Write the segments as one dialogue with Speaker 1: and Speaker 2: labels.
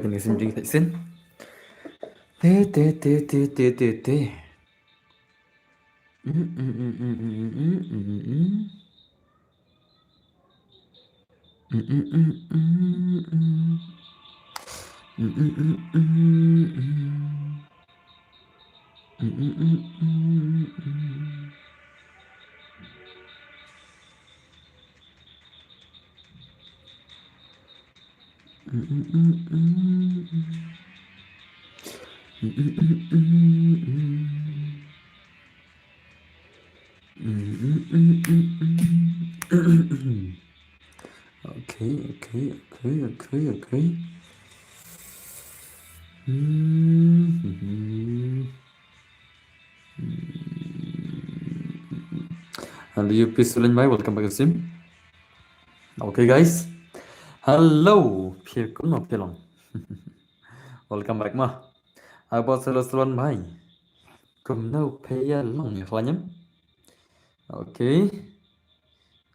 Speaker 1: Ini sendiri tak sen. Te te te te te te te. Okay, okay, okay, okay, okay. And you please Sulen bhai, welcome back to stream. Okay guys. Hello, Pirkun or Pilon. Welcome back ma. About Sulen bhai. Come now pay a long nhắm. Okay.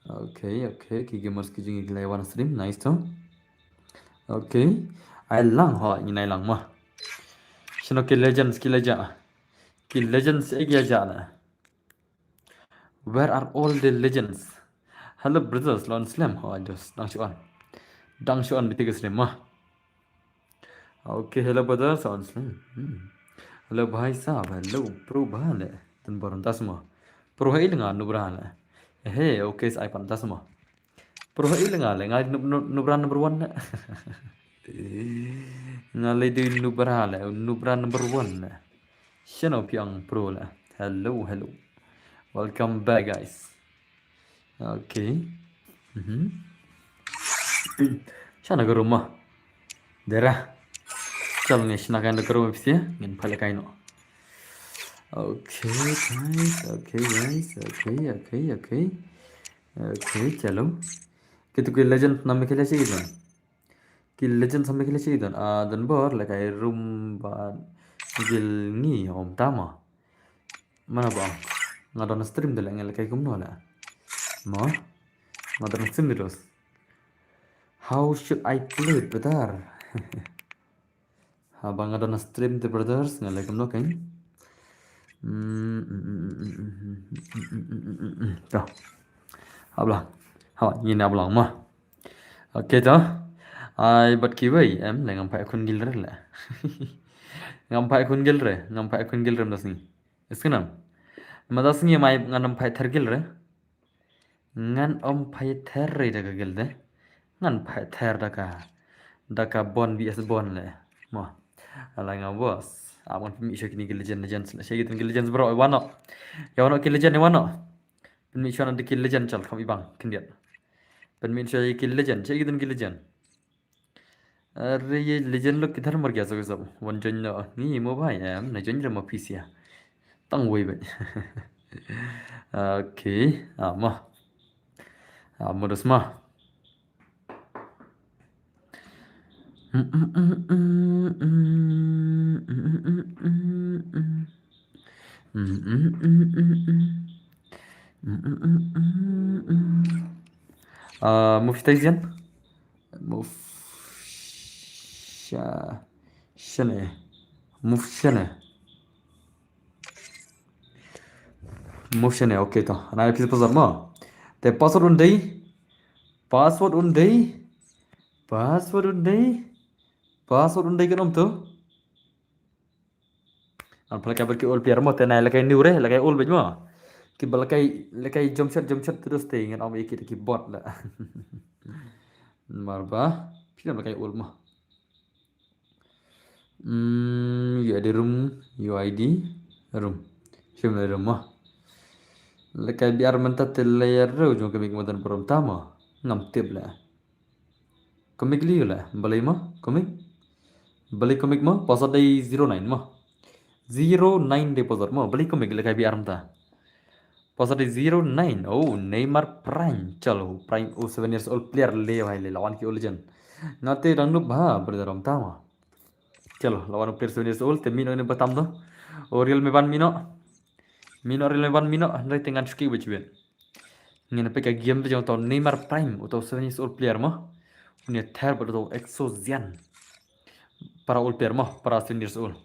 Speaker 1: Okay, okay. Ki gamers ki jingi glay one stream. Nice to. Okay. Ai lang ho như này lang ma. Shino ki legends ki legend. Ki legends egya jana. Where are all the legends? Hello brothers, Lon Slam. How are you? Dang Shuan bitig Slam ma. Okay, hello brothers, Lon Slam. Hello bhai sahab. Hello pro bhale. Tun baron tasma. Pro hai lenga nubrana. Hey, okay, sai pan tasma. Pro hai lenga lenga nubran number 1. Ngalai di nubrala, nubran number 1. Shano piang pro la. Hello, hello. Welcome back guys. Okay. Shana ke rumah. Derah. Chal nge shana kan ke rumah pisi ya. Ngin phale kaino. Okay guys. Okay guys. Okay, okay, okay. Okay, chalo. Kita ke legend nama kita sih gitu. Ki legend sama kita sih gitu. Dan bor la kai room ba gil ngi om tama. Mana bang? Ngadon stream dulu ngel kai kumno la. Ma. Ngadon stream terus. How should I play it, brother? Habang ada na stream the brothers ngalai kumno kan? Tuh, hablang, hawa nhìn nào hablang mà. Ok đó, ai bật ký vậy em lại ngắm phải con gil rồi là, ngắm phải con gil rồi, ngắm phải con gil rồi đó sini. Iskan nam, mà đó sini mai ngắm phải thar gil rồi, ngắm phải thar rồi đó cái gil đấy, ngắm phải thar đó cả bon bias bon là, mà, là ngắm boss. Abang pemik syok ni legend lah. Saya gitu legend bro wano. Ya wano legend ni wano. Pemik syok nanti legend chal kami bang kendiat. Pemik syok legend. Saya gitu legend. अरे ये लेजेंड लोग किधर मर गया सब वन जन नहीं मो भाई एम नहीं जन रमा पीसिया तंग वही भाई ओके आमा आमोदस मा Muftazian Mufshane Mufshane Mufshane oke to ana kis pasar ma te password undai password undai kan om to an pala kabar ki ol piar mo te na lakai niure lakai ol bejma ki balakai jumshot terus te ngan om ikit ki bot la marba pina lakai ol ma ya di room UID room shim room ma lakai biar mentat layer ro jong kami kemudian pertama ngam tip la komik li la balai ma komik balik komik ma password day 09 ma 09 deposit ma balik komik lakai biar menta password day 09 oh Neymar Prime chalo Prime 7 years old player le bhai le lawan ki origin nate rangnu bha berdaram tama चलो lawan player 7 years old te mino ne batam do Oriel me ban mino Oriel me ban mino ndai tengan ski bechben ngene pe ka game de jong to Neymar Prime uto 7 years old player ma unia ther ber do exo zian para old player mah, para 7 years old.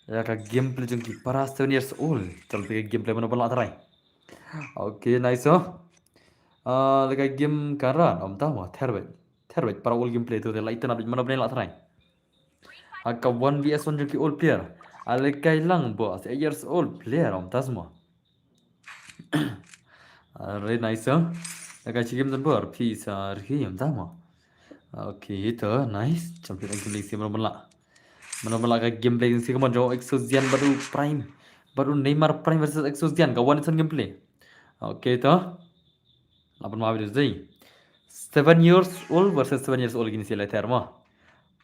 Speaker 1: Ya ka gameplay jeng ki para 7 years old. Chal pe gameplay mana pala tarai. Okay, nice oh. Like game karan om ta mah therbet. Therbet para old gameplay tu la itna mana bela tarai. Aka 1vs1 jeng ki old player. Alekai lang boss 8 years old player om ta semua. Very nice oh. Like game dan ber peace rhi om ta mah. Okay, itu nice. Champion gameplay si mana bala ka gameplay si kaman jo Exozian baru Neymar Prime versus Exozian ka one son gameplay. Okay, itu. Lapan mah video zai. 7 years old versus 7 years old gini sila terma.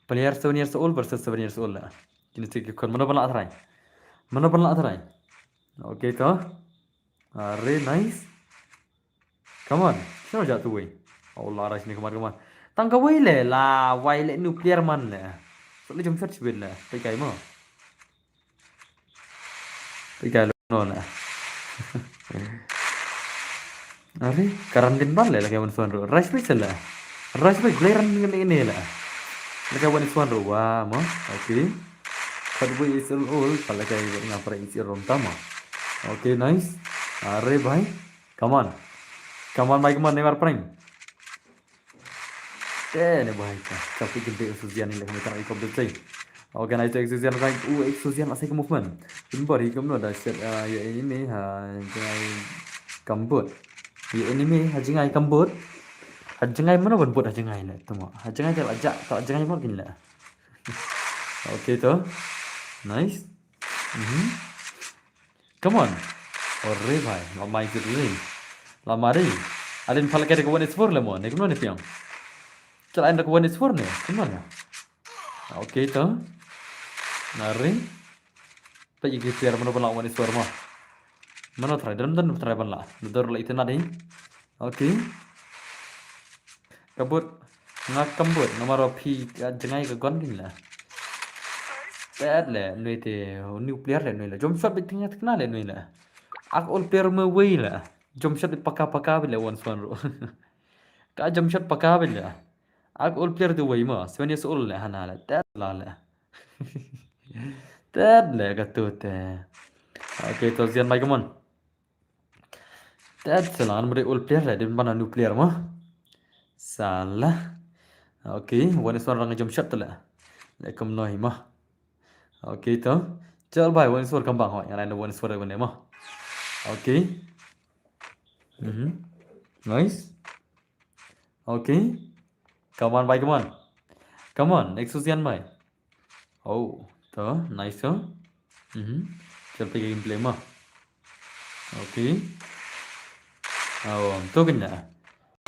Speaker 1: Player 7 years old versus 7 years old lah. Gini sih kon mana bala atrai. Mana bala atrai. Okay, itu. Are nice. Come on. Sino jatuh wei. Allah ras ni kemar. Tangka wei le lah, wei le nuclear man le. Soalnya jam search wei le. Pekai mo. Pekai lo no le. Are karantin bal le lagi wan suan ro. Rush wei sela. Rush wei glaran ini le. Lagi wan suan ro wah mo. Okay. Kad wei is all pala kai ngapra isi rom tama. Okay, nice. Are bhai. Come on. Come on, Neymar Prime. Ni bahaya. Tapi gede Exozian ini kami tak ikut betul. Okay, nice Exozian right. Exozian masih ke movement. Jumpa di kamu ada set ya ini jangai kambut. Ya ini jangai kambut. Jangai mana pun buat jangai lah. Temu. Jangai tak ajak, tak jangai pun gini lah. Okay tu. Nice. Come on. Ore bhai, lama itu ni. Lama ni. Ada yang pakai dekat one sport lah mo. Ni kemana ni piang? Celain dekat one sport ni. Kemana? Okay tu. Nari. Pergi ke tiar mana pun one sport mah. Mana try? Dalam try pun lah. Duduk lah itu nadi. Okay. Kabut. Ngak kambut. Nomor pi jangai ke gon gini lah. Bad lah. Nuai te nuclear lah nuai lah. Jom shot bertingkat kenal lah nuai lah. Aku all player meway lah. Jom shot pakar bila one sport ro. Ka jom shot pakar bila. Aku all player tu way mah. 7 years old lah hana lah. That lah. That lah katut. Okay, to Zian mai come on. That salah mereka all player lah. Dia mana new player mah. Salah. Okay, one sport orang jom shot tu lah. Lekom noi mah. Okay tu. Chal bhai one sport kambang hoi. Yang lain one sport benda mah. Okay. Nice. Okay. Come on, bhai, come on. Come on, Exozian bhai. Oh, tu nice tu. Chal pergi gameplay mah. Okay. Oh, tu kena.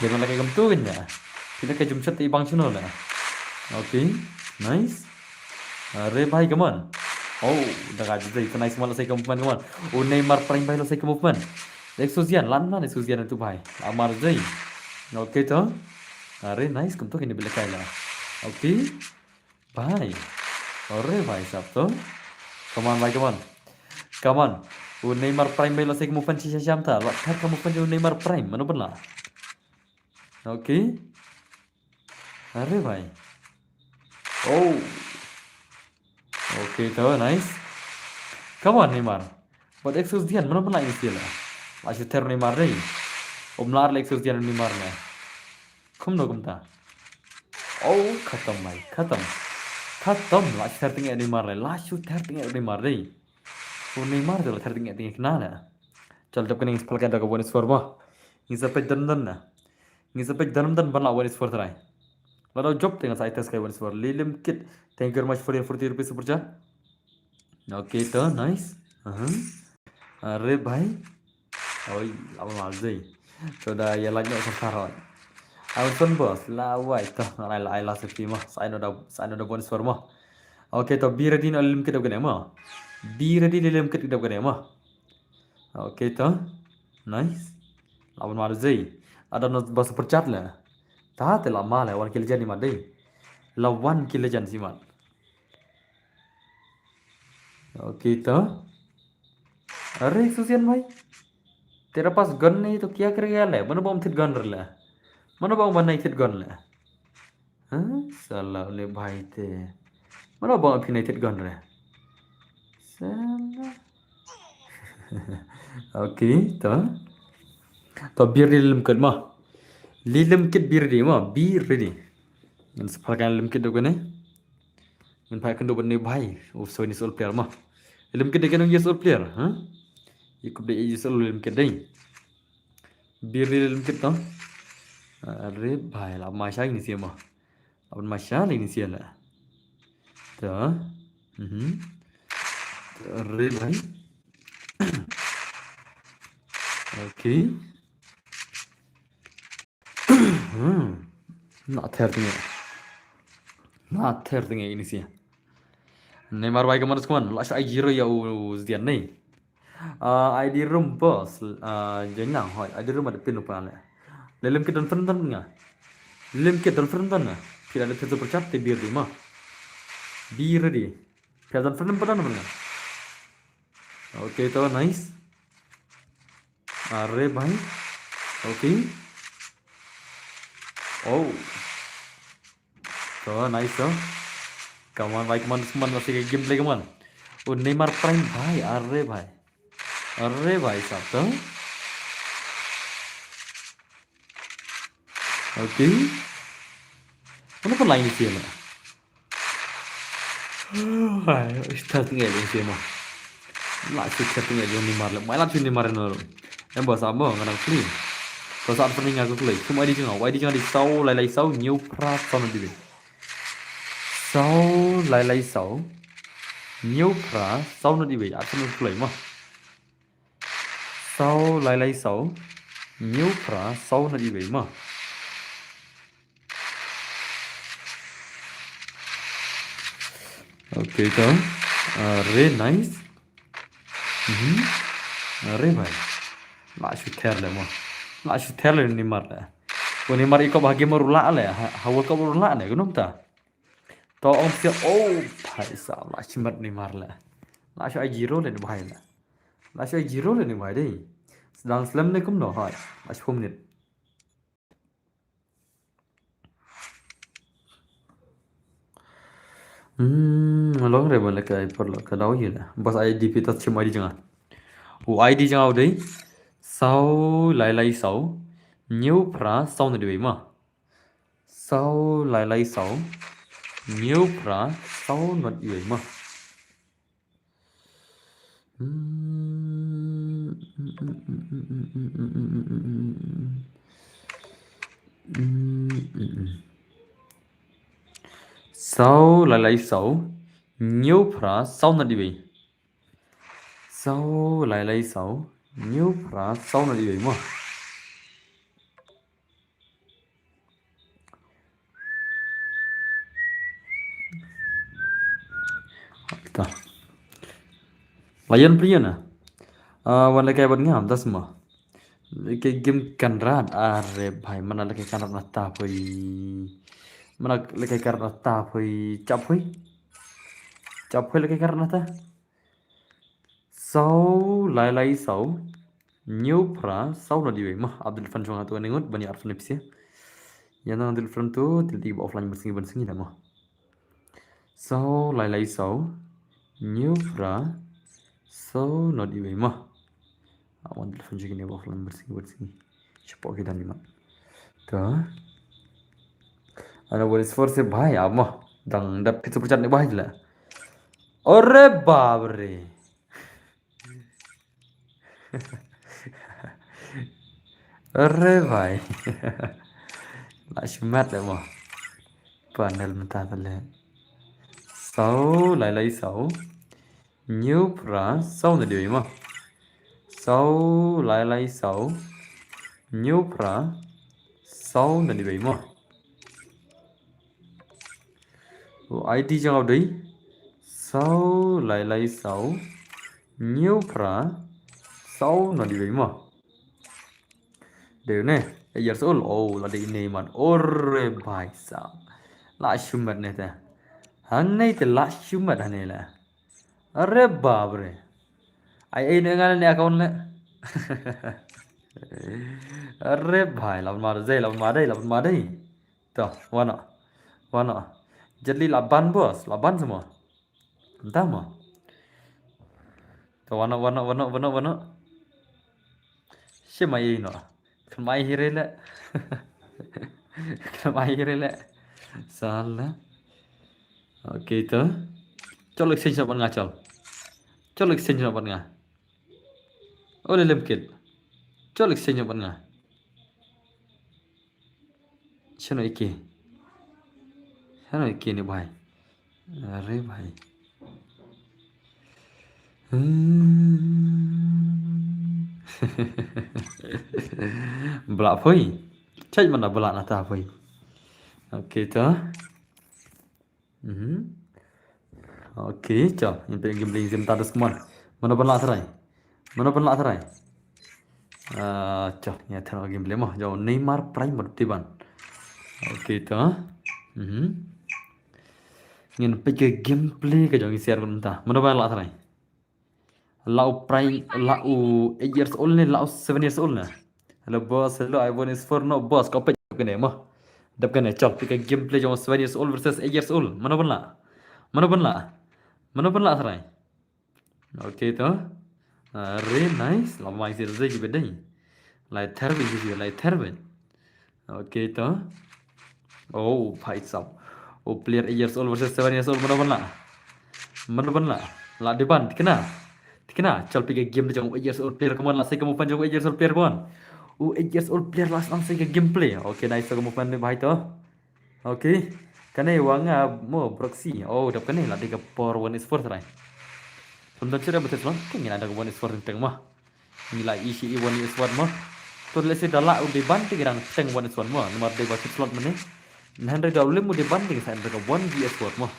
Speaker 1: Jangan lagi kamu tu kena. Kita ke jump shot ibang channel lah. Okay. Nice. Are bhai, come on. Oh, dah gaji itu nice malah saya movement come on. Oh, Neymar Prime bhai lo saya movement. Exozian lan Exozian itu bhai. Amar jai. Okay tu. Are nice kamu tu kini bila kaya lah. Okay. Bhai. Are bhai sab tu. Come on bhai, come on. Come on. Oh, Neymar Prime bhai lo saya movement sisa jam ta. Lot thar kamu movement jo Neymar Prime mana pun lah. Okay. Are bhai. Oh. Okay, tu nice. Come on Neymar. Buat Exozian mana pun lah ini sila. Masih ter Neymar ni. Omlar le Exozian Neymar ni. Kum no kum ta. Oh, khatam bhai, khatam. Khatam lah ter tinggal Neymar ni. Last shoot ter tinggal Neymar ni. Oh Neymar tu lah ter tinggal kena lah. Chal jab kena install kan dah bonus for bah. Ini sampai dan lah. Ini sampai dan bala bonus for terai. Lalu job tengah saya tes kawan suara Lilim Kit. Thank you very much for your 40 rupees super chat. Okay, tu nice. Are bhai. Oi, lama malzai. Sudah ya lagi nak sekarang. Alson boss, lawai tu. Alai lah sepi mah. Saya ada bonus for mah. Okay, tu be ready Lilim Kit apa mah. Be ready Lilim Kit apa mah. Okay, tu nice. Lama malzai. Ada nak bahas super chat lah. Tak lama lah, 1 kill jadi madai. Lawan kill jadi sih mat. Okay तो अरे सुसियन भाई तेरा पास गन नहीं तो क्या करेगा ले मनो बम थित गन रला मनो बम बन नहीं थित गन ले हाँ साला ले भाई ते Mana bang api naik gun re. Sana. Okay, to bir lim kat mah. Lilim kit bir di mah bir di. Mình sepakan lim kit dogo ne. Mình phải kendo benne bhai. So ini sol player mah. Lim kit dekan yes sol player, ha? Ikut de yes sol lim kit dei. Bir lim kit to. Are bhai la masya ini sih mah. Abang masya ini sih lah. To. Are bhai. Okay. Nak terdengar ini sih. Neymar baik kemana sekuan? Lah saya jiro ya uzdian nih. ID room boss. Jangan hoi. ID room ada pin lupa lah. Lelem kita frontan nggak? Lelem kita frontan nggak? Tidak ada tutup percat di biar di mah. Biar di. Kita frontan pernah nggak? Oke itu nice. Are baik. Oke. Oh. So nice so. Kawan baik kawan masih kayak game play kawan. Oh Neymar prime bhai, are bhai sab to. Okay. Mana pun lain sih lah. Start nggak sih mah. Lah start nggak jadi Neymar lah. Malah cuma Neymar nol. Em bảo sao mà ngang clean. Có sao phân nga cũng lấy. Không ai đi chừng đi sau lại sau nhiều pra sau nó đi. Sau lại sau nhiều pra sau nó đi về ăn nó lấy mà. Sau lại sau nhiều pra sau nó đi về mà. Okay to. Re nice. Re bhai. Lah shooter le mà. Lah shooter le Neymar le. Ko Neymar iko bahagi merula le. Hawa ko merula ne gunung ta. To ông sẽ phải sao lại chỉ mất Neymar le. Lah cho ai Giro le bhai le. Lah cho ai Giro le bhai đi. Đang slam ne cũng nó hỏi. Lah không nè. Long rồi bọn lại cái cái đó gì nè. Bos ID tắt chim ID chẳng. ID chẳng ao đấy. Sau lại sáu nhiều pra sau này đi mà. Sau lại sáu nhiều pra sau nó đi mà. Sau lại sáu nhiều pra sau nó đi về. Sau lại sáu nhiều pra sau nó đi về mà. Ta. Layan pria na. Wan lagi abad ngam tas semua. Cái game kanrat are bhai mana lagi kanrat na ta phơi. Mana lagi kanrat na ta phơi chap phơi. Chap phơi lagi kanrat na ta. Sau lại sau nhiều pra sau nó đi về mà. Abdul Fan chung atu nengot banyak arfan lepsi. Yang nang Abdul Fan tu tiba-tiba offline bersengi dah mah. Sau lại sau nhiều pra sau nó đi về mà. Awan telepon juga ni offline bersengi. Cepat kita ni mak. Tuh. Ana boleh sforse bhai amma. Dang dap itu percat ni bhai lah. Ore babre. Ore bhai. Lại smart đấy mà. Panel mentah tale. Sáu lại sáu. Nhiều pra sau này đi mà. Sau lại sáu nhiều pra sau này đi mà. ID chẳng nào đấy. Sau lại sáu nhiều pra sau này đi mà. Đều nè. Giờ số là đi này mà. Ore bhai sao. Lại shumat này ta. Hắn này thì lại shumat hắn này là. Are babre. Ai nữa ngan account le. Are bhai lawan mar đây. Tuh, wana. Jadi laban bos, laban semua. entah mah. Tuh warna. Siapa ini no? Kemai hirela. Kemai hirela. Salah. Oke itu. Colok sih siapa ngacol. Colok sih siapa ngah. Oleh lemkit. Colok sih siapa ngah. Siapa iki? Siapa iki nih भाई? अरे भाई. Belak phơi. Cek mana belak nata phơi. Oke itu. Oke, chal. Yang penting gambling sim tadas kemana? Mana belak serai? Mana belak serai? Chal. Ya terang gambling mah. Jauh Neymar Prime bertiban. Oke itu. Ingin pergi gameplay ke jauh share pun entah. Mana belak serai? Lau Prime, lau 8 years old ni, lau 7 years old na. Hello boss, hello iPhone is 4 no boss. Kau pergi ke ni mah? Dap ke ni? Chal. Pergi gameplay jauh 7 years old versus 8 years old. Mana belak? Mana belak? Mana belak serai? Oke itu. Very nice. Lama isi rezeki juga deh. Lai terbit juga, lai terbit. Oke itu. Oh, भाई साहब. Oh, player 8 years old versus 7 years old. Mana benar? Mana benar? Lah depan, dikena. Chal pergi game dia jang 8 years old player kemana? Lah saya kamu pan jang 8 years old player kemana? Oh, 8 years old player last langsung ke gameplay. Oke, nice kamu pan ni भाई तो. Oke. Karena wanga mo proxy. Oh, dap kene lah tiga power 1 is 4 serai. Tentang cerita betul kan? Kengin ada 1 is 4 tentang mah. Nilai isi 1 is 1 mah. Tuh lesi dalak udah banting orang teng 1 is 1 mah. Nomor dia baca slot mana? Nah, hendak dah boleh mudah banting saya hendak 1 is 4 mah.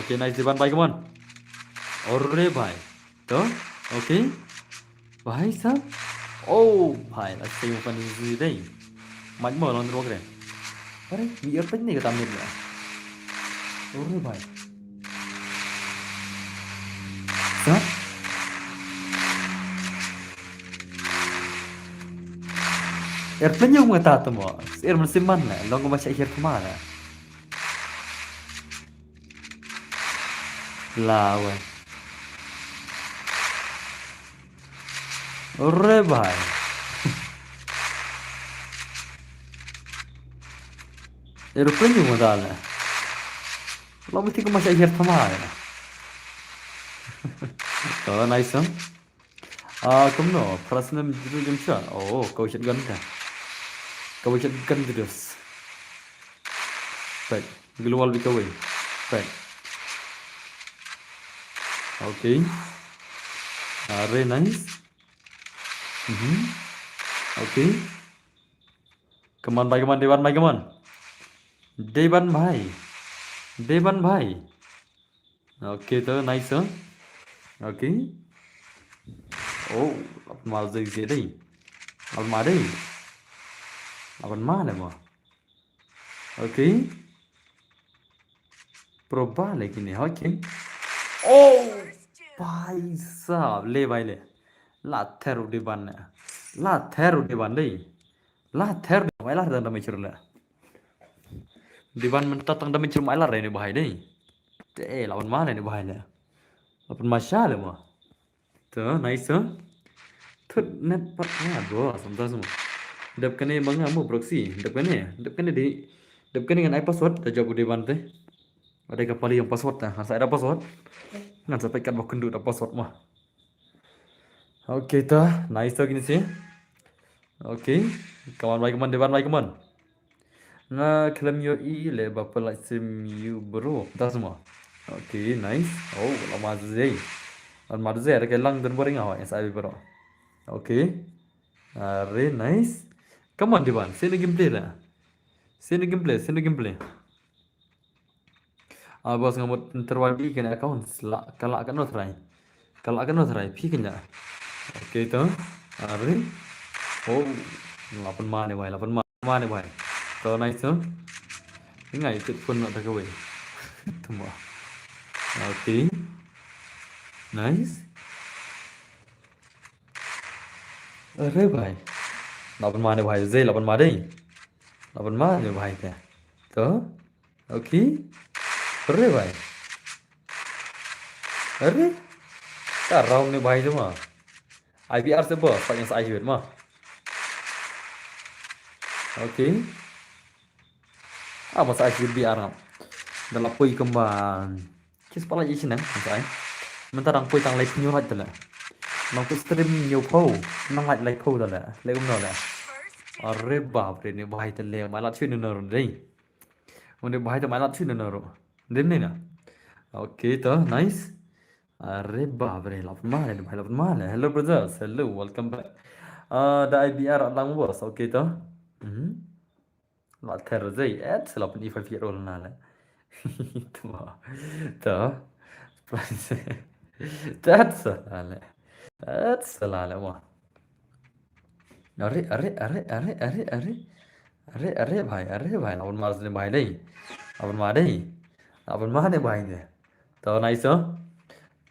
Speaker 1: Oke, nice diban bye come on. Orre bhai. तो ओके भाई साहब ओ भाई अच्छे ऊपर नीचे दे मत मर लॉन्ड रोक रहे अरे ये पर नहीं कता मिल रहा ओरे भाई sir airplane yung mga tato mo air man simman na long ba siya air kumara lawa orre bhai airplane yung mga dala long ba ko masya air kumara to nice huh kamu no perasaan itu jam siapa oh kau shotgun kan kau shotgun terus baik global bikawai baik okay very nice okay come on bhai come on Devan bhai come on Devan bhai okay to nice huh okay oh mal gì gì đây mà đây अपन मान है वो okay PROBA लेकिन है ओके ओ भाई साहब ले भाई ले ला थेरो डिबान दे ला थेर भाई ला dah macam lah डिबान mentat tang dah macam mai ला रे ने भाई deh lawan mana nih भाई ले अपन masya ले mah tuh nice tuh net patnya bos sebentar semua dap kene bangga mo proxy dap kene dengan ai password dah jago di bante ada kapal yang password nah saya ada password ngan sampai kan bakun du password mah oke ta nice tuh gini sih oke kawan baik kawan dewan baik kawan na klaim yo I le bapal sim you bro dah semua oke nice oh lama zai on madze ada kelang dan boring awak SIB bro oke very nice come on Devan sini gameplay lah sini gameplay bos ngamut terwadi kena account kalau akan try pi kena oke itu hari oh 8 ma ne bhai 8 ma ne bhai to nice tuh ngai chit phun nak tak wei tuma oke nice अरे भाई 8 ma ne bhai zai 8 ma deh 8 ma ne bhai kya to oke अरे भाई अरे tak round ni bahaya tu mah. IBR server part yang saya mah. Okey. Apa saya BR ngam. Dalam pui kembang. Kis pala je sini saya. Mentang đang pui tang lai nyu lạch tala. Nang tu stream nyu phô, nang lạch lai phô tala. Lai um no la. Arre baap re ni bahaya tala malat chui nơ rồi đây. Ini bahaya tu malat chui nơ rồi. Dem ni na. Okay to nice. Arre baap re lapan mana ni bahaya lapan mana. Hello brothers, hello, welcome back. Da IBR lang bos, okay to. Lot ter zai ad lapan E5 roll na la. Tuma. To. That's ala. That's ala wah. अरे भाई अपन मारने भाई नहीं अपन मारने भाई ने तो नाइस हो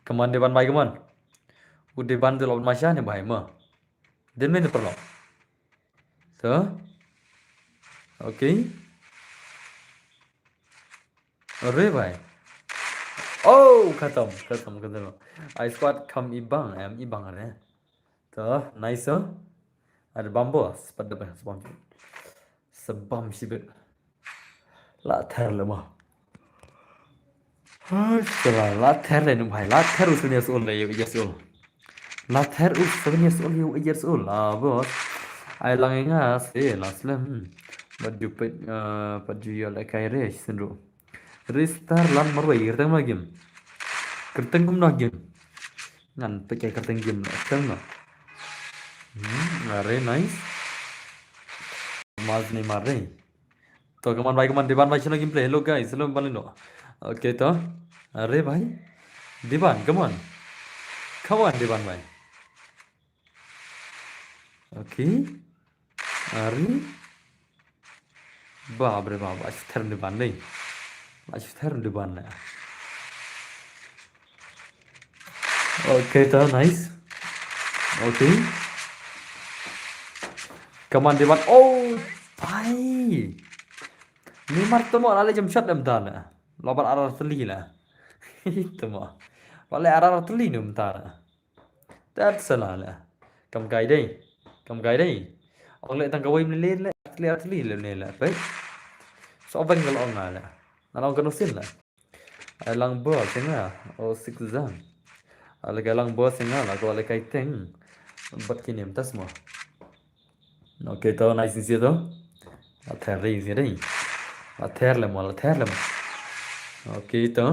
Speaker 1: कमान depan भाई कमान udah depan tuh lawan Masya nih भाई mah dan main perlo तो oke अरे भाई oh khatam I squad come ibang em ibang ada तो nice हो ada bambos pada sebam sibuk lah ter lemah Setelah lather lên phải lather usun years old ya years old lather us 7 years old you years old bos ai lang nga se laslam badupet pajuya la kaire sendro restar lan marwai kertang magim kertang kum nagim ngan pakai kertang gim kertang no are nice mas ni mare to kaman depan bhai chalo game play hello guys hello balino okay to अरे भाई दीवान come on दीवान भाई ओके अरे बाप रे बाप आज थर्म दीवान नहीं ओके तो नाइस ओके come on दीवान ओ भाई Neymar tuh mau lale jam shot dem tan lobat arah teli lah itu mah wale arah teli nih bentar that's salah lah cầm cày đi ông lại tăng cái lên lại teli lên là đấy so vâng cái ông này là ông cần xin là lang bơ thế nào ô six zan cái lang bơ thế nào là có lại cái tên bất kỳ niệm tas mà ok tao này xin xíu đó thèm gì đấy thèm là mà ok to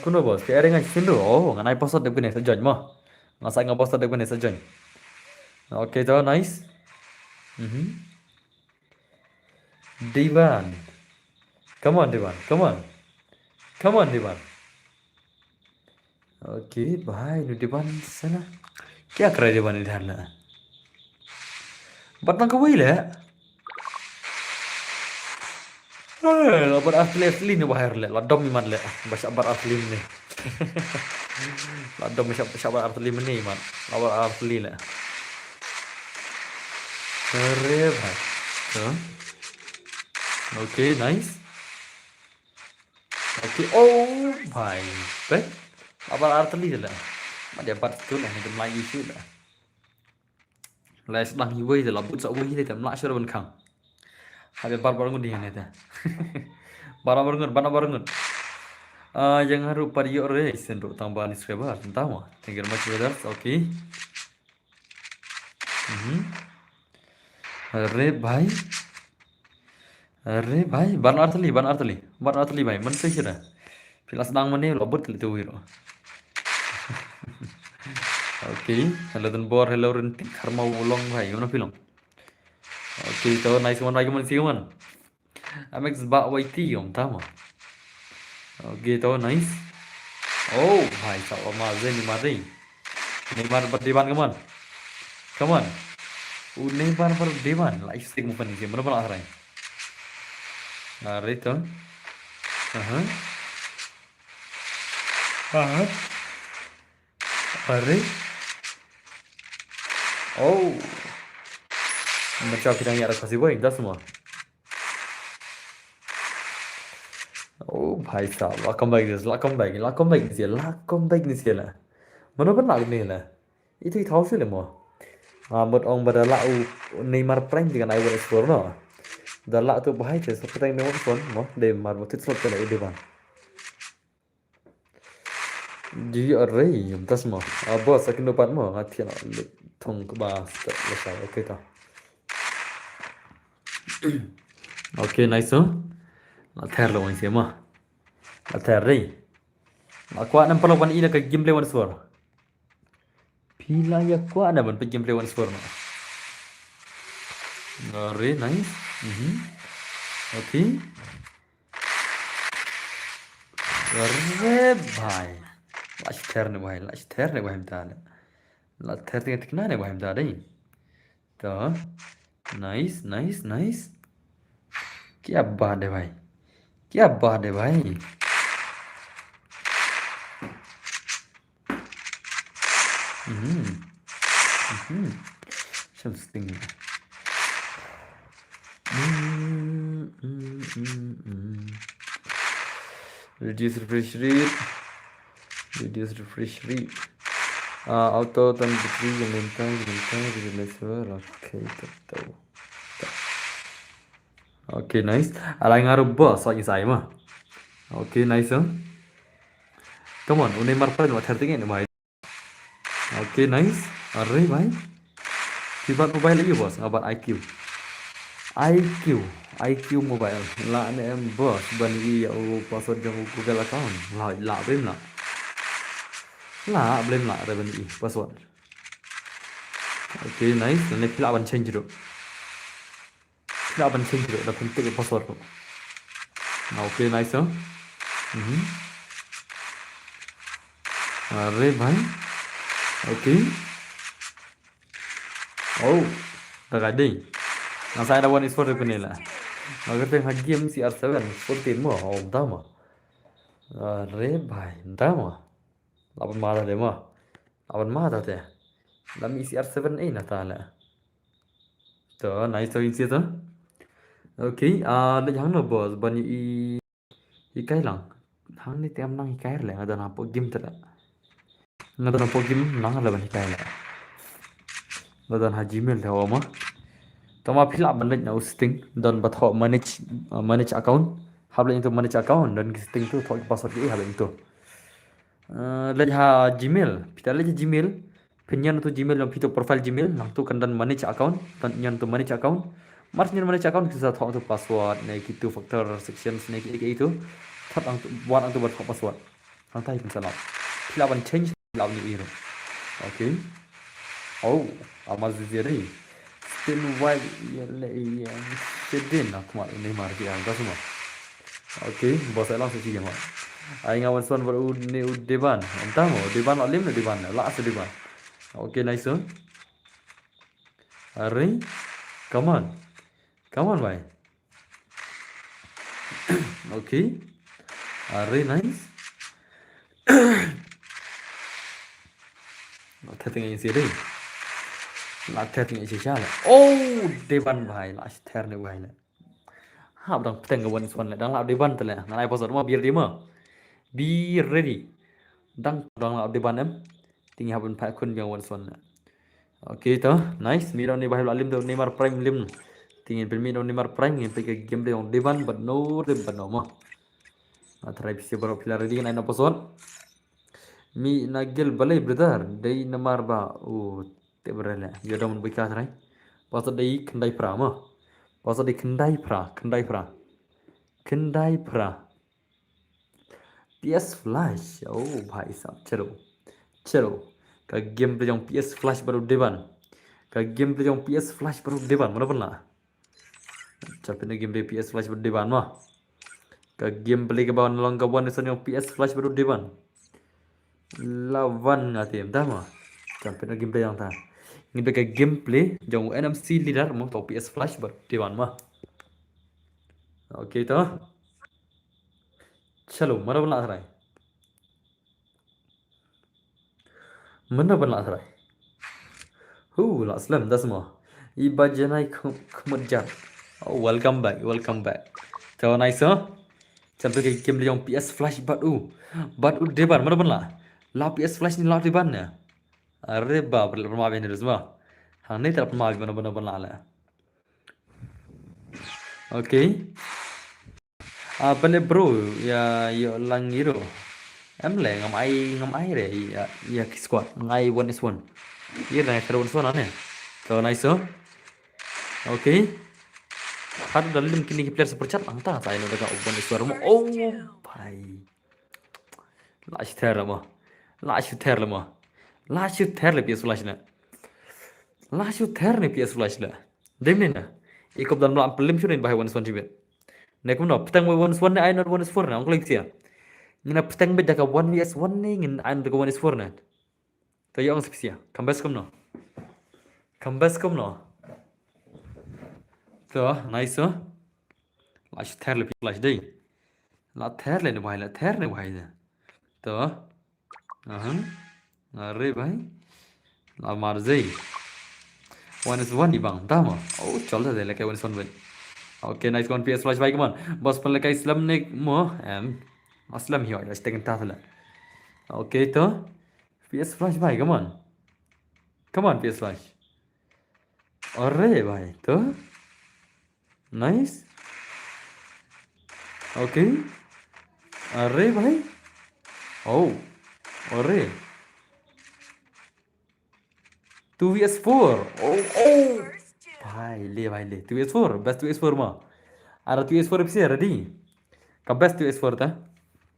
Speaker 1: kuno bos kayak ada ngasih dulu oh nggak naik poster depan saja mah masa nggak poster depan saja oke to nice Divan come on Divan oke bye nu Divan sana क्या कर रहे Divan इधर ना batang kau ile labar asli nih bahaya le ladom iman le bahasa bar asli nih ladom bahasa bar asli nih iman labar asli le keren banget oke nice oke oh my bet labar asli le ada bat tuh lah itu Melayu sih lah les đăng hiwi thì là bút sợ quy thì tầm lại cho bên khang ada bar ngun dia neta bara ngun yang haru pariyo re sendro tambahan subscriber entah mah thank you very much brothers okay अरे भाई ban artli भाई मन सही है फिलहाल sedang mana lobot itu wiro oke hello dan bor hello rentik karma ulong भाई mana film oke to nice one lagi mana sih man Amex bak YT om tama oke to nice oh भाई sao mà dây Neymar berdepan come on Neymar berdepan like stick movement sih mana pernah arah itu Are oh macam kita yang ada kasih boy dah semua oh भाई साहब welcome back this welcome back this là mana vẫn lại này là ít thì tháo chứ là một ông bà đã lão Neymar prank dengan I will explore no đã lão tu bahaya je seperti yang memang phone để mà một thiết slot cái này đi vào di array tas mo boss akin dapat mo hati na thong ba lesai okay ta okay nice na ther lo anh xem mà na ther ri na kwa nam palo pan ila ka gameplay one sword pila ya kwa na ban gameplay one sword no very nice okay अरे भाई लास्ट थेर ने भाई हमता ने लास्ट थेर ते कितना ने भाई हमता नहीं तो नाइस क्या बात है भाई something reduce refresh rate auto turn battery yang lentang laser okay tahu okay nice alai ngaruh bos soalnya saya mah okay nice come on Neymar pernah buat hertingnya nih भाई okay nice अरे भाई kibat mobile lagi bos ngabat IQ mobile là anh em boss bên kia password trong Google account lạ bên lạ rồi bên kia password okay nice nên pila ban change được là phân tích cái password rồi okay nice अरे भाई okay tak ada nah saya ada one sport itu nih lah agar tengah game CR7 seperti mu entah mah अरे भाई entah mah lawan mata deh lami CR7 ini natala tuh nice to see tuh okay ada yang no boss bani ikai lang hang ni tiam nang ikai lah ada nampak game tu lah ada nampak game nang lah bani ikai lah ada nah Gmail dah mah tama phila ban lệnh nào sting dan bat ho manage account hab lệnh tu manage account dan sting tu thok password ke hab lệnh tu lệnh ha Gmail pita lệnh Gmail penyan tu Gmail yang pito profile Gmail nang tu kan dan manage account dan nyan tu manage account mars nyan manage account kita thok tu password naik itu factor sections naik itu thot ang tu buat ang tu bat password ang tai pun salah phila ban change law ni iro okay amal zizeri still white yang sedin aku mak ini marki yang tak semua okay bos saya langsung cium mak aing awan son baru ni deban entah mau deban alim ni deban lah deban okay nice are come on bhai okay are nice thật tình gì đây là thật tình gì là Devan भाई last ter này भाई này hab dong tengah one one dang lap Devan tu lah nai pasal rumah biar dia mah be ready dang lap Devan em tinggi habun pak kun biang one one okay tu nice mira ni bahaya lim tu Neymar prime lim tinggi bermino Neymar prime yang pergi game dia yang Devan but no Devan no mah try bisa baru pilar ready kan apa pasal mi nagel balai brother day namar ba tebrele jodoh mun bikas rai pasal day kendai pra mah pasal day kendai pra PS Flash भाई साहब चलो का गेम पे जाऊं PS Flash baru depan mana pernah capek game पे PS Flash baru depan mah ka game play ke bawah nolong kawan yang PS Flash baru depan lawan ngati entah mah sampai gameplay yang tah ini pakai gameplay jauh NMC leader mau tahu PS Flash berdewan mah oke toh चलो mana pernah serai lah slam dah semua ibajanai kemudian welcome back so nice Sampai ke game yang PS Flash bat depan mana pun lah PS Flash ni lah depan ya. Arre bab rumah ini semua. Hang ni tak pernah mana pun lah. Oke. Apa nih bro ya yo lang gitu. Em lẽ ngam ai re ya squad ngai 1 Iya naik terus 1 aneh. So nice so. Oke. Har dalam kini player sepercat angta saya udah gak 1 mo. Oh bhai. Last terra mo. Last terra PS Flash na. Last terra nih PS Flash la. Demne na. Ikop dan melam pelim sudah bahaya 1 jibet. Nek mo petang 1 na ai not 1 na angkling sia. Ngina petang beda ka 1v1 nih ngin ai not 1 na. Tayo ang spesial. Kambas kom no. So nice so. Last terra Flash đây. La terra ne bahaya तो अरे भाई मार जाई 1 ibang tama oh चल दे लेके 1 भाई okay nice one PS Flash भाई कमान बस पर लेके इस्लाम ने मो असलम ही और स्टेकन ताथला ओके तो PS Flash भाई कमान PS Flash अरे भाई तो नाइस ओके अरे भाई oh अरे 2vs4 oh भाई ले 2vs4 best 2vs4 mah ada 2vs4 bisa ready ka best 2vs4 ta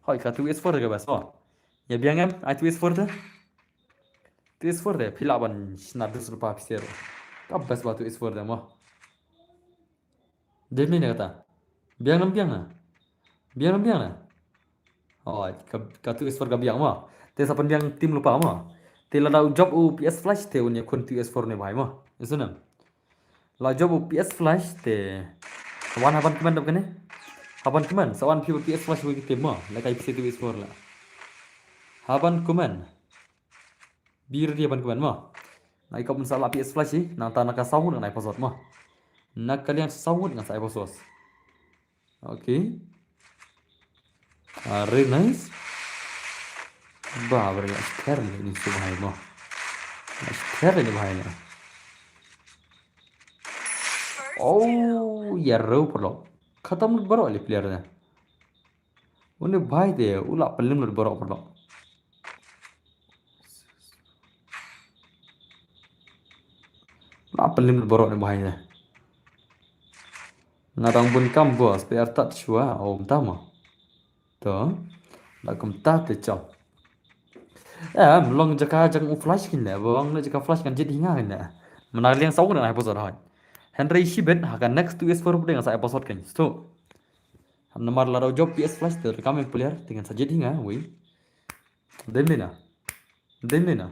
Speaker 1: hoi ka 2vs4 ka best oh ya biang em ai 2vs4 ta 2vs4 deh pilaban sinar dus rupa bisa ka best ba 2vs4 ta mah dem ni kata biang na oh ka 2vs4 ka biang mah te sapan biang tim lupa mah te la dau job u PS Flash te unya kun 2vs4 ne bhai mah isu na la job u PS Flash te wan haban keman dap kene haban keman sawan phi PS Flash wi te mah la kai PS 2vs4 la haban keman bir dia ban keman mah nai kau masalah PS Flash sih nang ta naka sahut nang episode mah nak kalian sahut nang sa episode oke very nice Babar ठहर लेनी से भाई मो ठहर लेनी भाई ना ओ यार रो पड़ो खत्म लुट बरो वाले प्लेयर ने उन्हें भाई दे उला पल्लम लुट बरो पड़ो उला पल्लम लुट बरो ने भाई ने ngadang bun kam bos pe artat shua om tama to la kum ta te chom long jaka jang flash kin le bong le jaka flash kan jit hinga kin le menar liang sau na episode hai Henry Shibet hakan next 2s4 dengan sa episode kan so nomor la job PS Flash ter kami player dengan sa jit hinga wi dem na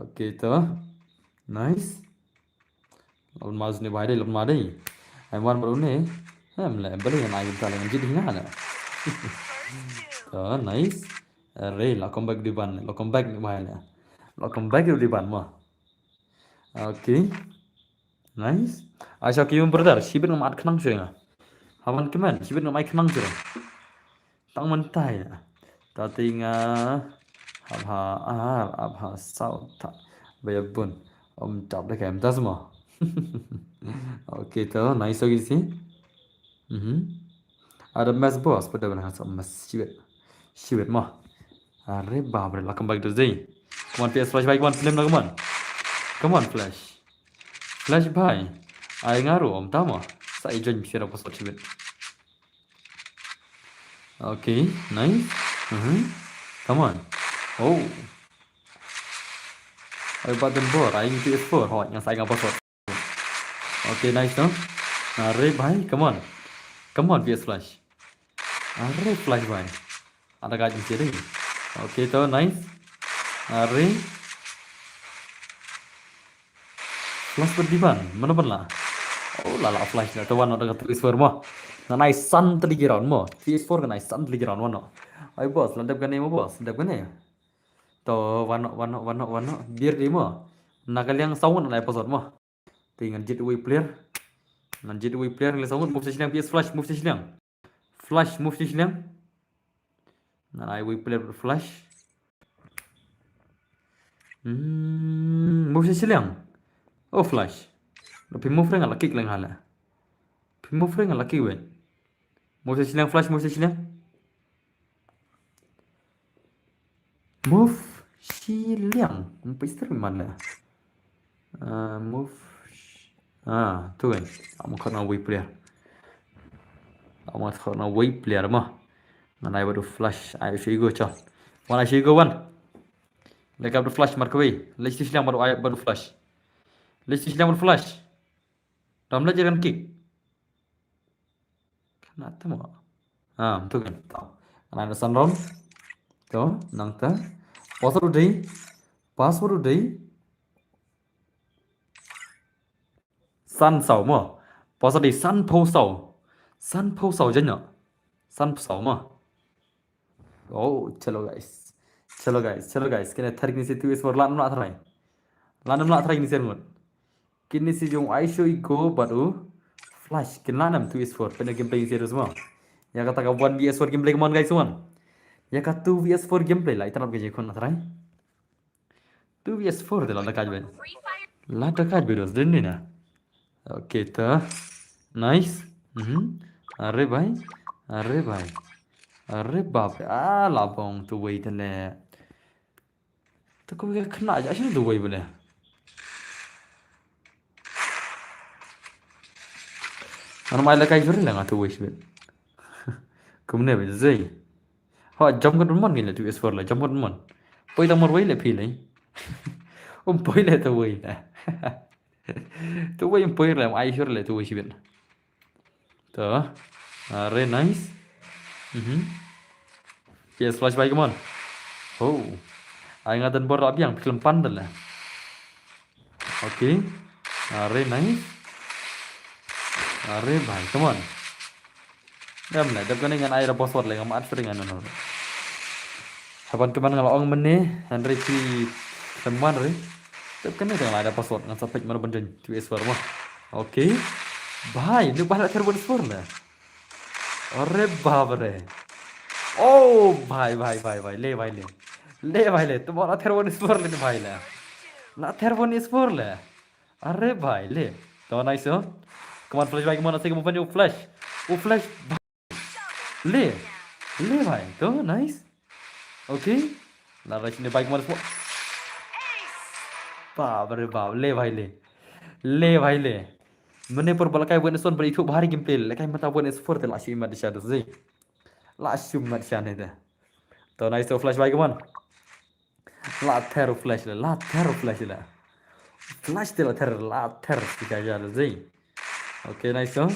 Speaker 1: oke to nice lon maz ne bahai lon ma dei ai wan baru ne le beli yang ai ta le jit hinga na to nice Re, la comeback di ban, la comeback ni bahaya lah. La comeback di ban mah. Oke, nice. Aisha kium brother, sibir ngam ad kenang sih haman keman, sibir ngam ai kenang sih. Tang mentai ya. Tatinga, abha sao tak bayabun. Om cap deh kayak emtas mah. Oke to, nice lagi sih. Ada mas boss pada benar sama mas sibir mah. अरे बाप रे welcome back to the come on PS Flash भाई come on film ना come on Flash भाई आई ngaruh om tama saya join bisa dapat spot cibet oke nice come on oh I button board I need PS4 hot yang saya ngapa spot oke nice no अरे भाई come on PS Flash अरे Flash भाई ada kajian sih oke to nice Ari Flash berdiban mana pernah oh lala Flash lah tuan ada kat PS4 mah na nice sun teligiran mah PS4 kan nice sun teligiran mana ayo bos landap kan ni bos landap kan ya to wano biar di mah nak kalian sound na episode mah tinggal jet away player le sound move sesilang PS Flash move sesilang Flash move silang. Nah, I will play with flash. Move silang. Oh flash. Tapi move ring ala kick lang hala. Move ring ala kick wen. Move silang flash move silang. Move silang. Pistol mana? Move. Tu kan. Kamu kena wave player. Kamu kena wave player mah. Mana I baru flash. I show you go cah. One I show you go one. Like I baru flash mark away. Let's see silang baru I baru flash. Let's see silang baru flash. Ram belajar kan kick. Kenapa mah? Tu kan. Karena ada sunround. Tu, nangta. Password udah. Password udah. Sun sầu mà. Password đi sun po sầu. Sun po sầu chứ nhở? Sun sầu mà. Oh, chalo guys. Chalo guys. Kena tarik ni situ is for lan nak try. Lan nak try ni sermut. Kini si jong I show you go baru flash. Kena nam tu is for. Pernah gameplay serius semua. Ya kata ka 1vs4 gameplay kemana guys semua. Ya kata 2vs4 gameplay lah. Itu nak kerja kon nak try. 2vs4 dah lah dekat ben. Lah dekat beros den ni na. Okay ta. Nice. Arre bhai. Arre बाप रे लाबोंग तो वही तले तो कोई खना जा तो वही बोले अन माइला काई फिर लगा तो वही बे कुमने बे जई हो जम कर मन गिले तो एस4 ला जम कर मन पहिला मर वही ले फिले पहिला तो वही ला तो वही पहिला आई फिर ले तो वही बे तो अरे nice Yes, flash baik mon. Oh, ay ngatan bor abiang film pandal lah. Okay, are nice. Are bhai, come on. Dam lah, dam kan dengan air password lah, ngam ad dengan nol. Hapan keman kalau orang mana, Andre pi teman re. Dam kan dengan ada password, ngan sampai mana benjen tu S4 mah. Okay, bhai, ni bahala terbon S4 lah. Are babre. Oh भाई ले भाई ले तुम्हारा थेरबोन स्पोर ले भाई ले ना थेरबोन स्पोर ले अरे भाई ले तो नाइस हो कमान फ्लैश भाई कमान से कमान वो फ्लैश ले भाई तो नाइस ओके ना रच ने भाई कमान स्पोर बाप रे बाप ले भाई ले मैंने पर बलकाय वन सोन बड़ी थु भारी गेम प्ले लकाय मता वन स्पोर ते लाशी मत शादो जी Langsung macam ni dah. Tahu nice to flash baik kawan. Later flash lah. Flash tu later kita jalan zai. Okay nice to.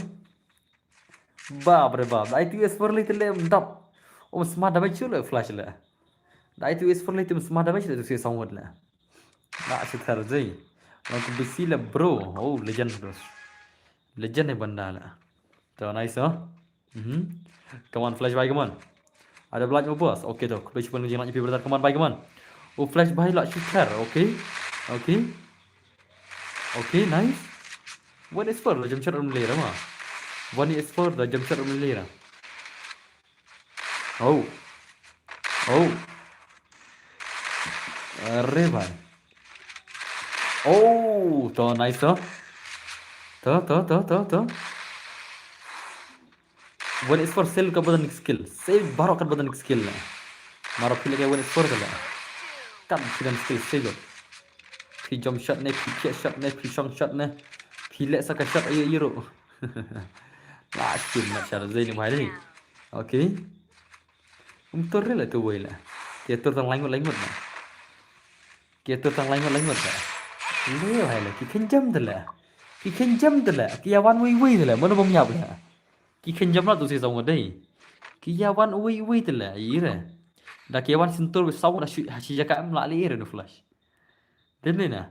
Speaker 1: Bab. Itu is for little dap. Smart dah baca lah flash lah. Itu is for little smart dah baca tu saya sanggup lah. Later zai. Lalu besi lah bro. Oh legend bro. Legend ni benda lah. Tahu nice to. Come on flash bhai come on. Ada blood mau bos. Okay tu. Kalau cuma nak nyepi bertar come on bhai come on. Oh flash bhai lah shooter. Okay nice. One is for jump shot rumah lera mah. One is for the jump shot rumah lera. Oh. Arre bhai. Oh, tu nice tu. Tu. One is for sell का बदन skill. Save बारो का बदन skill है. मारो फिर लगे one is for का. Kan फिर skill save. फिर jump shot ने, फिर kick shot ने, फिर shot shot ने, फिर ले सका shot ये रो. Last game macam tu ni bahaya ni. Okay. Tur lah tu boleh lah. Dia tur tang langut lah. Ini bahaya lah. Kita jam tu lah. Kita wan wui tu lah. Mana bom nyap lah. Kikan jam lah tu saya sama deh. Kiawan uwi tu lah, ira. Dah kiawan sentuh bersawat hasil jaga melalui ira nu flash. Dan ni na.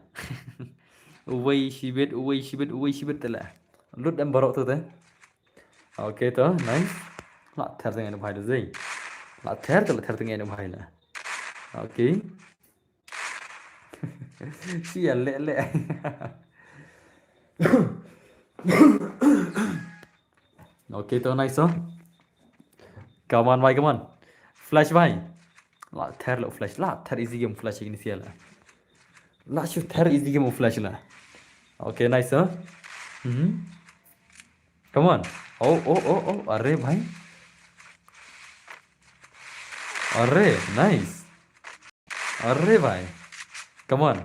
Speaker 1: Uwi sibet tu lah. Lut dan barok tu teh. Okay tu, nice. Nak ter dengan bahaya tu zai. Nak ter dengan bahaya lah. Okay. Sial le. Okay tu nice oh. Come on भाई, come on. Flash भाई. ला थेर लो flash. ला थेर easy game flash initial ला. ला शो थेर easy game flash La. Okay, nice huh? Come on. Oh, oh, oh, oh. अरे भाई. अरे nice. अरे भाई. Come on.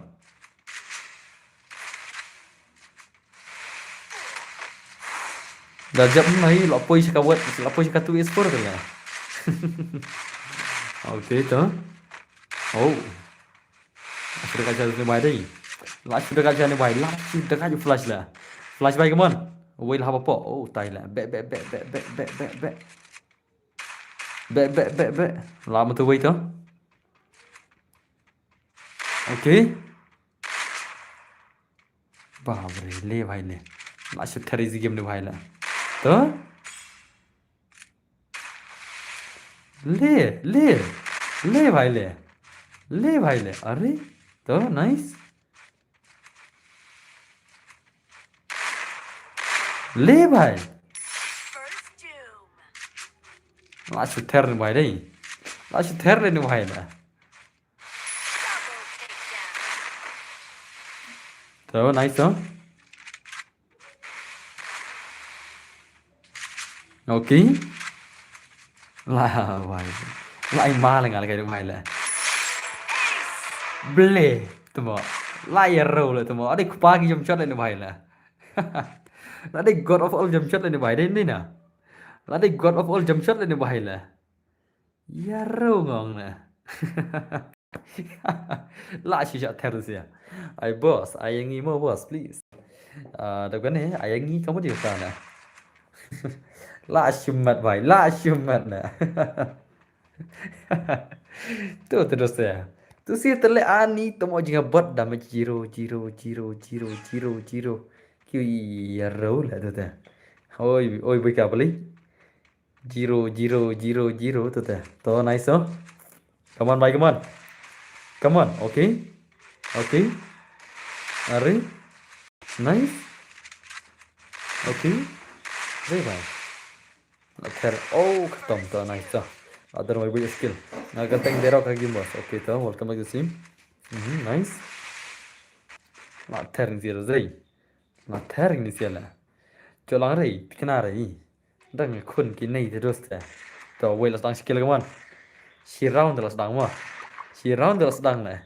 Speaker 1: Dah jap nahi lapoi sekawat, lapoi sekatu esport tu lah. Okay tu. Oh. Sudah kaca ni bài đây. Lại sudah kaca ni bài, lại sudah kaca flash lah. Flash bài come on. Wait lah apa? Oh, tai lah. Back. Back. Lama tu wait tu. Okay. बाप रे ले भाई ले लास्ट थेरेजी गेम ने भाई ला तो ले भाई ले अरे तो नाइस ले भाई लास्ट थेर ने भाई दे लास्ट थेर ने भाई ला तो नाइस हो ओके là भाई lại ma là ngài cái đúng hay là ble tụi mò lại rồi là tụi mò ở đây ba cái dòng chất lên được bài là là đây God of all dòng chất lên được bài đến đây nè là đây God of all dòng chất lên được bài là ya rồi ngon nè lại chỉ chọn theo gì à ai boss ai nghĩ mua boss please được cái này ai nghĩ không có điều sao nè lại chùm mặt nè tuh terus ya tuh sih terlihat temu juga bot damage zero kêu ya rấu lại tuh ta ôi bây giờ beli zero tuh ta to nice oh come on bye come on okay are nice okay đây bài oh ketemu to nice other way with skill naga teng derok lagi bos okay to welcome back to sim nice la thering zero zai la thering ni sia la cho lang rei kena rei dang khun ki nei de dos ta to way la dang skill kawan si round la sedang mah si round la sedang la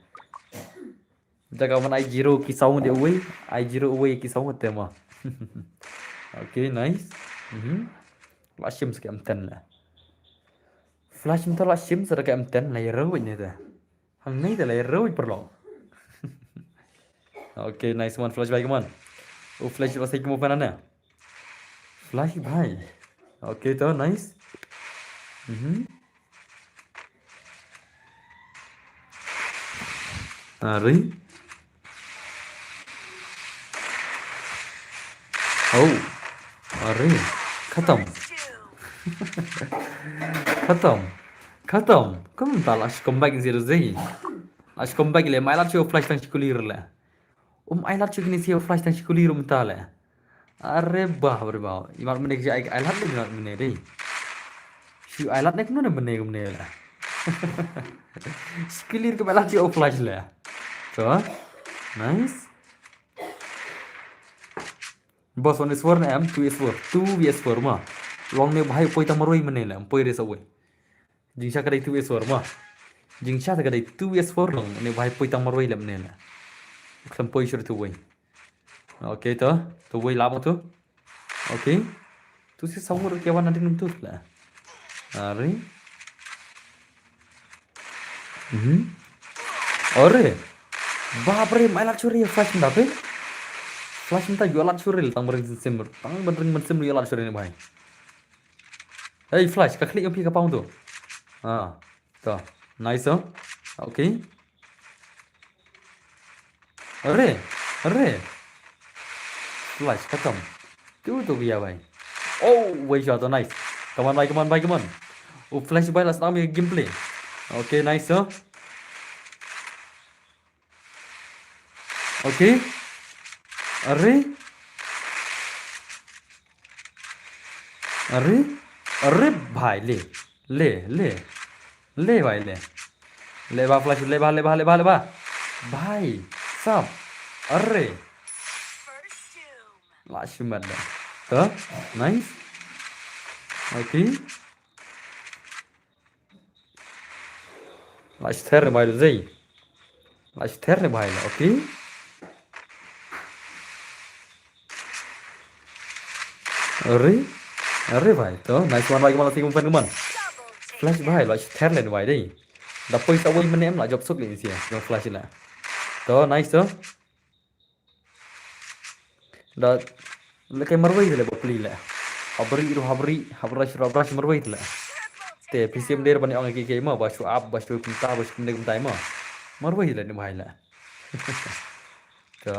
Speaker 1: jaga man ai zero ki saung de way ai zero way ki saung te mah okay nice la sim scam ten la flash mình là sim sẽ cái em tên này rớt vậy nè ta hàng này thì lại rớt perlo ok nice one flash bay come on flash was cái một phần nè flash bay ok to nice ri ri khatam खत्म कम ताला comeback zero zai as comeback le mai lat show flash tang chikulir la ai lat chukini si flash tang chikulir tala are bah imat mene ki ai lat le mene dei si ai lat nek no mene la chikulir ke lat show flash la so nice boss on is 4 am 2 is 4 2 vs 4 ma long ne bhai poi tamaroi mene la poi re sawe jingsha kadai 2s4 ma jingsha kadai 2s4 long ne bhai poi tamaroi la mene la kham poi shur tu wei okay to wei la tu okay tu si sawur ke wan nanti num tu la are ore baap re mai lak churi flash nda pe flash nta jualan churi tang bering simmer tang bering men simmer jualan churi ne bhai hey flash ka klik pi ka paung tu to nice oh okay अरे flash खत्म tu tu biar bhai oh wait shot nice come on bhai oh flash bhai last time gameplay okay nice oh okay अरे भाई ले ले भाई ले बा फ्लैश ले बा भाई सब अरे लास्ट में तो नाइस ओके लास्ट थेर भाई जई लास्ट थेर भाई ओके अरे भाई तो नाइस वन भाई kemana sih kumpan kuman flash भाई लास्ट थेर ले भाई deh dapat isa woi menem lah job suk ni sih no flash lah to nice to da lekai marwai le bopli le habri marwai le te PCM der bani ong ki ma ba shu up ba shu kumta ba shu ne kumta ma marwai le ni bhai la to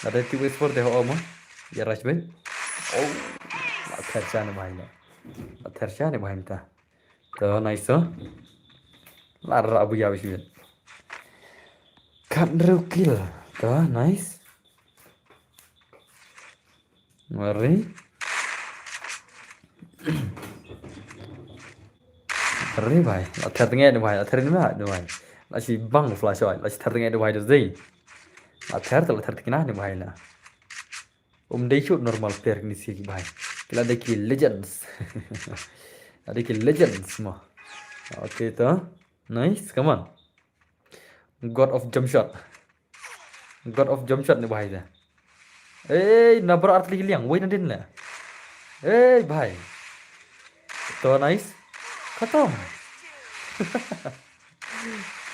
Speaker 1: ada ti wait for de ho ma ya rash ben oh la kharcha ne bhai la kharcha ne bhai ta to nice to la ra abu ya shu cut kill to nice mari अरे भाई अथर तंगे ने भाई अथर ने भाई लासी बंग फ्लैश भाई लासी थर तंगे ने भाई दे अथर तल थर तंगे ने भाई ला दे शूट नॉर्मल प्लेयर नि सी भाई किला देखि लेजेंड्स देखि लेजेंड्स म ओके तो nice come on God of jump shot ने भाई दा ए नंबर अर्थ लिख लियांग वही न दिन ले ए भाई तो नाइस खत्म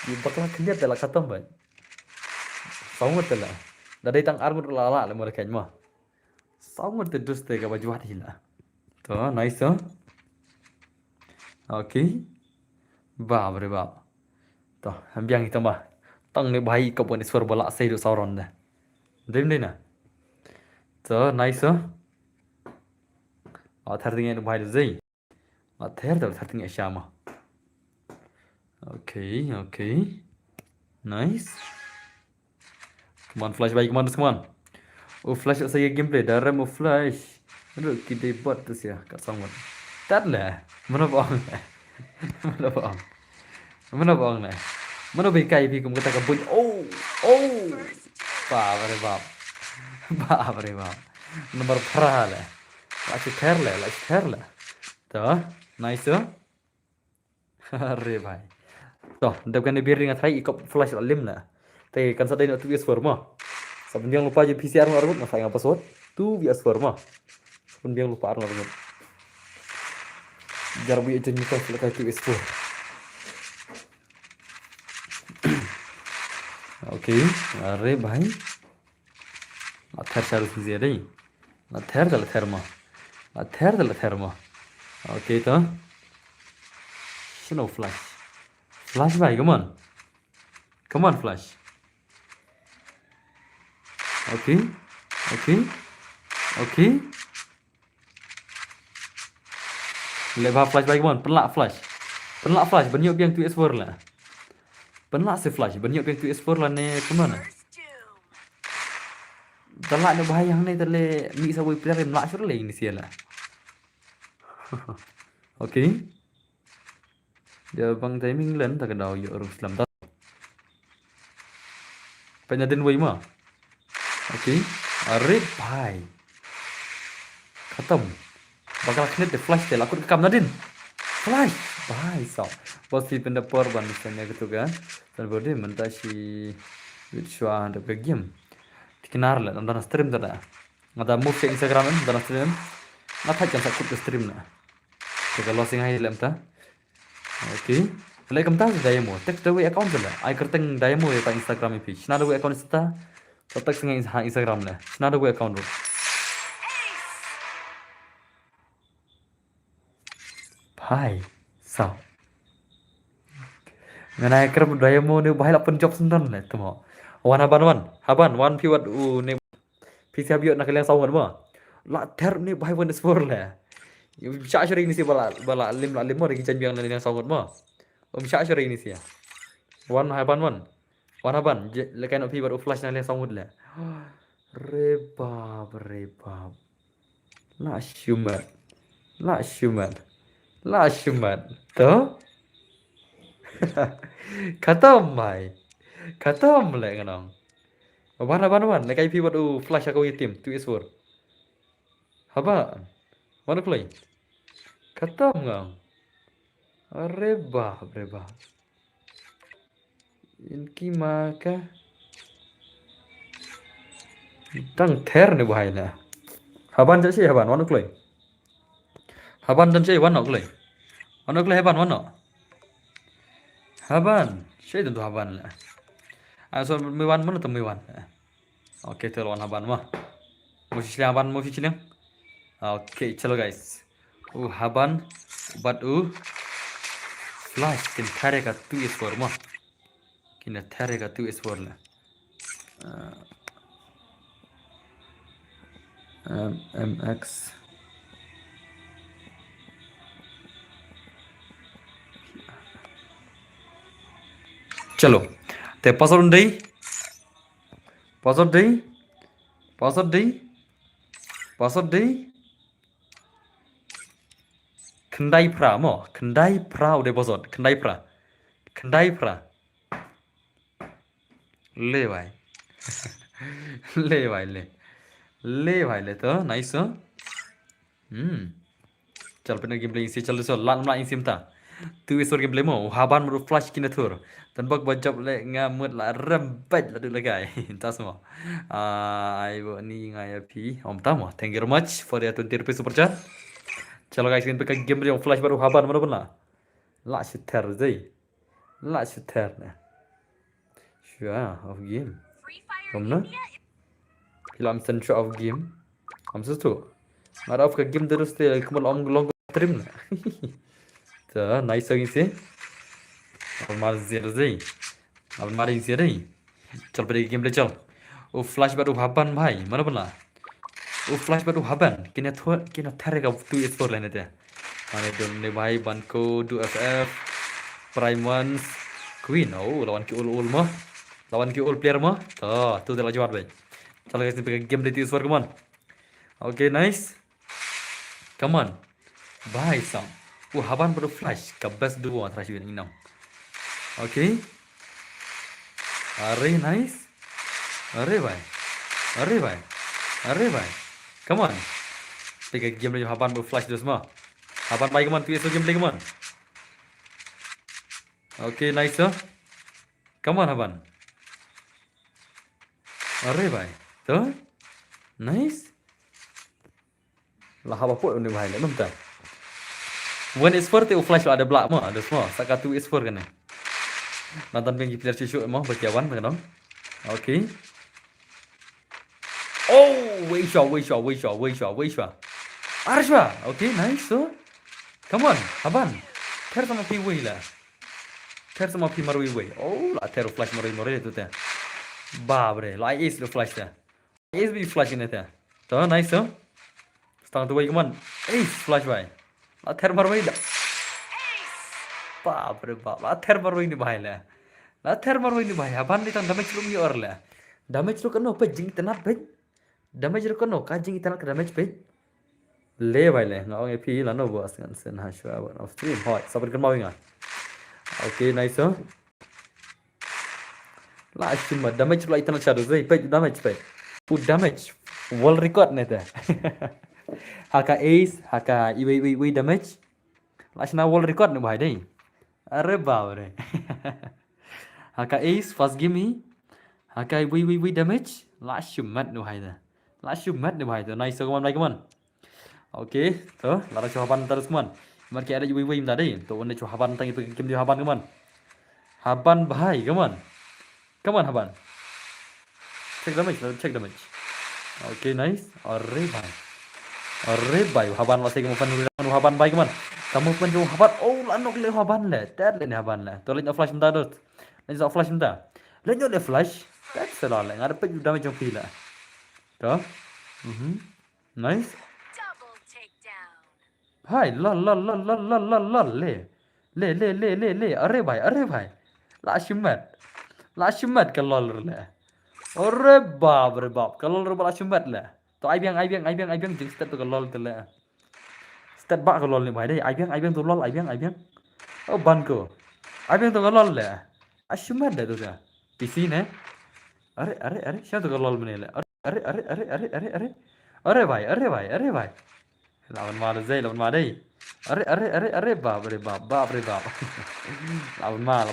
Speaker 1: ये bakal keliat dah khatam ban sangat lah dari tang armut lala le mereka mah sangat terus tega baju hati lah to nice to okay bab re bab to hambiang kita mah tang ne bhai kapon iswar bola sei do sauron dah dream deh na to nice to thar ding ne bhai zai thar da thar ding shama okay nice come on flash baik come on come on oh flash saya gameplay dalam oh flash aduh kita buat tu sih kat sangat tak lah mana bohong mana bekai pi kum kata kabut oh bab nomor parah lah lagi ter lah tuh nice tuh अरे भाई तो जब kan biar ingat hai ikop flash lim na te kan sa dai no tu forma sabun yang lupa je PCR ngarut na sai ngapa sot tu bias forma sabun yang lupa ngarut jar bi je ni kan lekai tu for okay अरे भाई अथर चालू कीजिए रे अथर दल थर्मा ओके तो no flash भाई come on flash okay lebar flash भाई come on penlak flash banyak yang tu S4 lah penlak se flash banyak yang tu S4 lah ne kemana talak ne bahaya yang ne tele mi sawi player melak sur le ini sia lah okay giờ bang timing lên ta cái đầu giờ rồi làm tao phải nhà tin mà ok अरे भाई खत्म bakal kena de flash tel aku rekam nadin flash भाई साहब bos di pendapor ban misalnya gitu kan dan bodi mentah si virtual ada ke game dikenar lah dan stream tada ada move ke Instagram dan stream ngata jam sakut stream na kalau sing hai lem ta okay ले कम ताज डायमो टेक्स्ट वे अकाउंट ले आई करतंग डायमो ये ता इंस्टाग्राम पे स्नाडो वे अकाउंट स्ता तब तक संगे हां इंस्टाग्राम ले स्नाडो वे अकाउंट भाई सा ngana कर डायमो ने भाई अपन जॉब संदन ले तुम वन haban वन पिवट उ ने pisi habiot nak kalian sawan ma la ter ne भाई वन स्पोर ले Bisa sering ini sih bala lim mo lagi janjian lain yang sangat mah. Bisa sering ini sih ya. Wan haban lekai nak pi baru flash lain yang sangat lah. Rebab. La shumat. लाशिमत तो खत्म भाई खत्म ले नong wan le kai pi batu flash aku itim tu isur haba mana play खत्म ngong अरे बाप इनकी माँ का tang ther ne bahai na haban jadi haban wan play haban jadi wan ok play wan play haban wan haban saya tentu haban lah asal mewan mana tu mewan oke tu lawan haban mah musisi haban musisi ni oke chalo guys haban but flash kin thare ka tu is for mah kin thare ka tu is for la mx चलो ते password dei kendai pra mo kendai pra udah password kendai pra ले भाई ले भाई ले तो नाइस हो चल पे गेम प्ले इसी चल सो लान ला इसी मता tu isor game play mo haban meru flash kina tur dan bak bajab le ngamut la rembet la dulu guys tas mo ai bo ni ngai pi om tamo thank you very much for your 20 rupees super chat chalo guys kan pe game play flash baru haban meru bana la shiter zai la shiter na shua of game kom na film central of game am sesuatu maraf ke game terus te kemal om long stream na तो नाइस होगी से अब मार ज़ेरो ज़े अब मार इसे रे चल पर गेम ले चल वो फ्लैश बैट उहाबन भाई mana bala वो फ्लैश बैट उहाबन किने थारे का तू इस पर लेने थे माने दम ने भाई बन को do ff prime ones queen oh lawan ki ul mah lawan ki ul player mah tu telah jawab भाई चल guys ini game ले इस पर come on okay nice come on bye sam haban baru flash ke best dua terakhir ini nong. Oke. Are nice. Are bhai. Come on. Pegang game lagi haban baru flash terus mah. Haban baik man tu game lagi man. Oke nice oh. Come on haban. Are bhai. Tuh. Nice. Lah apa pun ni bhai le nampak. When is for tu flash ada belak mah, ada semua. Sakatu is for kan? Nonton pengen player cucu mah berkiawan kan? Okay. Oh, wait shot. Arshwa. Okay, nice so. Come on, haban. Ter sama pi way lah. Ter sama pi marui way. Oh, lah ter flash marui itu teh. Babre, lah is the flash teh. Is be flash ini teh. Tuh nice so. Setengah tu way come on. Flash way. La ter marwai da बाप रे बाप la ter marwai ni bahai la haban ni tang damage lu mi or la damage lu kano pe jing tenat pe damage lu kano ka jing tenat damage pe le bahai le ngau nge pi la no boss kan sen ha shwa ba of stream hoi sabar kan mau nga okay nice so la shima damage lu tenat shadow zai pe damage pe put damage world record ne ta haka ace haka iwi damage lashna world record ni bhai dei are baap re haka ace first game hi haka iwi damage lashumat ni bhai da lashumat ni bhai to nice so come on okay to lara coban terus come on mar ki ada iwi minta dei to one coban tang itu game di haban come on haban bhai come on haban check damage okay nice are bhai haban lasai kamu pan haban bhai kaman kamu pan haban oh lanok le haban le tet le haban le to le flash minta dot le flash minta le flash tet sela le ngada pe damage jong pila to nice bhai la le are bhai la shimat ke lol le are baap ke lol la shimat le to ai biang jing step to ke lol te le Tet bak lol ni bai dei. Ai biang tu lol, ai biang. Oh ban ko. Ai biang tu lol le. Ashumat dah tu dah. PC ne. अरे शायद लॉल में ले अरे भाई लावन मार दे अरे बाप रे बाप लावन मार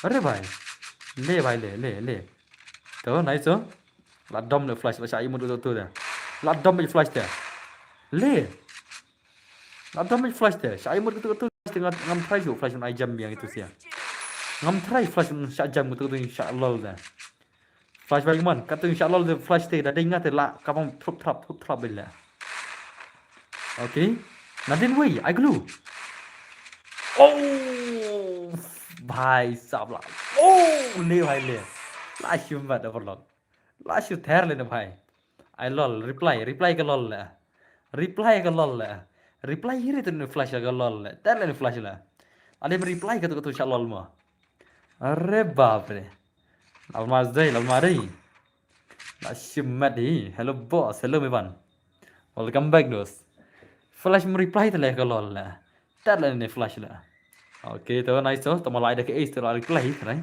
Speaker 1: अरे भाई ले तो नाइस हो लाडम ने फ्लैश बचा ये मुझे तो दे लाडम में फ्लैश दे ले लाडम में फ्लैश दे शायद मुझे तो tengah ngam try jo flash on jam yang itu sih ngam try flash on syak jam tu insyaallah dah flash bagaimana kata insyaallah the flash teh dah ingat lah kapang trap bila okay nadin wei I glue oh भाई साहब ला oh ले भाई ले लाश मत डबल लाश थेर लेने भाई I lol reply का lol lah reply का lol lah reply here itu flash का lol lah ter लेने flash lah ada reply का तो insya lol mah अरे बाप रे lawan mas deh lawan mari lash mati hello boss hello mevan welcome back dos flash reply tu lah ka lol lah ter लेने flash lah okay tu nice tu tamo lại được cái ace tu là reply thế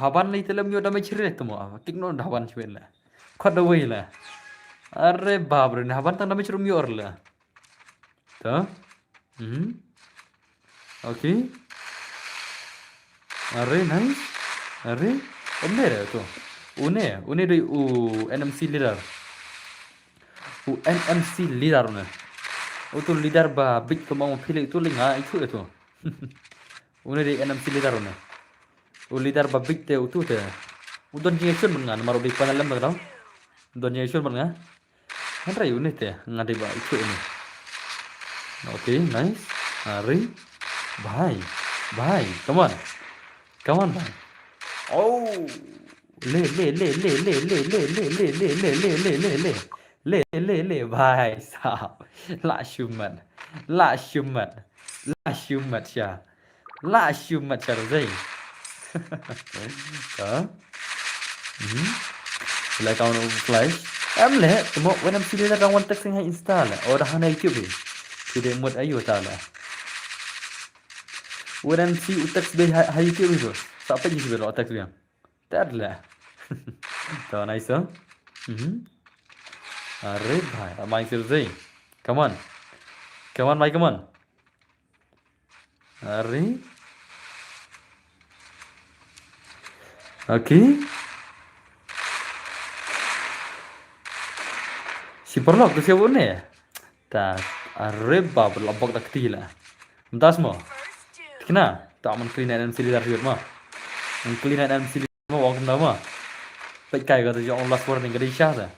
Speaker 1: haban ni telam yo damage rate tu mo tikno haban chwen lah khat away lah अरे बाप रे haban tang damage room yor lah tu okay अरे nice अरे bener tu une doi NMC leader NMC leader ne tu leader ba big ko mau pilih itu linga itu une doi NMC leader ne leader ba big te itu te udon jingesun mengan maru di panel lembar tau udon jingesun mengan kan rai une te ngade ba itu ini okay nice अरे भाई come on भाई oh ले भाई साहब ला shumat cha rồi đó lại còn flash em lẽ một when em xin ra trong one text hay insta là ở đó này chưa bị thì để một ấy ta là when em see text bên hay chưa bị rồi sao phải gì rồi text bien tad là đó này sao अरे भाई माइक से रे come on भाई come on अरे okay si perlok tu siapa ni tak अरे बाप लबक dak tila entah semua kena tak man clean and silly dari mah clean and silly mah wong dah mah baik kai kata jo Allah swara dengan dia syah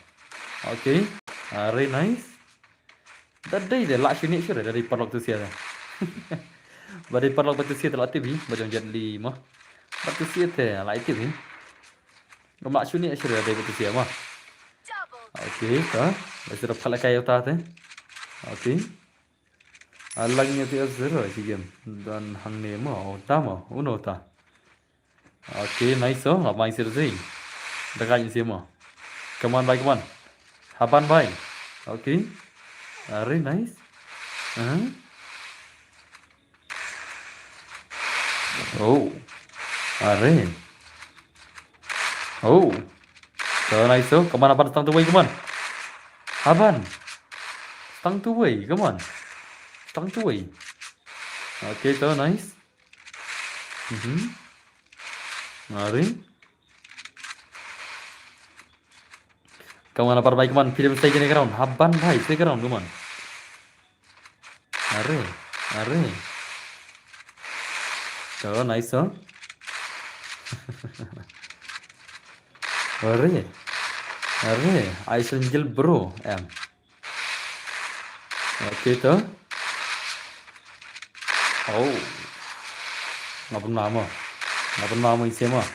Speaker 1: okay very nice tadi dia lak sini sure dari perlok tu siapa dari perlok tu siapa telah TV macam jadi mah tu siapa lah TV Gomla sini sure dari tu siapa mah okay tak sudah pala kai utah tu okay alangnya tu zero sih game dan hangnya mah utama uno ta okay nice so apa yang sih dekat ni siapa come on bye come on haban bye okay very nice oh are oh so nice so come on haban stang tu way come on haban stang tu way come on stang tu way okay so nice are kawan apa baik man film saya gini kawan haban baik saya kawan kawan are so nice so are I senjil bro em okay to oh ngapun mama isi mah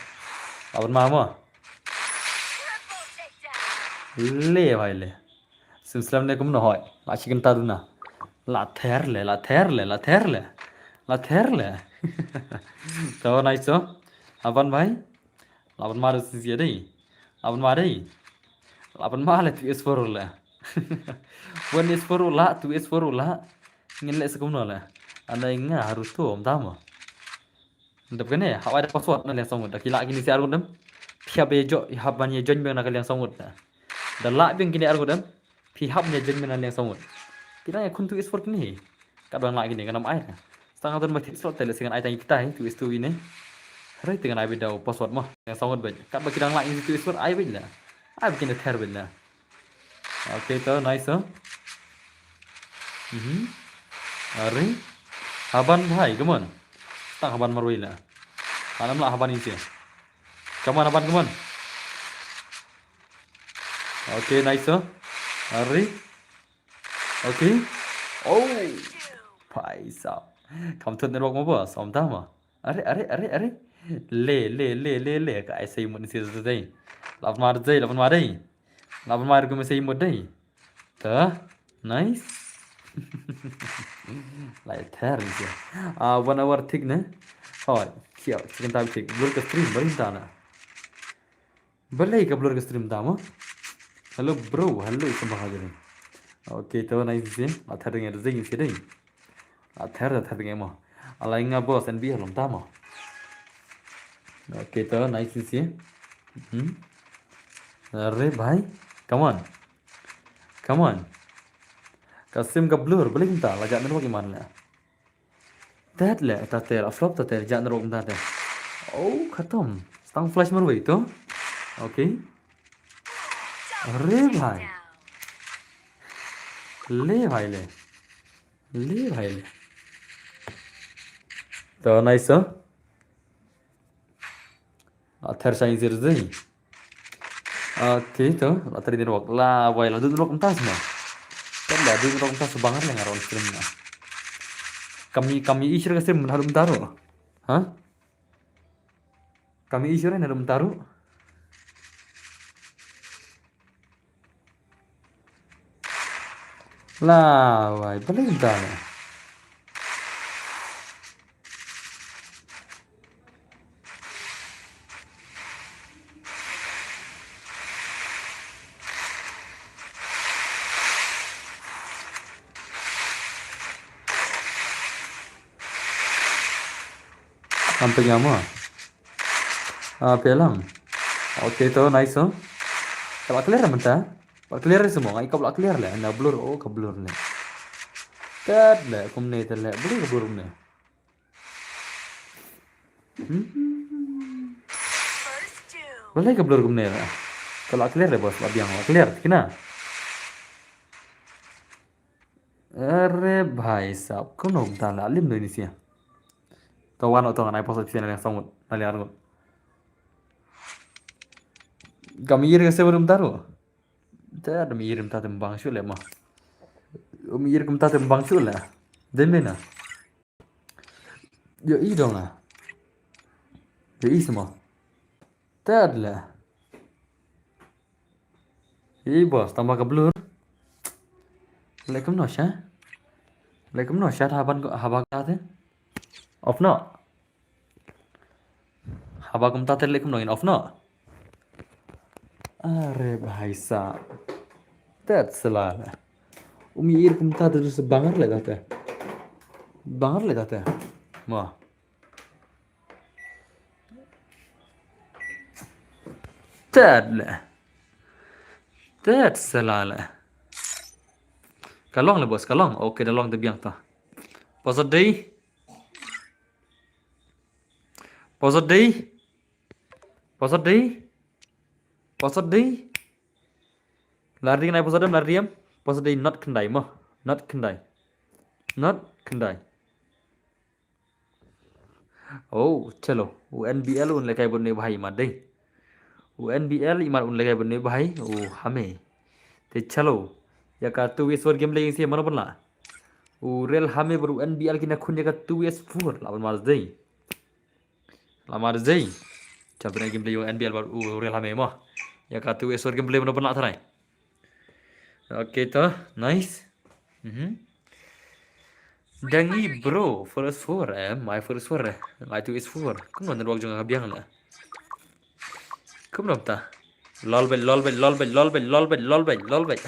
Speaker 1: ngapun mama ले भाई ले सिलसिला में कुम न होय ला चिकन ता दुना ला थेर ले तो नाइस तो अपन भाई अपन मार सिया दे अपन मारे अपन मार ले PS4 ले One is for ula, two is for ula. Ngin le sekum nala. Ana inga harus tu om tama. Ndap kene hawa ada password na le songut. Kila gini si argo dem. Pia bejo haban ye jon beng na kalian songut na. Da la beng gini argo dem. Pi hab ye jon beng na le songut. Kira ya kun tu is for kini. Kadang la gini kanam ai na. Setengah tahun mati slot tele singan ai tang kita tu is tu ini. Rai dengan ai beda password mah yang songut ben. Kad bagi dang la ini tu is for ai bela. Ai bikin ter bela. Okay, तो nice हो. अरे haban bhai, come on. Tak haban marwai lah. Anam lah haban ini. Come on haban, come on. Okay, nice हो. अरे okay. Oh, भाई साहब. Kamu tuh nerok mau bos, om tahu mah. अरे ले का ऐसे ही मुझे सीधे दे. लापन मार को मैं सही मुझे दे. Tuh, nice. Lại thế rồi chứ. 1 hour thick nè. Rồi, chiều chicken time thick. Blur cái stream beri ta na. Boleh ke blur cái stream ta mo? Hello bro, hello semua hadir. Okay, तो nice sih. Athar dengan rezeki sih deh. Athar dengan mo. Ala inga bos NB helum ta mo. Okay, तो nice sih. अरे भाई, come on. Come on. Kasim ka blur boleh kita lajak nerok gimana lah. Tet le tater flop tater jak nerok tater. Oh, khatam. Stang flash marwai itu. Okay. अरे भाई. ले भाई ले. तो nice हो. Athar sains rezeki. Okay, तो tadi nerok lah, wai lah nerok entah semua. Kan dah di nerok entah sebangar yang ngaron stream na. Kami isir ke stream harum taruh. Hah? Kami isir harum taruh. Lah, wai, boleh entah na. Sampai nyama. Pelang. Okay, तो nice हो. Kalau clear mentah. Kalau clear semua, ngai kalau clear lah. Anda blur, oh ke blur ni. Tad lah, kumne tad lah. Boleh ke blur ni. Boleh ke blur kumne lah. Kalau clear lah bos, labiang lah. Clear, kena. अरे भाई साहब कौन होता है अलिम दो इनिसिया तो वन होता है ना इपोस option yang sangut nali argut kami iri kese belum tahu dah demi irim tadi mbang shul mah iri kum tadi mbang shul lah demi na yo i dong lah yo i semua tad lah i bos tambah ke blur Laikum no sha Laikum no sha haban tate off no haba kum tate laikum no in off no अरे भाई साहब that's salah umi ir kum tate terus bangar le tate wah that's salah kalong le bos kalong okay dalong te biang ta posot dei lari nai posot lariam posot dei not kendai mah not kendai oh chalo UNBL un lekai bonne bhai ma dei UNBL iman un lekai bonne bhai oh hame te chalo ya ka 2v4 game lagi sih mana pun lah real hame baru NBL kina kun ya ka 2v4 lawan Marzai cabut game play NBL baru real hame mah ya ka 2v4 game play mana pun lah terai okay to nice dangi bro first 4 my first 4 my 2v4 kung mana ruang jangan biang lah kung belum ta lol bet lol bet lol bet lol bet lol bet lol bet lol bet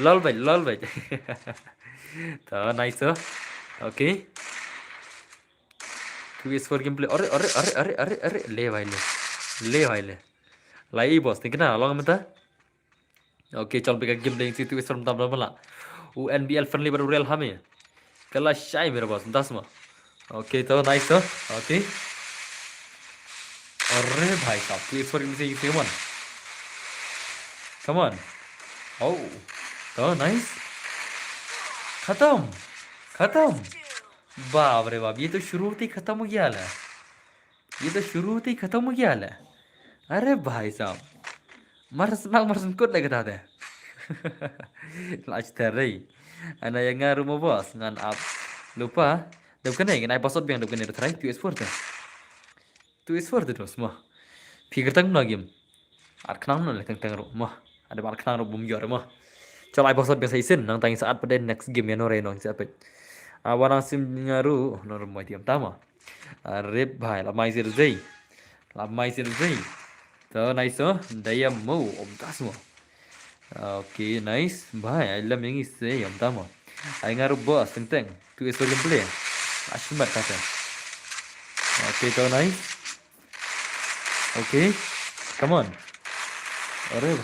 Speaker 1: lol bet lol bet đó nice chưa ok 2s4 gameplay अरे ले भाई ले लाई boss think ना long में था oke चल पे गेम देंगे 2s4 तब बला वो NBL friendly baru real हमें कला shy मेरा बॉस 10 में oke तो nice तो oke अरे भाई साहब 2s4 gameplay come on oh तो nice खत्म बाप रे बाप ये तो शुरू होते ही खत्म हो गया है ये तो शुरू होते ही खत्म हो गया है अरे भाई साहब Marsen kut lagi tadi lach terei ana yang ngaruh mau bos ngan up lupa dap kena ngan ai password biang dap kena try 2s4 tuh semua fikir tang lagi ar kenang nol tang tang ru mah ada mar kenang ru bum yor mah coba ai password biang saisin nang tang saat pada next game ya nore nong siapa awan sim ngaruh nor mau diam tama rip bhai la mai sir zai तो nice हो daya mau om tas mo okay nice bhai I love yang isi om tamo ai ngaruh bos tentang tu es gameplay asmat kata okay तो nice okay come on अरे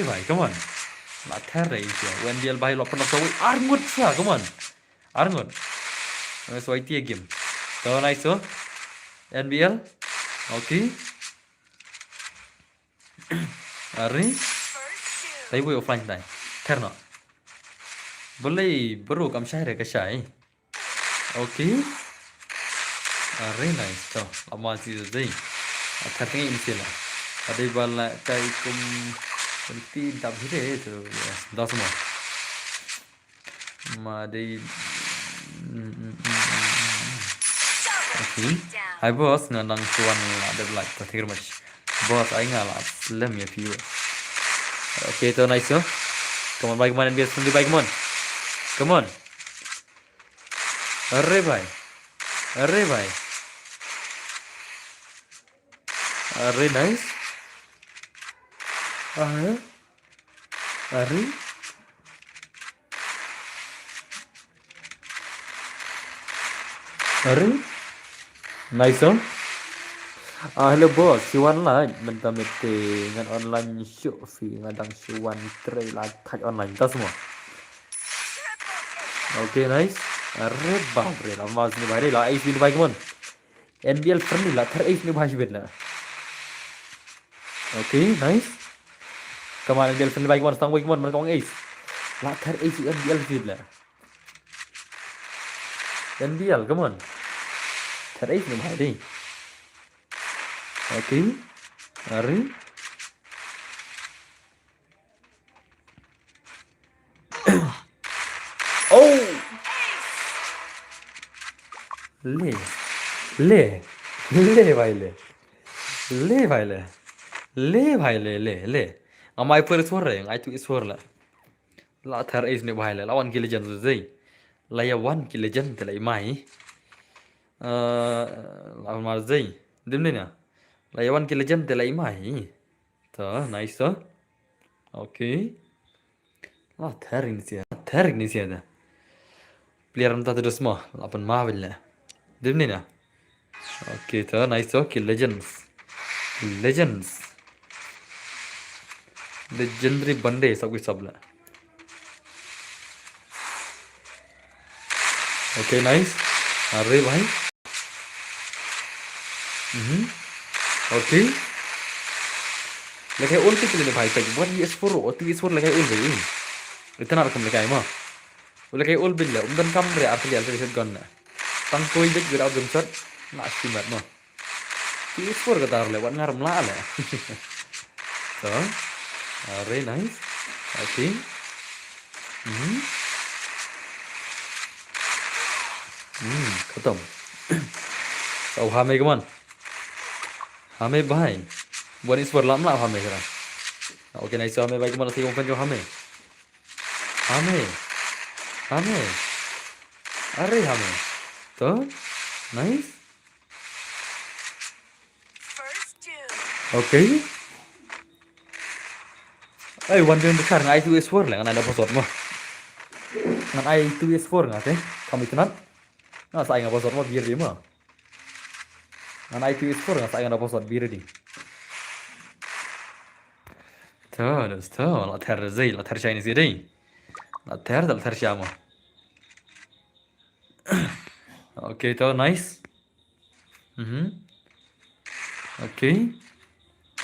Speaker 1: भाई come on latar rei sih when dia bahai lopen sawi arngut sih come on arngut so itu game तो nice हो NBL oke अरे tapi gue offline tadi karena boleh bro kamu share ke share oke अरे nice तो lama sih tadi akhirnya ini sih lah ada bala kayak berarti tak bisa itu dah semua madai okay hai bos nganang cuan ada like thank you very much bos aing ngalah lem ya view okay तो nice yo come on bagaimana biar sendiri bagaimana come on अरे भाई अरे nice अरे nice dong hello bos siwan lah bentar mete ngan online show fi ngadang siwan tray lah tag online tas semua oke nice अरे बाप रे आवाज नहीं भाई ला एस बिन भाई कमन NBL friendly ला थर एस नहीं भाई बिन ओके नाइस कमान NBL friendly भाई कमन stang भाई कमन मन कौन एस ला थर एस NBL बिन ला NBL कमन थर एस नहीं भाई deh oke अरे oh ले भाई ले am I per suara yang I tu suara la thar is ne भाई la wan ki legend zai la ya wan ki legend la mai la mar zai dim ne na la ya wan ki legend la mai to nice to okay la thar ini sih ada player entah terus mah lapan mah bela dim ne na okay to nice to ki legends legendary बंदे सब कुछ सब ला okay nice अरे भाई ओके लगे ओल के लिए भाई तक 1s4 और 2s4 लगे ओल भाई इतना रकम लगे मां लगे ओल बिल्ला उमदन कम रे आर्ट लिया से गन तंग कोई देख विदाउट गन शॉट ना स्टीमर मां 2s4 का तार ले वन ngarem la ले तो अरे नाइस ओके खत्म तो हमें कमान हमें भाई वन इस पर लाम हमें करा ओके नाइस हमें भाई कमान थी ओपन जो हमें अरे हमें तो nice Okay. Ay, wonder besar ngai 2s4 lah, ngan ada password mah. Ngan ai 2s4 nggak teh? Kami kenal. Nggak saya nggak password mah biar dia mah. Ngan ai 2s4 nggak saya nggak password biar dia. Tuh, lah ter zai, lah ter Chinese ini. Lah ter siapa? Okay, tuh nice. Okay.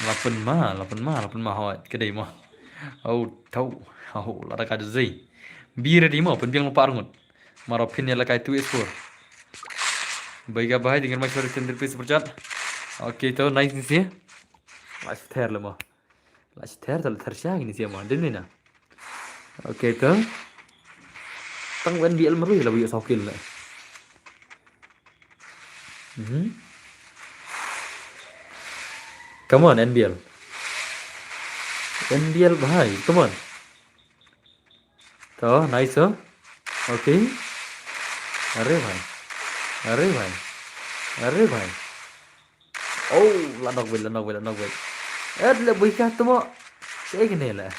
Speaker 1: Lapan mah hot cái đây mà. Oh, tahu. Oh, lah ada zai. Biar dia mah penting lupa arngut. Marapin ya lah kayak 2s4. Baik apa dengan macam channel please bercat. Okay, tuh nice ni sih. Lah ter lah mah. Lah ter siapa ini sih mah? Dengar na. Okay, tuh. Tang NBL meru lah biar sokil lah. Come on NBL. NBL bahai, come on. Tuh, nice oh. Okay. Are भाई. Oh, là nọc vậy. Là bơi cá tuh mau. Kayak gini lah.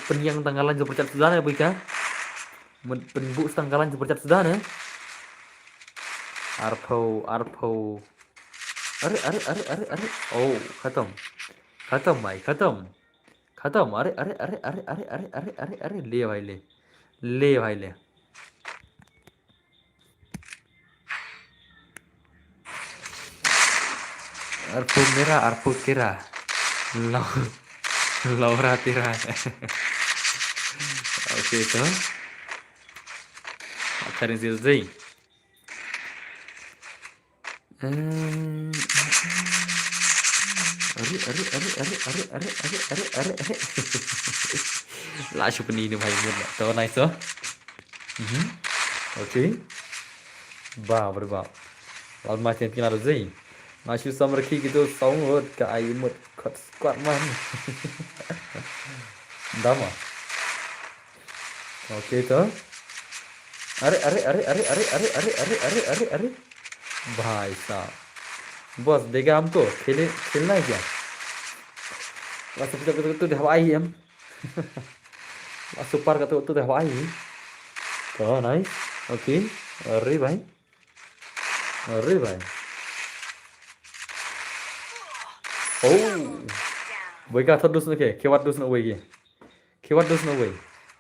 Speaker 1: Penyang tanggalan seperti sudah ya bơi cá. Penbu tanggalan seperti sudah ya. Arpo. Are. Oh, khatam भाई, khatam. Are. ले भाई. Arpo kira. Laura tira. Okay, tuh. Cari zai. Are. Lah siapa ni भाई मुझे. Tuh nice tuh. Okay. Bapak. Lalu macam kena zai. Masih sama reki gitu songot ke aimut kot squat man. Dama. Okay tuh. Are. भाई साहब बस देगा हमको खेलना है क्या बस तो हवाई हम सुपर का तो हवाई तो नाइस ओके अरे भाई oh boyka thot dus ke kewat dus no way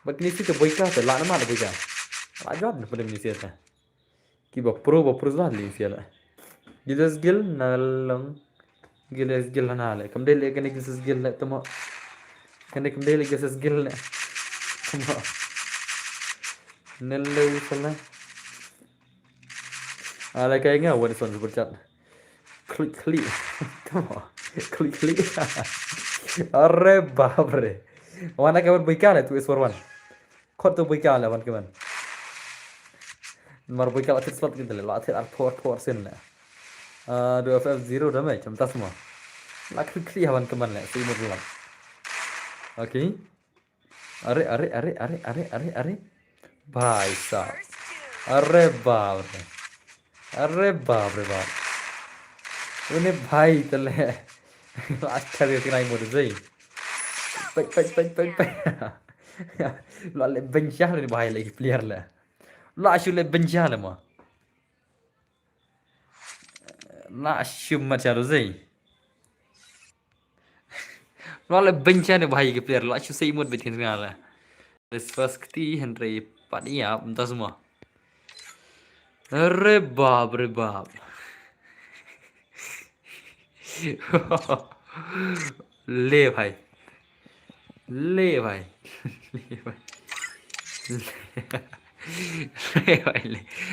Speaker 1: but ni sih boyka te la na ma boyka la jod ne pada ni sih ta ki ba pro zat li sih la gilas gil na lang gilas gil na le kam de le kan gilas gil la tamo kan kam de le gilas gil la tamo nelle usala ala kayaknya wan son bercat klik tamo klik अरे बाप रे वाना के बाद बैका ले तू इस वन खुद तो बैका ले वन के वन मर बैका अति स्लॉट के दले लाथे आर फोर सेन ले दो एफ 0 डैमेज चमता semua ला क्लिक हवन के मन ले सही मतलब ओके अरे भाई साहब अरे बाप रे बाप उन्हें भाई तले अच्छा dia kena imut zai. Pek. Lo le bencah le bahaya lagi player le. Lo asyik le bencah le mah. Lo asyik macam zai. Lo le bencah le bahaya lagi player. Lo asyik saya imut betin dengan le. Let's first keti Henry Pania entah semua. Re bab. ले भाई ले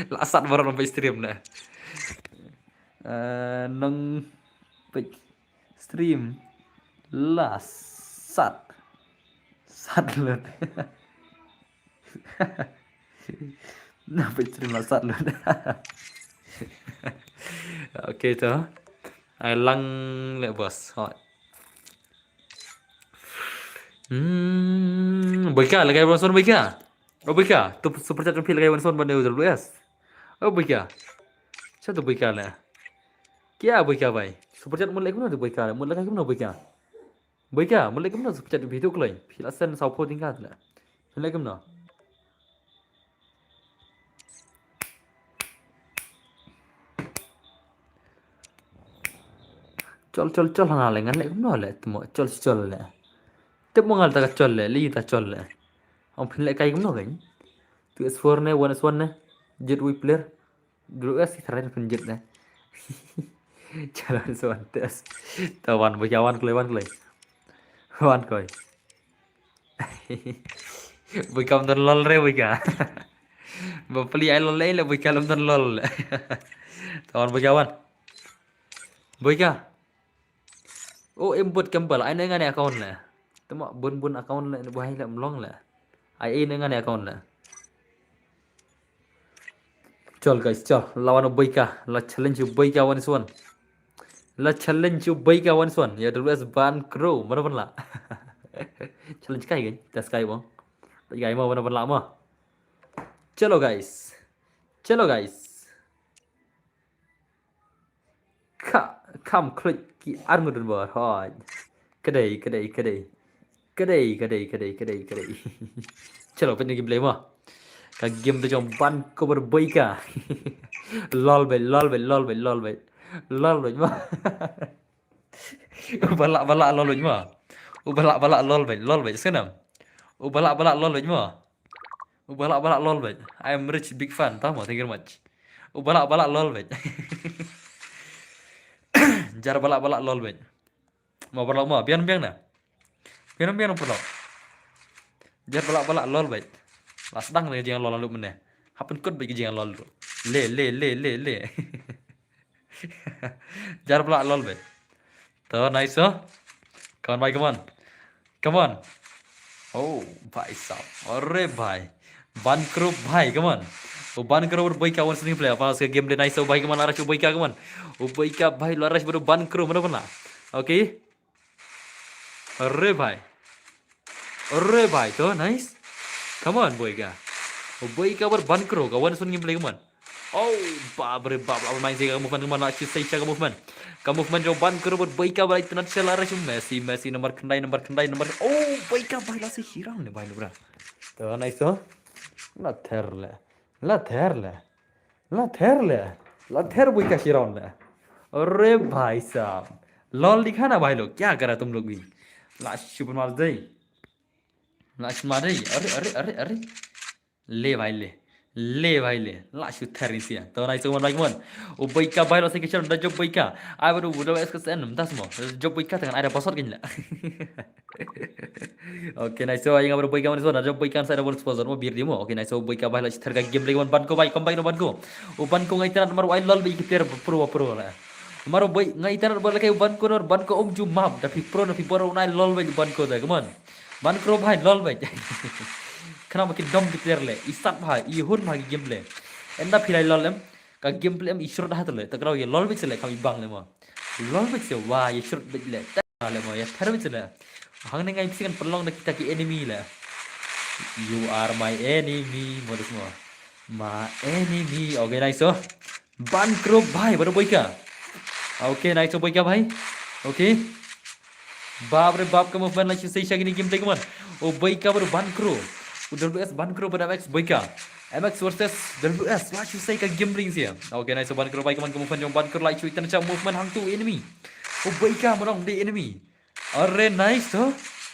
Speaker 1: lasat baru sampai stream dah nang stream lasat lu sampai stream lasat lu oke tuh lang le bos hot Boyka lagay Bronson Boyka. Oh Boyka, tu super chat feel lagay Bronson bande user yes. Oh Boyka. Siapa tu Boyka lah? क्या Boyka भाई? super chat mulai kumna tu boika mulai kai kumna boika boika mulai kumna super chat video klai philasen sau pho tingkat la mulai kumna chol hanga le ngan le kumna le tumo chol le tep mo ngal ta chol le li ta chol le ông phin le kai kumna gain tu s4 ne 1s1 ne jet we player dulu es tharen phin jet ne jalan soan tes tawan bojawan klai wan koi Bukam dan lol re buka. Bapeli ai lol le buka lam dan lol. Tawan bukawan. Buka. Oh input kembal ai ngane account la. Tama bun account la bahai la mlong la. Ai ngane account la. Chol guys, chol lawan buka. La challenge buka one one. La challenge buka one one. Ya terus ban crow mana pun la. Challenge kai gini, tes kai bang. Guys mau mana pun lama. Chalo guys. Come click ki armudun bar hoj. Kedai. Chalo pen game play mah. Ka game tu jom ban ko berbaika. Lol bet mah. Balak lol bet mah. Balak lol bet senam. Balak lol bet mah. Balak lol bet. I am rich big fan. Tahu mah, thank you very much. Balak lol bet. Jar balak lol bet. Mau balak mah, biar na. Biar balak. Jar balak lol bet. Las dang le jangan lol lu meneh. Hapen kod bet jangan lol lu. Le. Jar balak lol bet. Tuh nice oh. Come on. Oh, भाई साहब, अरे भाई, ban kro भाई, come on. Oh, ban kro baru boy kawan sini play. Apa sekarang game dia nice oh, baik kemana arah boy ka, come on. Oh, boy ka भाई laras baru ban kro mana. Okay. अरे भाई, तो nice. Come on boy ka. Oh, boy ka baru ban kro, kawan sini play, come on. Oh, baab main sih kamu movement mana asyik saya cakap movement. Kamu movement jo ban kro baru boy ka baru itu nanti selara cuma Messi nomor kendai. Oh, boy ka baru lah sih hirang nih baru bra. तो नहीं सो ला थेर बुई का शिराउन ले अरे भाई साहब लॉल दिखा ना भाई लोग क्या करा तुम लोग भी लाश सुपर मार दे अरे ले भाई ले लाश थेर इसिया तो नहीं सो मन मन ओ बुई का भाई लोग से किचन दा जब बुई का आई बारू बुडो एस का सेन नम तास मो जब बुई का तंग ada pasot gin la Oke, nice. So, yang baru boy kawan so, ada boy kan saya ada sponsor mau biar dia mau. Oke, nice. So, boy kawan lagi terkait game lagi ban ko baik, combine ban ko. Ban ko ngai tanat maru ai lol bi kita pro lah. Maru boy ngai tanat bar lagi ban ko ju map, tapi pro nai lol bi ban ko dah, come on. Ban ko bhai lol bi. Kenapa makin dom kita le? Isap bhai, ihun bhai game le. Enda phirai lol em, ka game play em isur dah tu le. Tak kau ye lol bi le kami bang le mo. Lol bi se wah ye isur bi le. Tak le mo ya thar bi le. Hang nengai pisikan pelong dah kita ki enemy lah. You are my enemy, modus semua. My enemy. Okay, nice so. Ban kro bhai baru boy ka. Okay, nice so boy ka bhai. Okay. Baap re baap ka movement lagi sih gini game play kawan. Oh boy ka baru ban kro. WS ban kro pada MX boy ka. MX versus WS lagi sih ka game play sih. Okay, nice so ban kro bhai kawan movement jom ban kro lagi cuitan macam movement hang tu enemy. Oh boy ka merong di enemy. अरे नाइस तो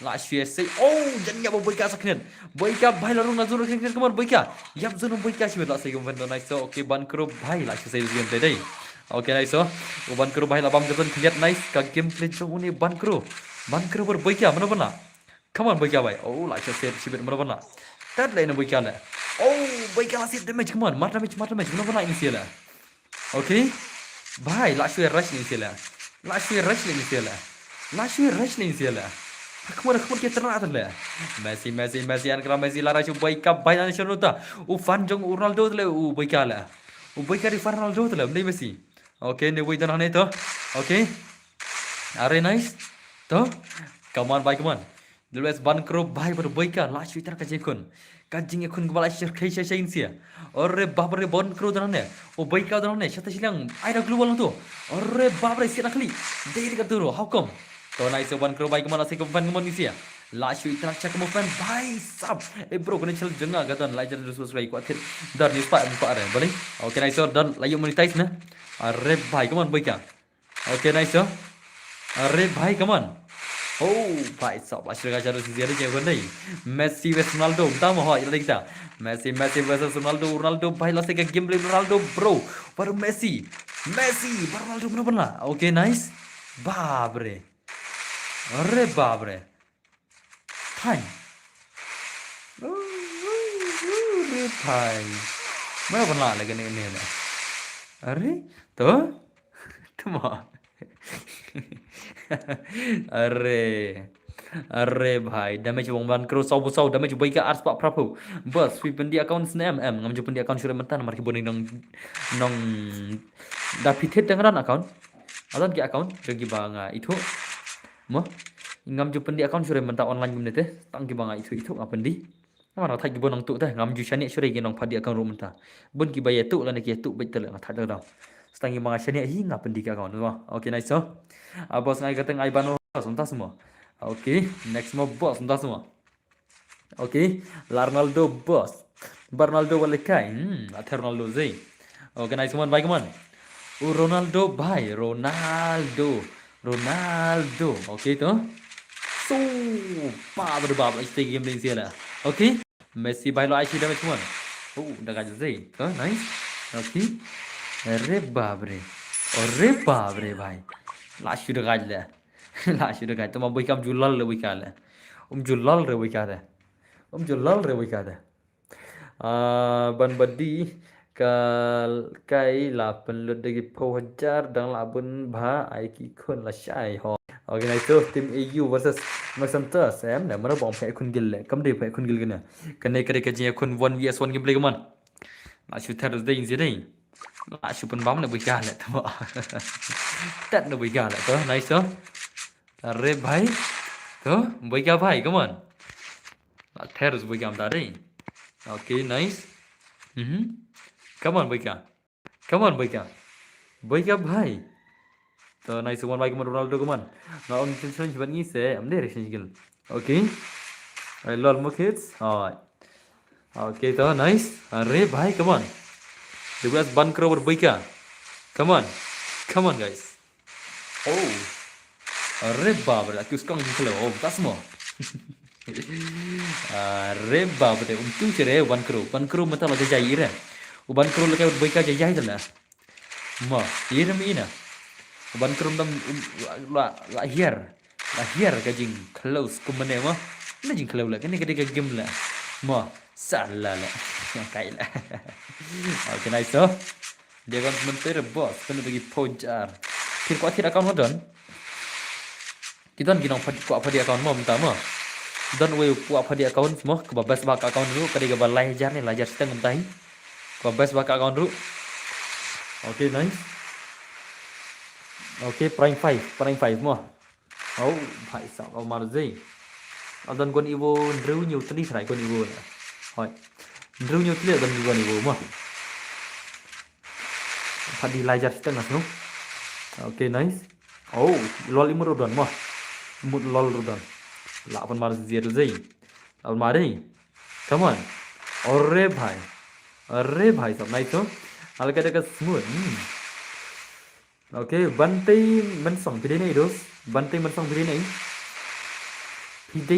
Speaker 1: last year से ओ जन्या बोई का सकनेन बोई का भाई लरू नजर रखें कमर बोई का यब जनो बोई का शिवर लास्ट गेम बंद नाइस तो ओके बन करो भाई लास्ट से गेम प्ले दे ओके नाइस तो वो बन करो भाई लबाम गजन क्लियर नाइस का गेम प्ले जो उन्हें बन करो पर बोई का मनो बना कम ऑन बोई का भाई ओ लास्ट से शिवर मनो बना तब लेने बोई का ले ओ बोई का लास्ट डैमेज कम ऑन मार डैमेज मनो बना इनिशियल ओके भाई last year rush initial Last year rush nih sih lah. Kamu kita ternak tu lah. Messi anak Messi lara cuba baik kap baik ane shono ta. Fan jong Ronaldo tu lah. Baik kala. Baik kali fan Ronaldo tu lah. Ni Messi. Okay, ni baik tanah ni tu. Okay. Are nice. Tu. Come on baik come on. Dulu ban kro baik baru baik kala. Last year ternak jekon. Kajing ekun kepala kai shain sia. Orre babre bon kru danane. O bai ka danane shata silang aira global tu. Orre babre sia nakli. Dei ka turo. How come? To nai se bon kru bai kemana se kepan kemana sia. Lashu itrak cak kemudian bai sab. Bro kena cel jenga gadan lajar terus bai kuat hit. Dar news pak are. Boleh? Okay nice dan layu monetize na. Arre bai kemana bai ka. Okay nice Arre bai kemana. Oh, भाई साहब आशीर्वाद चारों से ज़्यादा क्या करना है Messi vs Ronaldo उतना महा ये देखता मेसी vs रोनाल्डो भाई लास्ट का गेम प्ले रोनाल्डो ब्रो पर मेसी पर Ronaldo mana pernah oke nice babre अरे बाबरे भाई अरे भाई mana pernah lagi ini अरे तो तुम अरे भाई damage bong ban kro sau sau damage bai ka ars pak prapu bus sweep di account snam ngam ju di account sure mentan mar ki boni nong da pithet dengan account adan ki account regi banga itu mo ngam ju di account sure mentan online gum nete tang ki banga itu ngapen di amara thai ki bonong tu teh ngam ju shani sure ki nong phadi account ru mentan bun ki bai tu lan ki tu bai tel ngat thad da stangi banga shani hi ngapen di ka account okay nice so bos ngai kateng ai bano sunta semua. Oke, next mau bos sunta semua. Oke, Ronaldo bos. Bernaldo boleh kai. Ather Ronaldo zai. Oke, nice one bye kaman. Ronaldo bye, Ronaldo. Oke tu. So, bab este game ni siapa? Oke, Messi bye lo aishi damage one. Dah kaji zai. Nice. Oke. Arre babre bhai. Lash sudah kaji lah. Lash sudah kaji. Tuh mau kam julal le buka le. Julal re buka le. Ban badi kai lapan lu degi pohajar dang labun bha ai ki khun la shai ho. Okay, nice team EU versus Maxenter Sam ne mana bom phe khun gil le. Kam de phe khun gil gina. Kanai kare ka je khun 1vs1 gameplay kaman. Lash thar dei inzi dei. Lash pun bom le buka le tu. Tat le buka le tu. Nice अरे भाई तो भाई क्या भाई कमान ठहर भाई क्या बता रही ओके नाइस कमान भाई क्या भाई तो नाइस वन भाई कमान रोनाल्डो कमान ना उन चीज़ बनी से हमने रेशन गिल ओके आई लॉल मुकिट्स ओके तो नाइस अरे भाई कमान दिवस बंद करो और भाई क्या कमान गाइस ओह अरे बाप रे किसका निकले ओ बता समो अरे बाप रे untung cere wan kro mata la jai ire wan kro la kai ka jai dala ma ire mi ina wan kro dam la hier ka jing close ku mane ma na jing close la kene ka game la ma sala la kai la okay nice so dia kan mentir boss kena bagi pojar kira kau tidak akan modern kita ginong apa dia account mo mtama dan we apa dia account mo ke babas bak account ru kadi ga balai jar ni lajar seteng mtai ke babas bak account ru okay nice okay prime 5 mo oh bhai sao au mar zai dan kon ivo ndru nhiều tli sai kon ivo na hoi ndru nhiều tli dan kon ivo mo phadi lajar seteng asno okay nice oh lol imur don mo mut lol rudan la अपन मार zero zai अब मारे come on अरे भाई सब नहीं तो अलग अलग smooth okay bantai men song pide nei dos bantai men song pide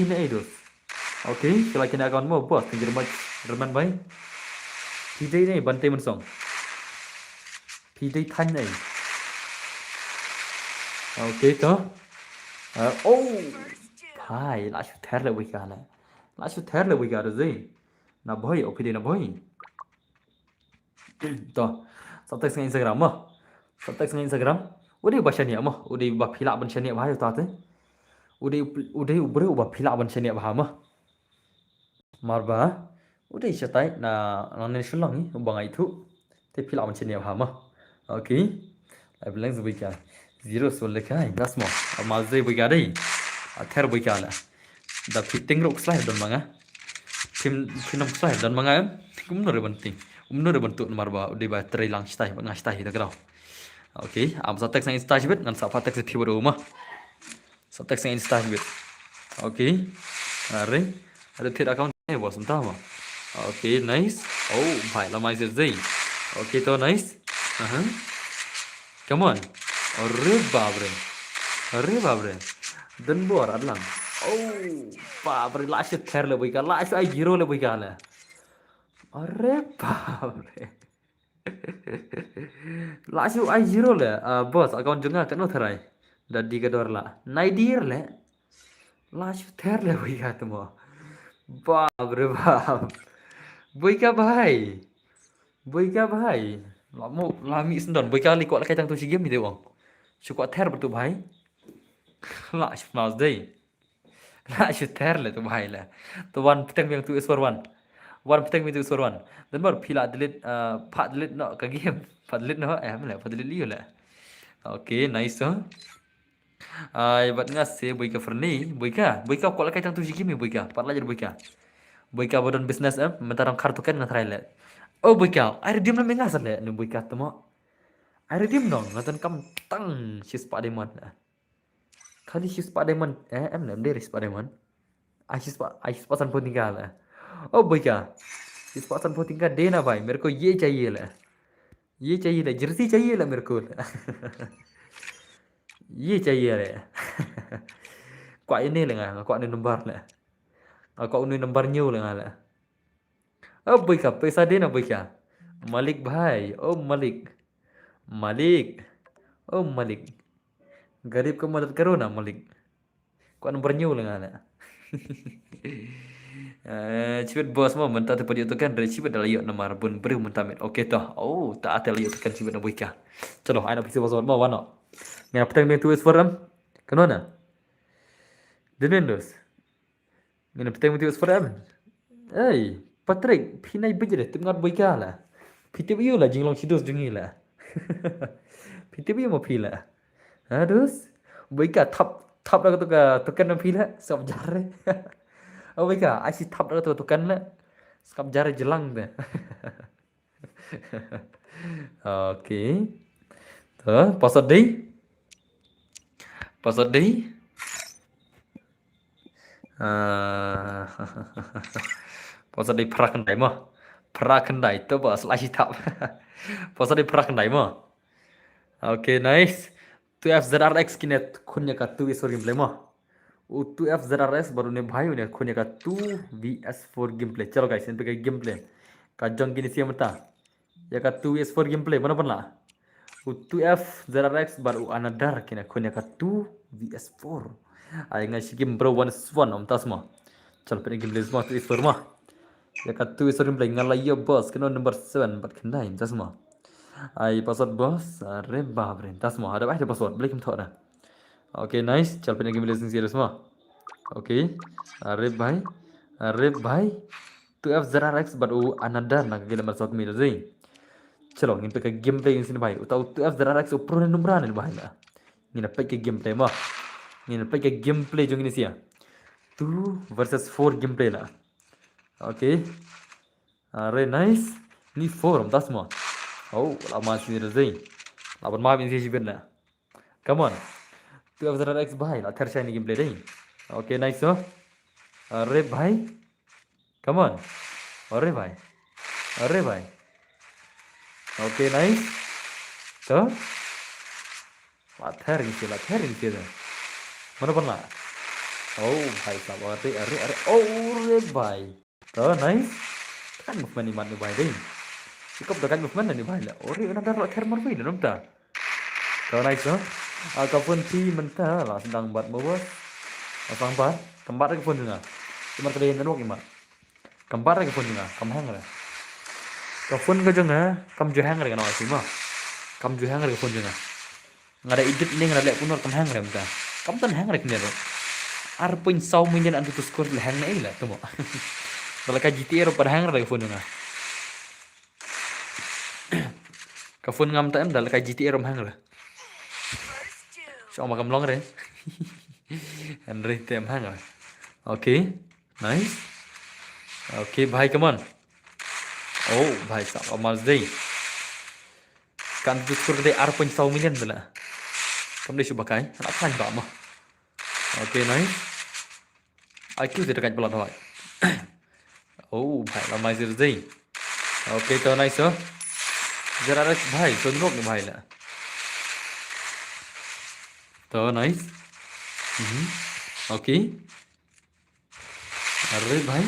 Speaker 1: nei dos okay kalau kena account mo bos tinggal mat reman bai pide nei bantai men song pide than nei okay तो oh भाई लाशु थैर ले विका रे जई ना भाई ओपीडी ना भाई तो सबतक संग Instagram udah baca ni mah udah ba phila ban chania bahaya tate udah ubre ba phila ban chania bahaya mah marba udah chatai na nanen shulang ni bangai thu te phila ban chania bahaya mah okay ai blank zubika zero sol lekai gasmo mazai buka dei ather buka la da fitting rok slide don manga film slide dan mga kumno re banting umno re bentuk nomor ba di ba trailang stai ba ngastai ta kau oke am sa tek sang stai bit ngan sa fatek se thibo rumah sa tek sang stai bit oke are ada thir account bos entah ma oke nice oh phải là mai gì oke to nice come on अरे बाप रे दिन बोर अदलंग ओ बाप रे लाश थेर ले बुई का लाश आई जीरो ले बुई का ले अरे बाप रे लाश आई जीरो ले बॉस अकाउंट जुंगा कनो थराई दड्डी के डर ला नाइ डीर ले लाश थेर ले बुई का तुम बाप रे बाप बुई का भाई लामो लामी sendon buy kali kok kai tang tu si game ni dewang suka ter betu भाई ला माउस दे ला ter le tu भाई le tu one petang yang tu is for one petang mi tu is for one dan baru pila delete pat delete no ka game pat delete no em le pat delete liu le oke nice huh ai bat ngas se buy ka ferni buy ka kok kai tang tu si game buy ka pat la jadi buy ka bodon business mentarang kartu kan ngatrai le oh buy ka air dim na mengas le nu buy ka tu mo air dim dong ngatan kam tang sis pa demon खाली शिस्पा diamond em làm đây शिस्पा डायमंड आई शिस्पा सन पोटिंगा है ओ भैया शिस्पा सन पोटिंगा देना भाई मेरे को ये चाहिए ला जर्सी चाहिए ला मेरे को ये चाहिए रे quạ ini lah quạ ini nomor lah quạ ini nomor new lah ओ भैया पैसा देना भैया मलिक भाई ओ मलिक गरीब को मदद करो ना Malik kok nomor new lah ngala cibet bos mau mentah tu pada kan dari cibet dah layuk nomor bun beri mentamit oke toh oh tak ada layuk tekan cibet nak buika calo aina pisi bos mau wano ngap petang tu is forum kenona denendos ngap petang tu is forum ei Patrick pinai bejere tengah buika lah piti biu lah jinglong sidus jungi lah piti biu mau pila Aduh, baiklah top dah tukan nak pilih sekap jari. Oh baiklah, asyik top dah tukan lah sekap jari jelang deh. Oke, tuh password deh. Password deh perakan dai tu bos asyik top. Password deh perakan dai mo. Oke, nice. 2FZRX किने खुन्या का 2 इस game play मो वो 2FZRX बारू ने भाई उन्हें खुन्या का 2VS4 गेम प्ले चलो गाइस इन पे गेम प्ले का जंग की निसिया मता या का 2VS4 game play mana pernah वो 2FZRX baru another किने खुन्या का 2VS4 ay ngasih game bro 1 om tas mo चलो पे game play semua 2VS4 mah ya ka 2VS4 game play ngalai boss kena number 7 bat kendai tas mo आई password bos अरे बाप रे 10 mau ada apa password beli kem thok dah oke nice चल पे game lesson serious में ओके अरे भाई 2FZRX baru another nak game password mi dah चलो ngin pe game play sini भाई utau 2FZRX pro ni numberan ni भाई lah ngin pe game play mah ngin pe game play jong ini sia 2 versus 4 game play lah oke अरे nice ni 4 om 10 mau Oh, lama sini rezeki. Lapan maaf ini sih benar. Come on. 2FZRX भाई lah थर्चा ini gameplay deh. Okay, nice so. अरे भाई. Come on. अरे भाई. Okay, nice. So. Lathar ini dah. Mana pernah? Oh, भाई साहब अरे. Oh, अरे भाई. So, nice. Kan movement ni mana भाई deh. Cukup tekan movement ni bahaya. Ori nak taruh thermal ni dalam ta. Kalau nice no. Ataupun ti mentah lah sedang buat bos. Abang buat kembar ke pun juga. Cuma kalian nak ni mak. Kembar ke pun juga. Kam hang lah. Kau pun ke juga. Kam jo hang lah kan awak sih mak. Kam jo hang lah ke pun juga. Ngada edit ni ngada lek pun kam hang lah mentah. Kam tan hang lah kena tu. Arpun 100 million antu tu skor le hang ni lah tu mak. Kalau ka GTA ro pada hang lah ke pun juga. Kafun ngam ta em dal kai GTA rom hang la so makam long re Henry tem hang la okay nice Okay, bhai, come on. Oh, bhai साहब अब मर्ज deh. Kan tu skur deh arpun 1 million tu lah. Kamu deh coba kai, nak kan tak mah. Okay, nice. IQ tu dekat pelan bhai. Oh, bhai là mai zir deh. Okay, तो nice हो. जरा रख भाई तो रोक दे भाई ला. तो nice. Okay. अरे भाई.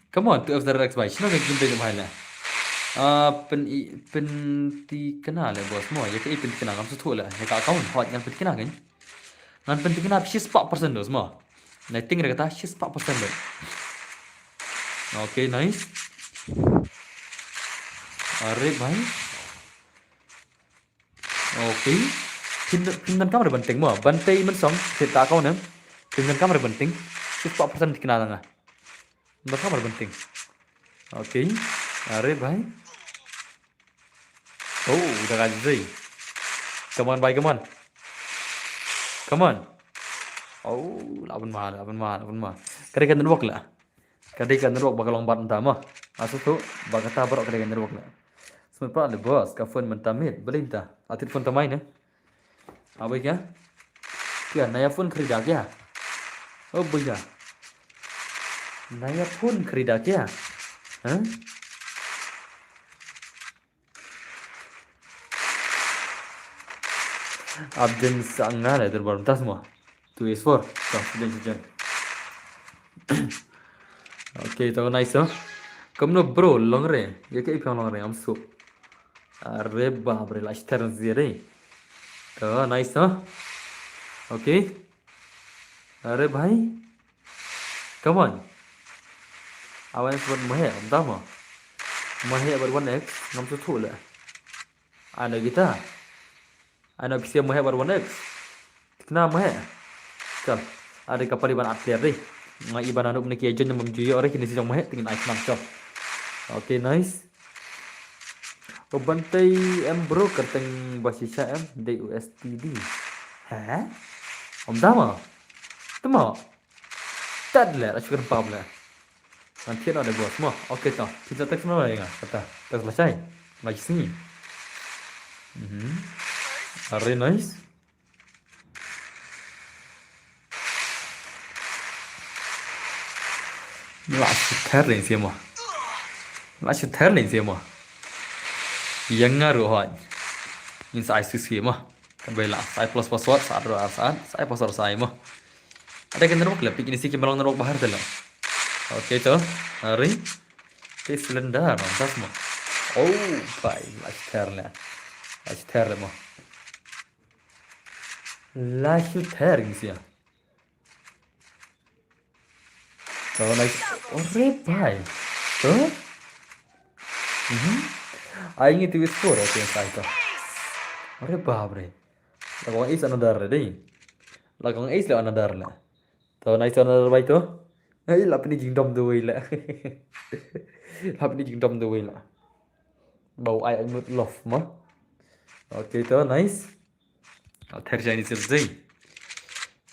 Speaker 1: Come on, tu जरा रख भाई. Sino kayak gini भाई ला. Penting kenal lah bos semua. Ya kayak penting kenal kamu tu lah. Ya kau kawan hot yang penting kenal kan? Ngan penting kenal 4% tu semua. Nah, tinggal kata 4% tu. Okay, nice. अरे भाई okay pindan kamera penting mau bantai mensong cerita kau nem pindan kamera penting 4% dikenal nggak pindan kamera penting oke अरे भाई oh udah kasih sih come on bhai come on oh lawan mah kerikan network lah kerikan network bakal lompat entah mah asal tu bakal tabrak kerikan network lah sempat ada bos kafan mentamit boleh entah atit phone tamai ne अब क्या क्या नया फोन खरीदा क्या ओ भैया नया फोन खरीदा क्या हाँ अब दिन संगा है इधर बरम tas semua 2S4 so sudah oke itu nice oh kamu bro longre ya kayak ikan longre am so अरे बाप रे लास्ट term zire तो nice huh ओके अरे भाई come on awan sebut mahal entah mah mahal berwarna X ngam susu lah ada kita ada bisa mahal berwarna X kenapa mahal cel ada kapal iban atlet deh ngai iban anu meniki aja yang memjual orang kini sejauh mahal tinggal naik cel oke nice Bantai em bro kerteng basisha em DUSTD. Hah? Om dama? Tama? Tadler, asyik pabla. Nanti ada bos mah. Oke toh. Kita teks mana lagi nggak? Kata teks selesai. Lagi sini. Very nice. Last terling sih mah. Last terling sih mah. Yang ngaruh hon. Ini saya sisi mah. Kan bela. Saya plus password saat saat. Saya password saya mah. Ada kan nerok lah. Bikin isi kemalong nerok bahar tu lah. Oke toh. Hari. Tes selendar. Mantas mah. Oh, baik. Last terling. Last terling mah. Last terling sih. Tuh naik. Oh, baik. Tuh. Aing itu wis-4 oke saya tuh. अरे बाप रे लगवांग S another रे लगवांग एस ले अनदर ला तो nice another भाई तो ए लपनी जिंगडम दो ला लपनी जिंगडम दो ला bau ai anh mượt lọc mà ok तो नाइस थेर जाइनी से जई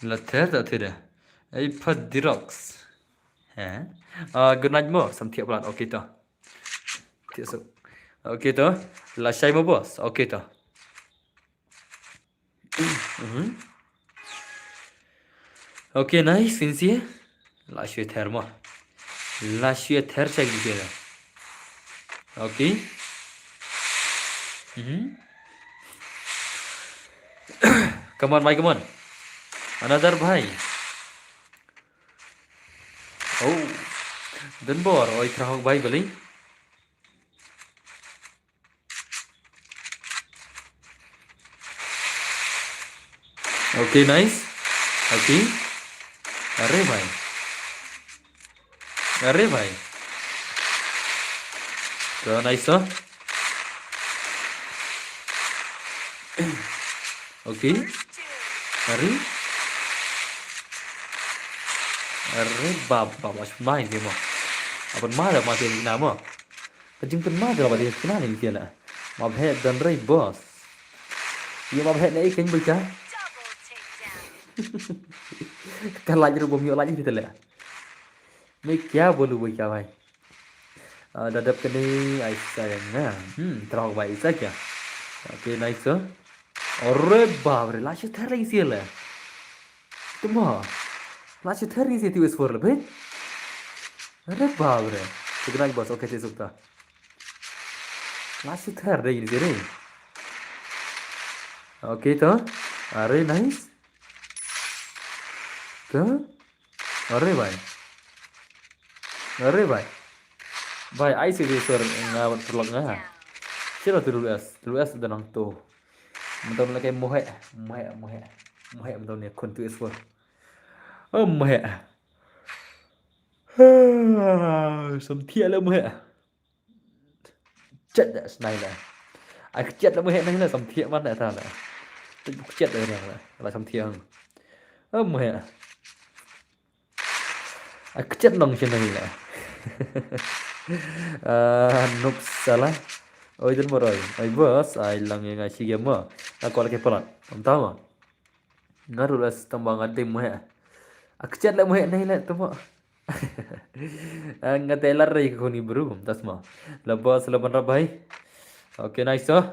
Speaker 1: ला थेर ता थेर ai फद दिरक्स हैं good night mo sam thiệp lan ok to thiệp sự ok to là say mo boss ok to ok nice finsi la shue thermo la shue ther check dikhiera ok come on bhai come on another bhai oh dan bor oi trahok bhai bali okay nice okay अरे भाई तो नाइस हो ओके अरे बाप माin dia mah apa mah mati ni nama kajing pun mah dah mati kena ni dia lah mah head dan ray boss dia mah head ni kan baca kan lagi ru bom yo lagi gitu lah मैं क्या बोलूँ भैया भाई dadap ke ni Aisyah yang ना terang भाई Aisyah क्या okay nice अरे बाप रे लास्ट थर रही सी है तुम लास्ट थर रही सी थी उस फोर भाई अरे बाप रे कितना बस ओके ते सुकता लास्ट थर रही सी रे ओके तो अरे नाइस तो अरे भाई भाई आई सी सुर nggak terlok nggak sih dulu es udah nang tuh betul lagi mohe betul nih kon tuh es for oh mohe sum thia là mohe chết này là ai chết là mohe này là sum thia mắt lại ta là chết rồi này là sum thia oh mohe ai chết nong trên này là noob salah oh itu moroi ai bos ai lang yang ngasih game mah aku lagi pelan kamu tahu mah ngaruh lah tambang ada mohe aku chat lah mohe nih lah tuh mah nggak telar lagi kau ni bro tas mah lepas lepas rabai oke nice oh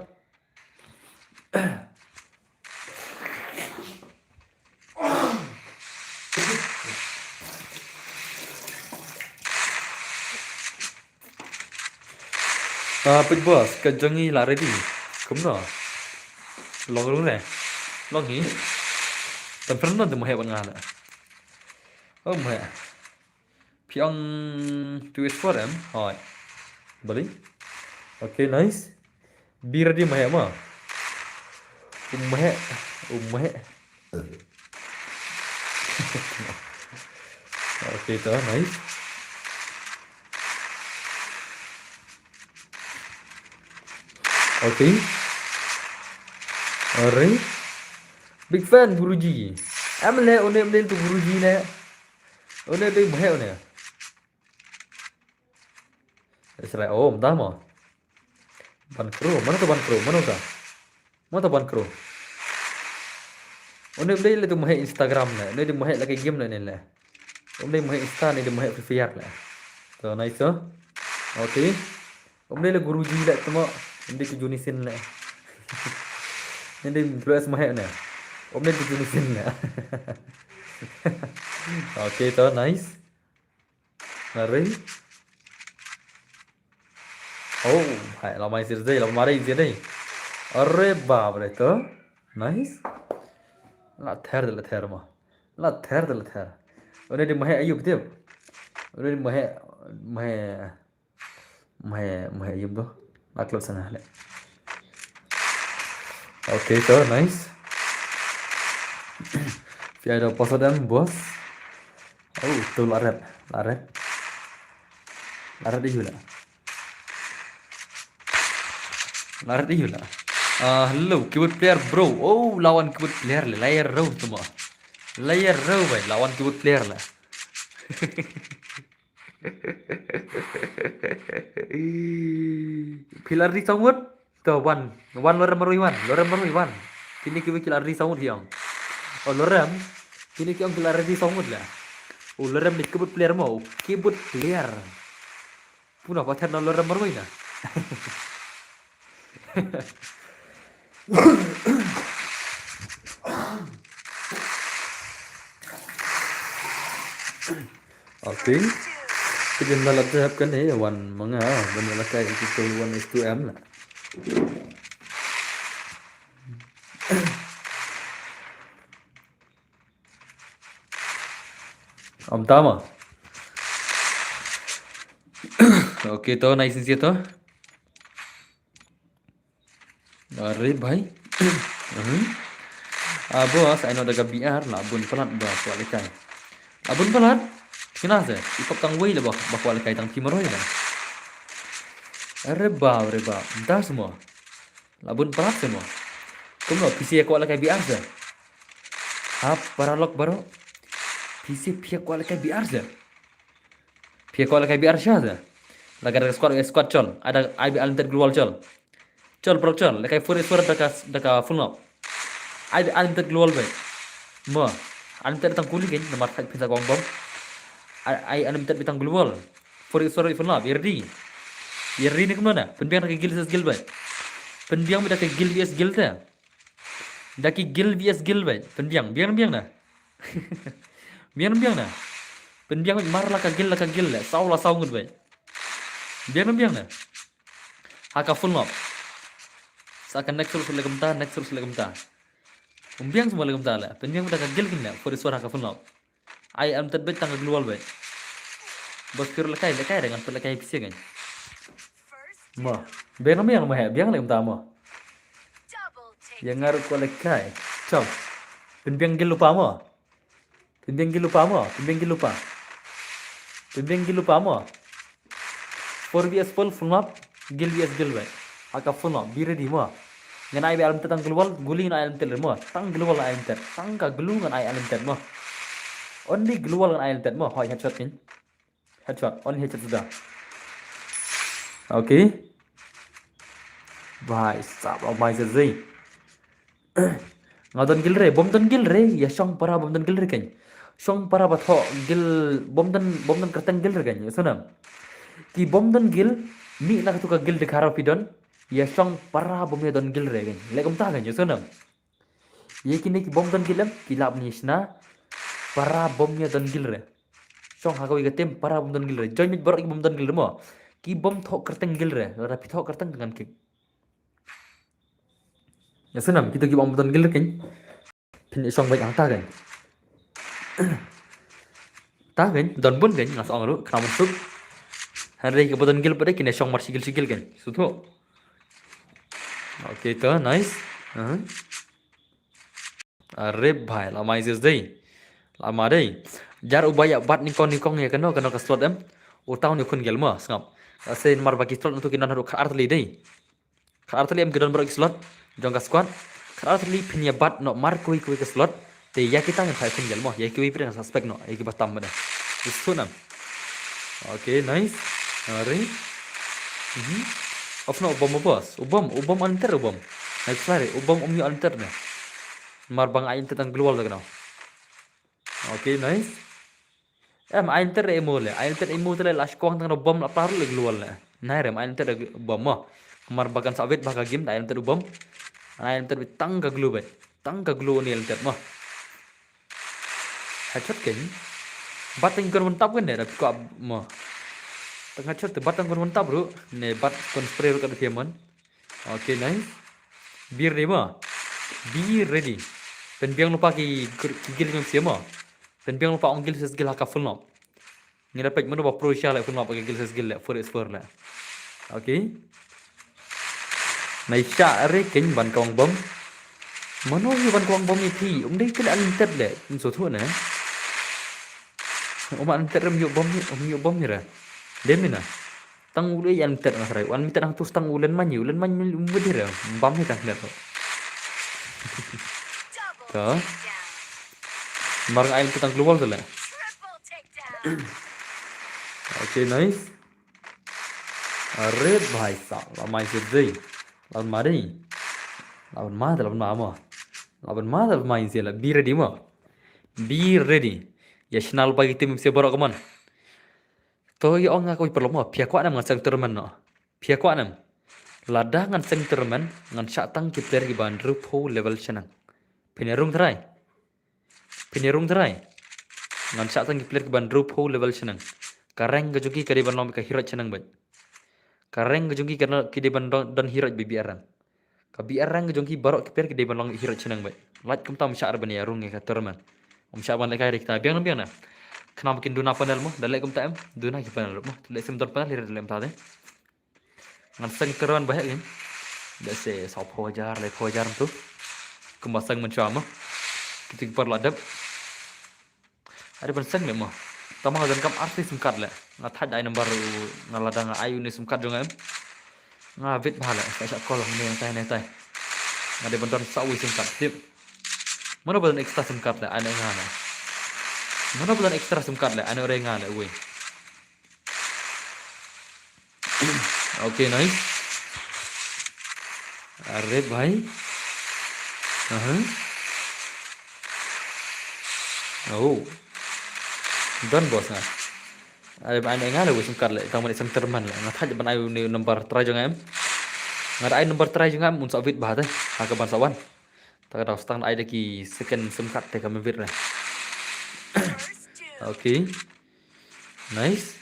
Speaker 1: Big boss, kejangi lari di, kumno, long này, long hí, tầm phân nó từ một hệ bằng ngàn ạ, oh một hệ, pion twist for em, hỏi, balik, okay nice, bir di một hệ mà, một hệ, okay đó nice. Oke. Alright. Big fan Guruji. Em lên từ Guruji nè. Lên đây heo nè. Serai om dah mah. Ban kro, mana tu ban kro? Mana tu ban kro? Đây là tu mahe Instagram nè, đây tu mahe lagi game nè nè. Đây mahe Insta này tu mahe Free Fire nè. So nice oh. Oke. Đây là Guruji lại tu mah. Ini tujuh nisin lah. Ini terus mahal ni. Om ni tujuh nisin lah. Okay, to nice. Nari. Oh, hai lama isir deh, lama mari isir deh. Arre baap re to nice. La ther mah. La ther. Ini di mahal ayub tiap. Ini di mahal ayub tu. Close sana le. Okay, so nice. Phía đầu posodam boss. Oh, tu laret đi hula. Hello, keyboard player bro. Oh, lawan keyboard player le. Layer row semua. Layer row boy, lawan keyboard player lah. Pilar di sangut to wan loram maruiwan kini kiwi pilar di sangut hiang oh loram kini kiang pilar di sangut lah oh loram ni kebut player mau kebut player puna pacar no loram maruina oke. Kita nak terapkan ni wan manga benda lah kayak itu one is to m lah. Om tama. Okay to nice sih to. Arif भाई. Bos, I know daga BR lah abun pelat bah kualikan. Abun pelat. Kenapa? Ikut tang wei lah bah kualikan tang timur lah. Reba, entah semua. Labun pelat semua. Kamu PC kualikan BR sah. Para lok baru. PC pihak kualikan BR sah. Pihak kualikan BR sah. Lagi ada squad col. Ada IBL global col. Col pro col. Lagi full suara dekat full up. IBL global baik. Mo. Unlimited tang kulit kan. Nomor tak bisa gong bom. I unlimited bitang global. For sorry for love, Yerdi. Yerdi ni kemana? Penbiang nak gil ses gil bay. Penbiang dah ke gil vs gil ta. Dah ke gil vs gil bay. Penbiang, biang na. Biang na. Penbiang mar la ka gil la. Saw la saw ngud bay. Biang na. Haka full love. Seakan next sulit legam ta. Umbiang semua legam ta la. Penbiang dah ka gil kin la. For suara haka full love. I am terbit tanggal global bay. Bos kira lekai dengan pelekai pisi kan. Mo, biang mah biang legam ta mo. Yang ngaruh ko lekai. Chop. Penbiang gil lupa mo. Penbiang gil lupa mo. 4 vs full love. Gil vs gil bay. Haka full love. Be ready mo. Ngan ai alam tang global guli ngan alam tel mo. Tang global alam tel. Tang ka glu ngan ai alam tel mo. Only global ngan ai alam tel mo. Hoi headshot kin. Headshot. Only headshot sudah. Okay. Bhai sab au mai zai. Ngadon gil re, bom don gil re. Ya song para bom don gil re kan. Song para batho gil bom don kertang gil re kan. Sunam. Ki bom don gil mi nak tu ka gil dikhara pidon. Ya song para bom don gil re kan. Legam ta kan sunam. Ye kini ki bom don gilam kilap ni isna para bom don gil re. Song hakawi gatem para bom don gil re. Join mit borok bom don gil re mo. Ki bom thok kertang gil re. Rapi thok kertang dengan kick. Ya sunam kita ki bom don gil re kan. Pin song baik ang ta kan. Ta kan don bun kan ngas ong ru kram sub. Hari ke bom gil pada kini song mar sigil kan. Sutho. Okay to nice. Are bhai lama is day. Lama day. Jar ubaya bat nikong ya kano ka slot em. Utang ni kun gel mo sngap. Asen mar bagi slot untuk kinan haru khar tli day. Khar tli em gedon bro slot jong ka squad. Khar tli pinya bat no mar kui ke slot. Te ya kita ngan khai kun gel mo. Ya kui pre suspect no. Ya ki batam bada. Isunam. Okay nice. Are. Of no ubom bos. Ubom anter ubom. Next flare ubom umyo anter na. Mar bang ain tetang global tak no. Okay nice. Ain ter emo le. Ain ter emo tele lash kong tang bom la par le global le. Nai rem ain ter bom mo. Mar bagan sawit baga game ain ter bom. Ain ter tang ka global. Tang ka global ni ter mo. Headshot kan. Batang kon mentap kan ne ko mo. Tengah shot batang kon mentap bro. Ne bat kon spray ka diamond. Okay nice. Bir ni mo. Be ready. Penbiang lupa ki gil ngam siapa. Penbiang lupa ongil ses gil haka full no. Ngira pek mana ba pro sha la full no pakai gil ses gil la for is for la. Okay. Nai sha re ken ban kong bom. Mano ni ban kong bom ni thi. Dei ke unlimited le. So thu na. Unlimited rem yo bom ni ra. Dem ni na. Tang ule unlimited na sarai. Unlimited ang tu tang ulen manyu umbedir. Bam ni kan net. Tuh. Marang air kita keluar tu lah. Okay nice. Red bhai sab. Lama isi day. Lawan mari. Lawan main isi lah. Be ready mo. Be ready. Ya snal bagi tim isi borok keman. Toh ya orang aku perlu mo. Pihak kuat ngan sang termen no. Pihak kuat nam. Lada ngan sang termen ngan syatang ki player ki bandru po level senang. Penyerung terai. Ngan syatang ki player ki bandru po level senang. Kareng gajuki kadi ban lom ka hirat senang bat. Kareng gajuki karena ki de ban don hirat bibi arang. Ka bi arang gajuki barok ki player ki de ban lom hirat senang bat. Lat kum tam syar ban ya rung ka termen. Syar ban lekai kita biang na. Kenapa kin duna panel mo? Dalek kum tam duna ki panel mo. Dalek sem dor panel hirat lem ta de. Ngan sang teran banyak kan. Dah se sau pojar le pojar tu. Kemasang mencama. Kita perlu adab. Ada pensang memang. Tama dan kam artis singkat le. Ngat had ai number ngalada nga ayu ni singkat jong em. Nga vit bahala. Saya kolong ni yang tai. Ngade bentar sawi singkat. Tip. Mana bulan ekstra singkat le ane ngana. Mana bulan ekstra singkat le ane ore ngana we. Okay nice. Are bhai. Oh. Done bos na. Ada anh ngah lagu sum kar le tang mani sam terman le ngat haja ban ayu ni number try jong em ngat ay number try jong em mun sa vit bah te ha ka ban sawan ta ka stang ay de ki second sum kat te ka me vit le okay nice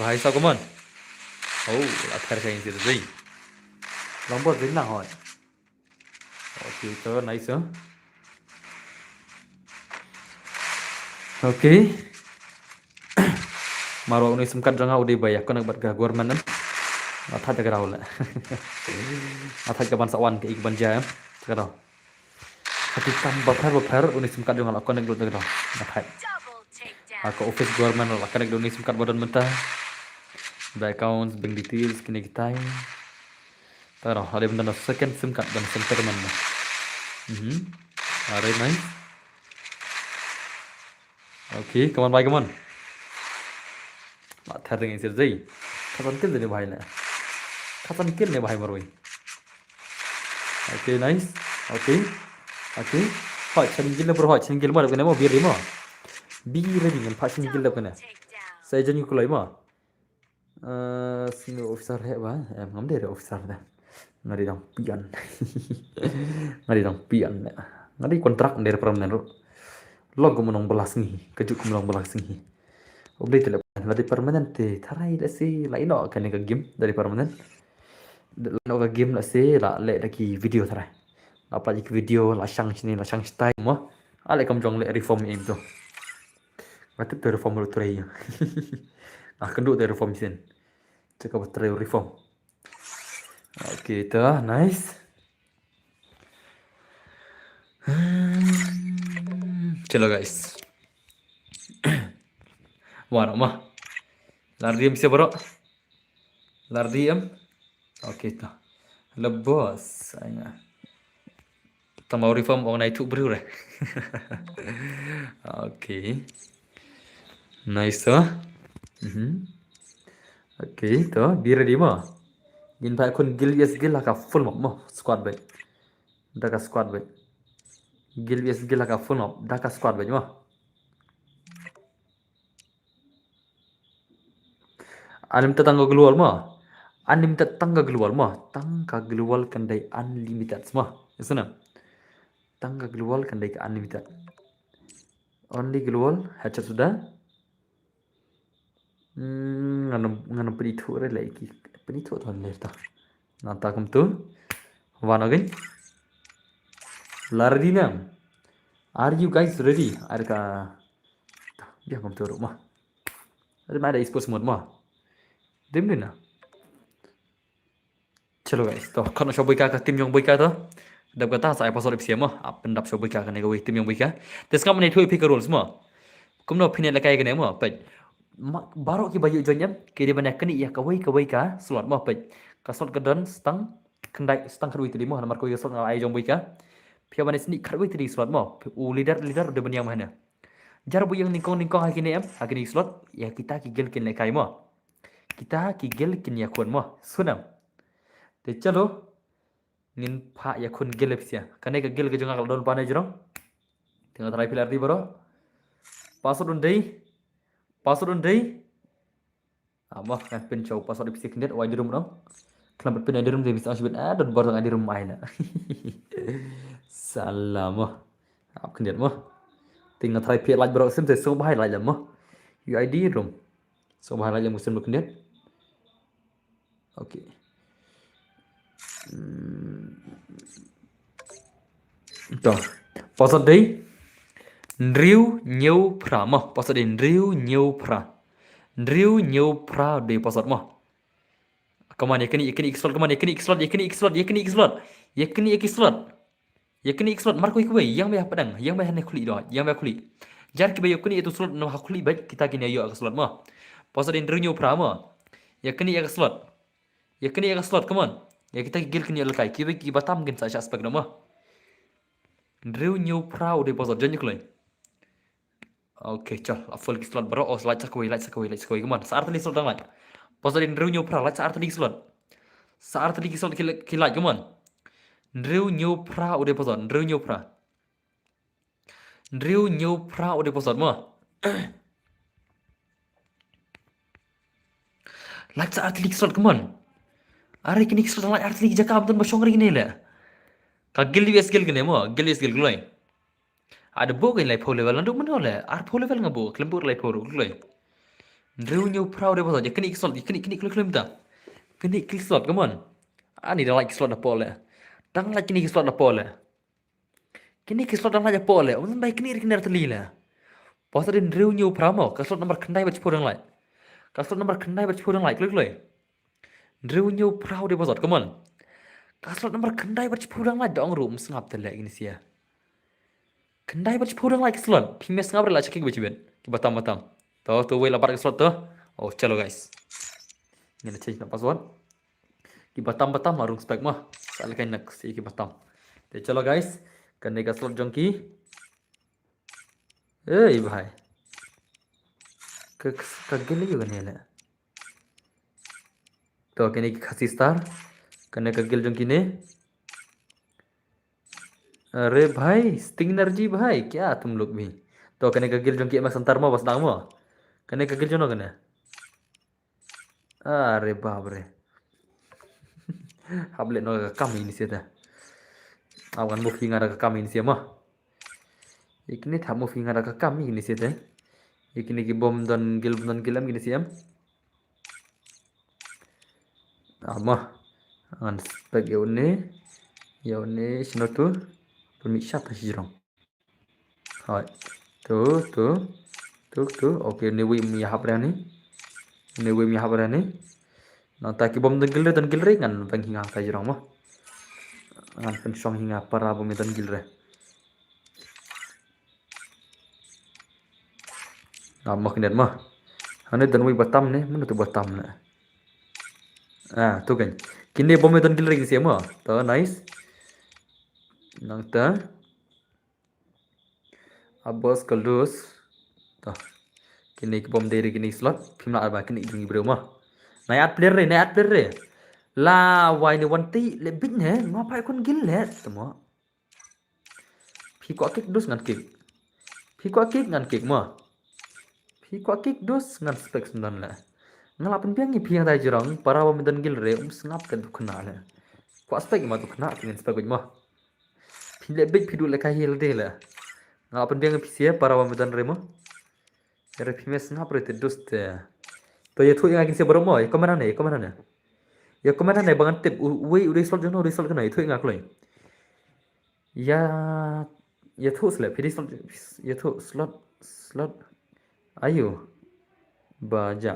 Speaker 1: bahai sao come on oh la thar ka in zai long bot vin na hỏi okay to nice huh okay maro ni sum kat jong au de bay ko nak bat ga government nan ngat haja ka raw le ngat haja ka ban sawan ke ik ban ja em ta ka raw Hatikan baper unik simkat dengan aku nek dulu nakai. Aku office government lah kan nek dulu simkat badan mentah. The accounts, bank details, kini kita. Taruh ada benda second simkat dan center mana. Alright nice. Okay, come on bhai, come on. Mak thar dengan sir jai. Khatan kill dene bhai na. Khatan kill ne bhai maroi. Okay nice. Okay. Okay. Hỏi chân gil là hỏi chân gil mà được cái này mà bia mà bia dengan pak chân gil là cái này saya jadi kulai mà sini officer hệ ba em ngắm đây là officer này ngari dong pian ngari dong pian ngari kontrak dari permanent lo gue menong belas nih kejuk gue menong belas nih udah telepon dari permanent teh tarai dah sih lain no kan ke game dari permanent lain ke game lah sih lah lek lagi video tarai apa lagi video lah sang sini lah sang style mah ale kam jong le reform em tu mati tu reform lu tray ah kenduk tu reform sin cakap tray reform okay tu nice chalo guys wah mah lardiam siapa bro lardiam okay tu lebos saya mau reform orang naik tu beru lah. Okay. Nice tu. Okay tu. Biar dia mah. Gin pak kon gil yes gil lah ka full mah squad baik. Dah ka squad baik. Gil yes gil lah ka full mah. Dah ka squad baik mah. Unlimited tangga keluar mah. Unlimited tangga keluar mah. Tangga keluar kendai unlimited semua. Isna. Tangga global kan dari unlimited. Only global headset sudah. Ngana penithu re lagi. Penithu tu anda dah. Nanti kamu tu. One again. Lardina. Are you guys ready? Ada ka. Dia kamu tu rumah. Ada mana esports mode mah. Dem ni na. Chalo guys. Tu kan nak coba ka tim yang baik tu. Dap kata saya pasal ipsia mah, pendap coba kah kan negoi tim yang baik kah. Terus kamu ni tuh pick rules mah. Kamu nak pindah lekai kan mah, pej. Baru ki baju jonyam, kiri mana kini ya kawai kah, slot mah pej. Slot kedan stang, kendai stang kerui tadi mah, nomor kau slot ngalai jong baik kah. Pia mana sini kerui tadi slot mah. Leader udah baniang mana. Jar bu yang ningkong hakini hakini slot, ya kita kigel kin lekai mah. Kita kigel kin ya kuan mah, sunam. Jadi chalo. Ngin pak ya kun gel epsia karena ke gel ke jonga kalau don panai jerong tinggal try pilar di bro password undai amah kan pin cow password epsia kendet wai di room dong kenapa pin di room dia bisa asbin don baru di room aina salam ap kendet mah tinggal try pilar lagi bro sim so bahai lagi mah UID room so bahai lagi musim kendet okay Tuh, pasal day, Ndriu nhiều pra mah, pasal day Ndriu nhiều pra day pasal mah. Kaman yakni slot, kaman yakni slot, marco ikut yang bayar pedang, yang bayar nak kulit dah, yang bayar kulit. Jar kita yakni itu slot nak kulit baik kita kini ayo ke slot mah. Pasal day Ndriu nhiều pra mah, yakni slot, kaman. Ya kita gil kini lekai, kita batam mungkin saja aspek nama. Ndriu nhiều pra day pasal jangan kulai. Okay, chal, full slot bro. Oh, light sakoi, come on. Saat tadi slot dangan. Pasal Ndriu nhiều pra, light saat tadi slot. Saat tadi slot kilat, come on. Ndriu nhiều pra udah pasal, Ndriu nhiều pra udah pasal mah. Like sa atlik slot kemon. Are kini slot like atlik jakab dan basong ring ni le. Ka gil US gil gene mo, gil US gil gloi. Ada bo gin lai po level ndu mano le. Ar po level ngabo, klembur lai po ru gloi. Ndru nyu proud de boso, kini slot, kini klem ta. Kini slot kemon. Ani dah like slot da po le. Dang like kini slot da po le. Kini slot dang like po le. Un bai kini rik ner tli le. Pas ada ndru nyu proud mo, ka slot nomor kendai bach po dang lai. Ka slot nomor kendai bach po dang lai gloi. Ndru nyu proud de boso, kemon. Kaslot nomor kendai bercepudang lah dong room sengap telek ini sia. Kendai bercepudang lah slot. Pimes ngap rela cekik berciben. Ki batam. Tahu tu way lapar slot tu. Oh chalo guys. Ini change nak password. Ki batam marung spek mah. Soal kain nak si ki batam. Te chalo guys. Kene ka slot jongki. Eh bhai. Kagel lagi kene le. तो कहने की खासी स्टार करने का गिल जंकी ने अरे भाई sting energy भाई क्या तुम लोग भी तो कहने का गिल जंकी में संतार मो बस दांगमो कहने का गिल जनो कहने अरे बाप रे हबले नो कम ini sih dah awan moving ada kami ini sih mah ikni tham moving ada kami ini sih dah ikni ki bom dan gilam gini sih am ama an spek yaune sino tu pemisah pasirong hai tu oke ni wi mi habrani nanta ki bom dan gilre ngan bang hinga pasirong mah ngan pensong hinga para bom dan gilre nama kinet mah ane dan wi batam ne mana tu batam ne tu kan kini bom dan gilre ni siapa tu nice nangta abos kalus tu kini bom dari kini slot phim nak ba kini jungi bro mah nayat player re la wai ni wanti le bit ne ma pai kon gil le semua phi kwa kick dus ngan kick mah phi kwa kick dus ngan spek sundan le ngalapen piang phi yang dai jirang para bom dan gil re sngap kan khna le kwa spek ma tu khna kin spek mah phi le bit phi du le kai hil de le ngalapen piang phi sia para bom dan re mah re phi mes ngap re te dus te to ye thu yang kin se bro mo e komena ne ya komena ne bangan tip wei result jono result kana thu ngak loi ya thu slap phi result ya thu slot ayo baja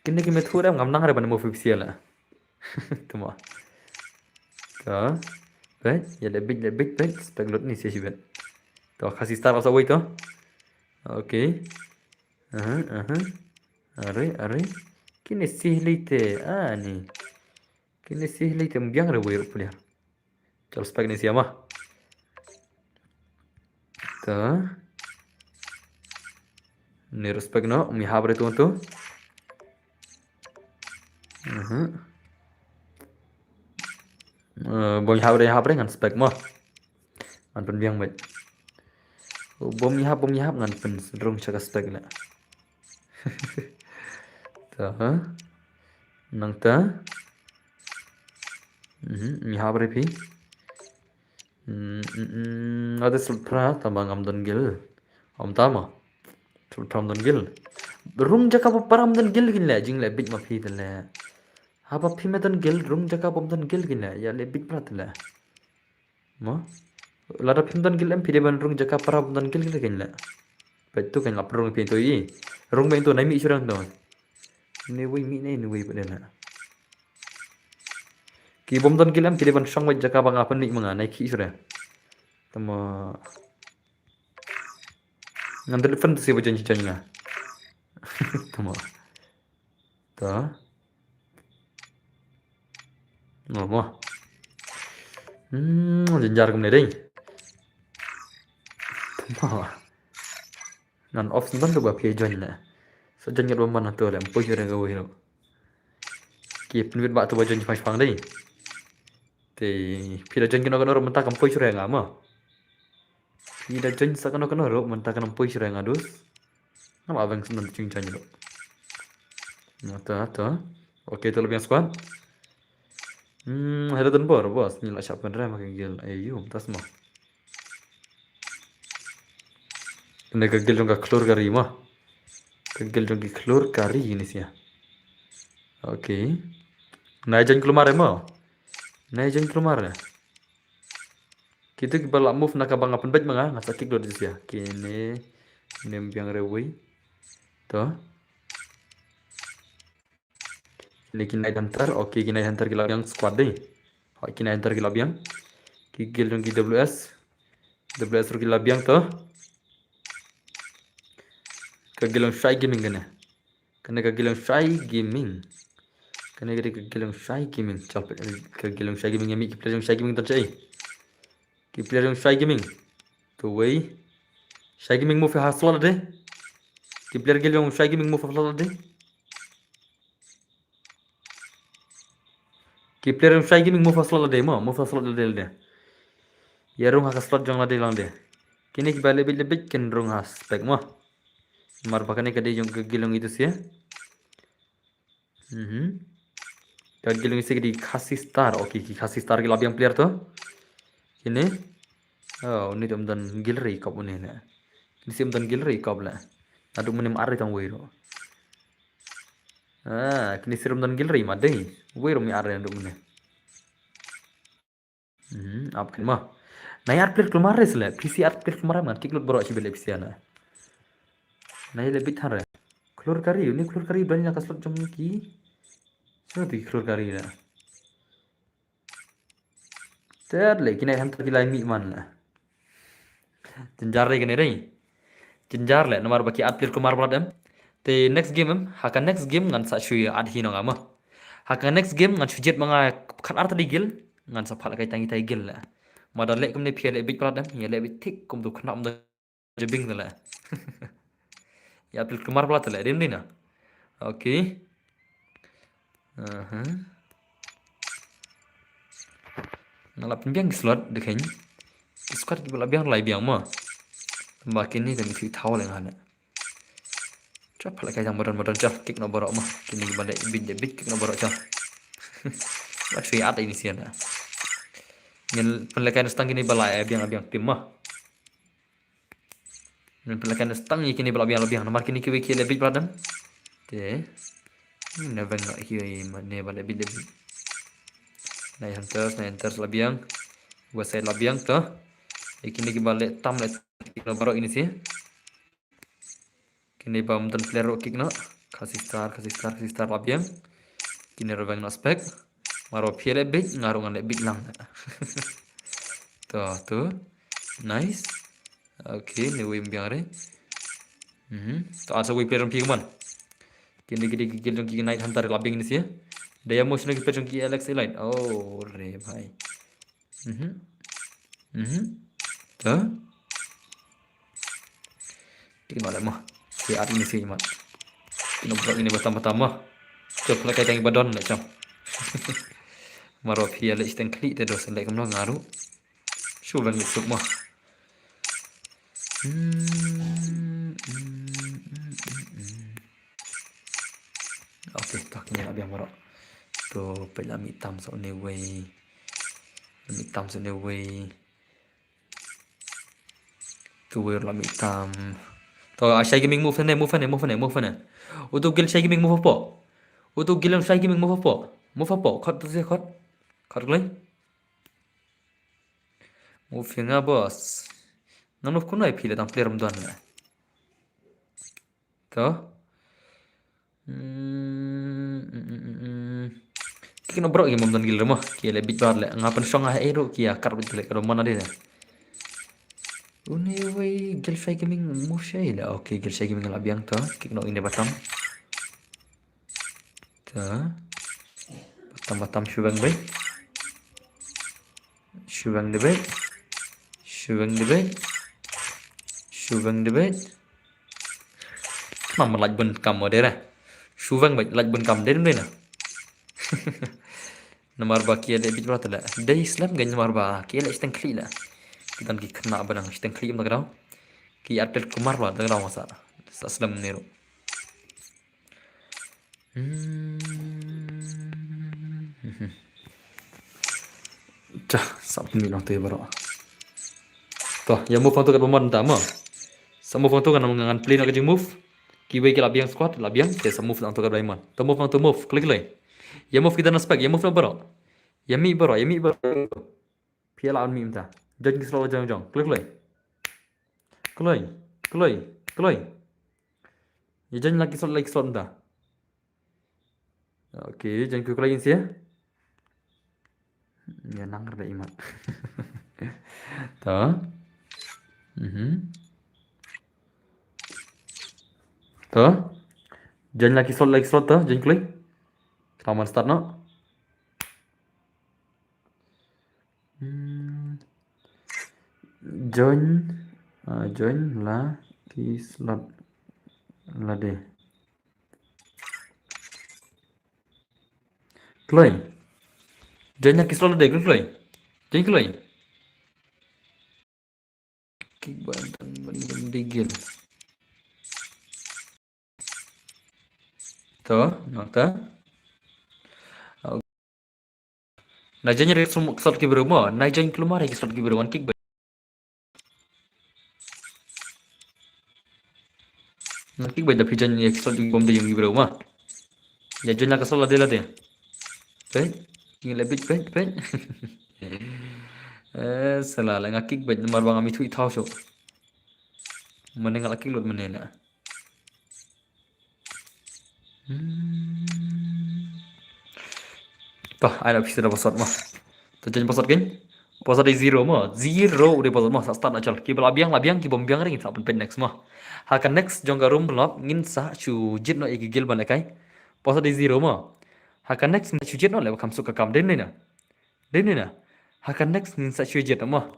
Speaker 1: kini ki me thu ra ngam nang re ban mo fi sia la tuma ka ya le big spek lot ni sia sibet to kasih star asa wei to okay are kini sihlite ani kini sihlite mbiang re wei rupiah chal spek ni siapa ta ni respek no mi habre tu bom habre ngan spek mah an pen biang baik bom yahap ngan pen rong chaka spek la ta nang ta mi habre phi ada sultra tambang am dan gil om tama sultra am dan gil rung jaka param dan gil gin la jing la bit ma phi la haba phi me dan gil rung jaka bom dan gil gin la ya le bit prat la ma lada phim dan gil em phi de ban rung jaka param dan gil gin la betu kan lap rung phi to yi rung ben to nai mi surang to ni wi pada na ki bom dan gil em phi de ban song wai jaka bang apa ni manga nai ki sura tama ngan telefon tu siapa janji na tama ta ngomong jenjar kum ding tama nan off sentan tu ba phi join na so jan ngat man tu la poi jore ga wi no ki penwit ba tu ba jan phang dei te phi da jan kino kono ro menta kam poi sure nga ma phi da jan sa kono ro menta kam poi sure nga dus nam abang sentan ching jan ro Tuh. Oke, itu lebih yang squad. Ada tempur bos. Nyila siapa nih makin gil. Ayo, tas mah. Kena gagil dong keluar kari mah. Gagil dong keluar kari ini sih ya. Oke. Nah, jangan keluar mah. Nah, jangan keluar ya. Kita kibala move nak abang apa baik mah nggak sakit dulu sih ya. Kini biang rewi. Tuh. Ini kini hunter. Oke, kini hunter gila yang squad deh. Kini hunter gila yang. Gigil dong WS. WS gila yang tuh. Kegilang shy gaming kena kegilang shy gaming kena kegilang shy gaming capek kegilang shy gaming yang player shy gaming tercai player shy gaming to way shy gaming move hasla deh player gelang shy gaming move hasla deh player shy gaming move hasla deh move hasla deh ya rung has slot jong deh lang deh kini kibale lebih ken rung has spek mah mar bakane kade yung kegilang itu sih ya kegilang isi di kasih star oke kasih star gila yang player tuh ini oh ini dan gilri kau ini nih ini sim dan gilri kau lah aduh menim ari tang wiro kini sirum dan gilri mah deh wiro mi ari aduh menim apa kan mah nah ya player keluar res lah PC art player keluar mah tiklut borok sih beli PC ana nah ya lebih thar keluar kari ini keluar kari berani nak slot jam ki sudah keluar kari lah ter le kini hantar gila mi man lah jenjar le kini deh jenjar le nomor baki art player keluar beladem te next game haka next game ngan sa shui adhi no ngama haka next game ngan sujet mga kan art digil ngan sa phala kai tangi tai gil la mada le kumne phiale big pradam ya le big tik kum du khnam da jebing la ya apil kumar plat la rim dina okay ngalap biang slot dekhen squad ki bala biang lai biang ma makin ni dan fi thau le ngana cha phala kai jang modon cha kik no borok mah kini bale big kik no borok cha wat fi at ini siana ngel pelekan stang kini bala biang tim mah ngel pelekan stang kini bala biang nomor kini ki wiki lebih pradam te never nggak kiri mana bala big na hunters labiang gua saya labiang tuh kini ki balik tam le kik no borok ini sih kini bam dan player kick no kasih star labiang kini rovang no spek maro piele big ngarungan le big lang tuh nice oke ni wim biang re tuh asa wim player pick man kini gigil dong night hunter labiang ini sih daya motion ki player ki Alex Elite oh re bhai tuh kini malam mah si art ini sih mat kini buat ini pertama coba kai tangi badon le cham maro piele isten kli te dos le kam no ngaru shu bang suk mah oke tak ni abang maro to pela mi tam so ne way to wear la mi tam to Shy Gaming move ne utu gil Shy Gaming move po utu gilam Shy Gaming move po khot tu se khot glai move nga boss nanu kunai phile tam player mdan na to kino bro gi mom dan gil remah ki le bit bar le ngapan song ha ero ki akar bit le karo mana de uni way gil Shy Gaming move shay la okay gil Shy Gaming la biang to kino ini batam batam shubang bay shubang de bay mà lạch bần cầm ở đây này su vang bạch lạch bần cầm đến đây nè nomor baki ada bit berapa lah day islam gan nomor ba ki la isteng kli lah kita ki kena benang isteng kli mak daw ki atel kumar lah daw masa sa islam nero Cah, sabun minum teh baru. Toh, ya move tu kat pemain tama. Sa move tu kan ngan play nak jeng move. Kibai ke labiang squad, labiang ke sa move tu kat diamond. To move, klik lagi. Ya move kita naspek, ya move na baru. Ya mi baru. Pia lawan mi minta. Jangan kisah jong. Klik lagi. Klik. Ya jangan lagi slot minta. Oke, jangan klik lagi sih ya. Ya nangker dah imat. Toh. Toh. Jangan lagi slot toh, jangan klik. Selamat start no. Join lagi slot lah deh. Klik. Jangan lagi slot deh, klik. Jangan klik. Kick bantan digil. Toh, nota. Najanya dari slot ke berumah, najanya keluar dari slot ke berumah kick. Nanti baca pijan yang slot di bom dia yang ke berumah. Ya jangan ke slot lah dia. Baik, ini lebih baik. Salah lah ngakik baik nomor bang amit tahu so. Mana ngakik lot mana nak. Toh, ada bisa dapat password mah. Terjadi password kan? Password di zero mah. Zero udah password mah. Start nak cal. Kita labiang kita bombiang ring. Tak pen next mah. Hakan next jongga room belok ngin sa chu jit no iki gil balik kai. Password di zero mah. Hakan next ngin chu jit no lewat kamsu ke kam den ni na. Hakan next ngin sa chu jit mah.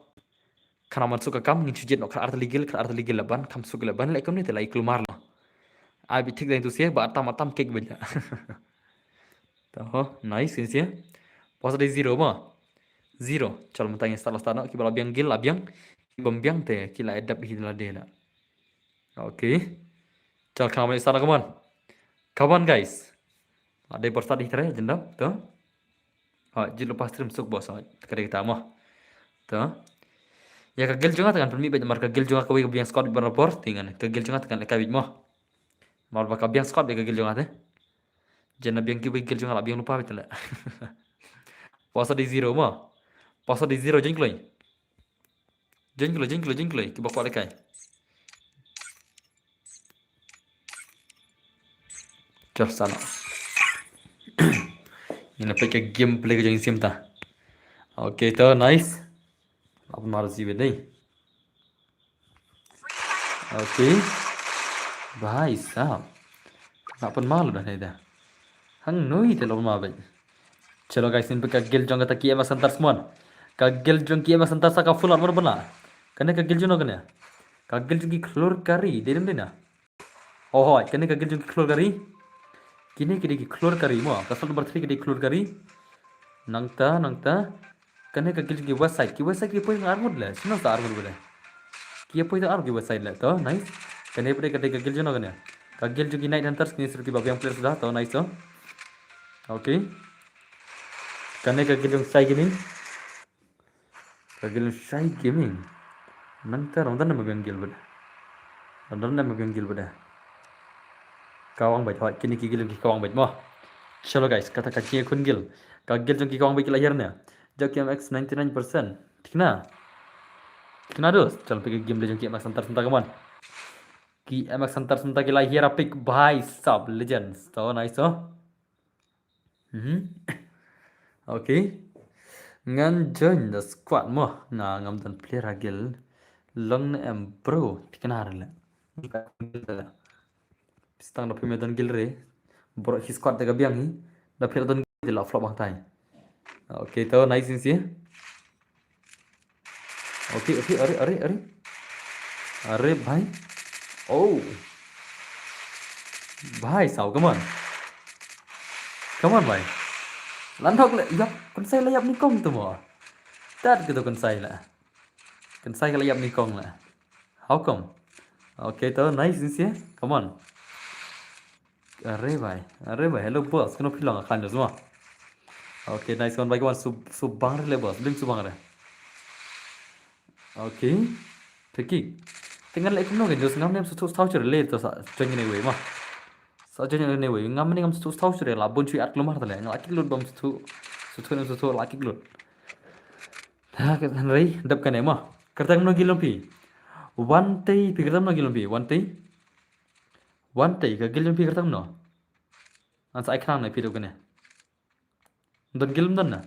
Speaker 1: Karena masuk ke kam ngin chu jit no kar arti legal laban kamsu ke laban lekom ni telai kelumar lah. Abi tik dah itu sih. Ba atam cake banyak. Toh, nice sih. Password di zero mah. Zero. Kalau mentang start nak kita labiang gil labiang bombiang teh kita edap hidup dia nak. Oke. Chal kami start kawan guys. Ada persat di terakhir jendam tuh. Jadi lepas stream suk bos kada kita mah. Tuh. Ya kagil juga tekan permi banyak marka kagil juga kau biang squad berapor tinggal kagil juga tekan lekabit mah. Mal bakal biang squad kagil juga teh. Jangan biang kagil juga biang lupa betul lah. Puasa di zero mah. Puasa di zero jengkloi. Kita bawa lekai. Chal sana. Ini pakai gameplay ke jangan sim ta. Oke, tuh nice. Apa marzi bedai. Oke. Bahai sahab. Tak pun malu dah dah. Hang noi telur mabek. Chalo guys, ini pakai gil jong kata kia masantar semua. Kagil jong kia masantar saka full armor bena. Kena kagil jong kena. Kagil jong ki klor kari, dedem dena. Oh, kena kagil jong ki klor kari. Kini ki klor kari mo. Kasal nomor 3 ki klor kari. Nangta. Kena kagil jong ki website. Ki website ki poin armor lah. Sino sa armor boleh. Kia poin armor ki website lah. Toh nice. Kena pada kata kagil jong kena. Kagil jong ki night hunters kini suruh ki babiang player sudah. Toh nice toh. Oke. Kena kagil jong sai gaming. Kagil sai gaming. Nangta rondan nama biang gil beda. Kawang baik hot kini kigil ki kawang baik mah. Chalo guys, kata kacinya kun gil. Kagil jong ki kawang baik lahirnya. Jak MX 99%. ठीक ना दोस्त चल पे गेम ले की MX संता कमान की MX संता की like here pick भाई सब लेजेंड्स तो नाइस हो okay ngan join the squad mo na ngam dan player agil long na bro tiknar la stang da pime dan gil re bro his squad daga biang hi da player dan gil la flop bang tai okay to nice sih okay अरे भाई ओ भाई साहब कमान भाई lanthok le yap con sai la yap ni kong tu mo tat gitu con sai ka la yap ni kong la how come okay to nice this yeah come on Arre bhai, hello boss, kano philang khan jo semua. Okay, nice one, bhai kawan, subang re le boss, bling subang re. Okay, tricky. Tinggal lek kuno kan, jos ngam nem su tau chure le to sa cheng ne we ma. Sa cheng ne we, ngam ne ngam su tau chure la bun chui at klumar tale, ngak ki lut bom su nem su la ki lut. Ha ke han rei, dap kan ma. Kertang no gilom pi. One day pi kertang no gilom pi, one day. One day ka gilom pi kertang no. An sa ikram ne pi do kan. Don gilom don na.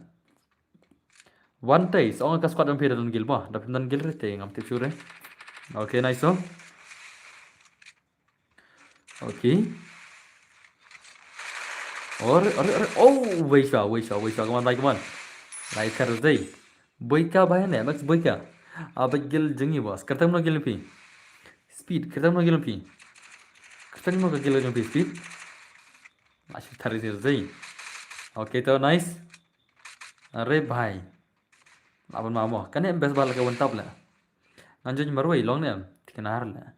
Speaker 1: One day, so ang kasquad ang pira don gil mo, dapat don gil rete ngam tip sure. Okay, nice so. Okay. Or, oh, wait, come on, come on. Like Thursday. Boyka ba yan eh, max boyka. Abag gil jengi boss. Kertang mo gil pi. Speed, kertang mo gil pi. Kertang mo gil pi speed. Masih Thursday. Okay, to nice. Arre bhai. Laban mamo, kan em best bal ka wantap la. Anjoj marwai long ne, tikenar la.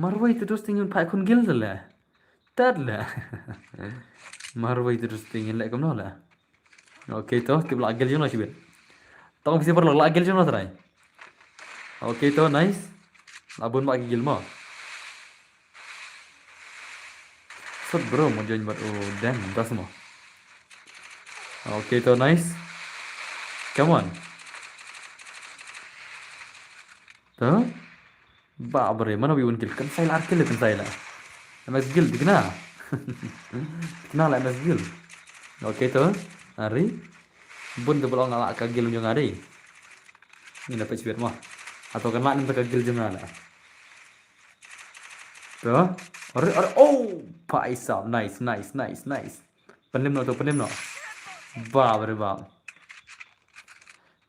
Speaker 1: Marwai terus tingin pai kun gil la. Tad la. Marwai terus tingin la kamno la. Okay to, kibla gil jono sibel. Tong bisa perlu la gil jono trai. Okay to nice. Labun mak gil mo. Sot bro mo join bar oh damn das mo. Okay to nice. Come on. Tuh. Babre, mana biun kill kan saya kill kan saya lah. MS Gil dikena. Kenal lah MS Gil. Oke tuh. Hari. Bun tu belum ngalak ke Gil juga hari. Ini dapat speed mah. Atau kan mak ke Gil juga lah. Tuh. Hari. Oh, paisa. Nice. Penim no. Babre.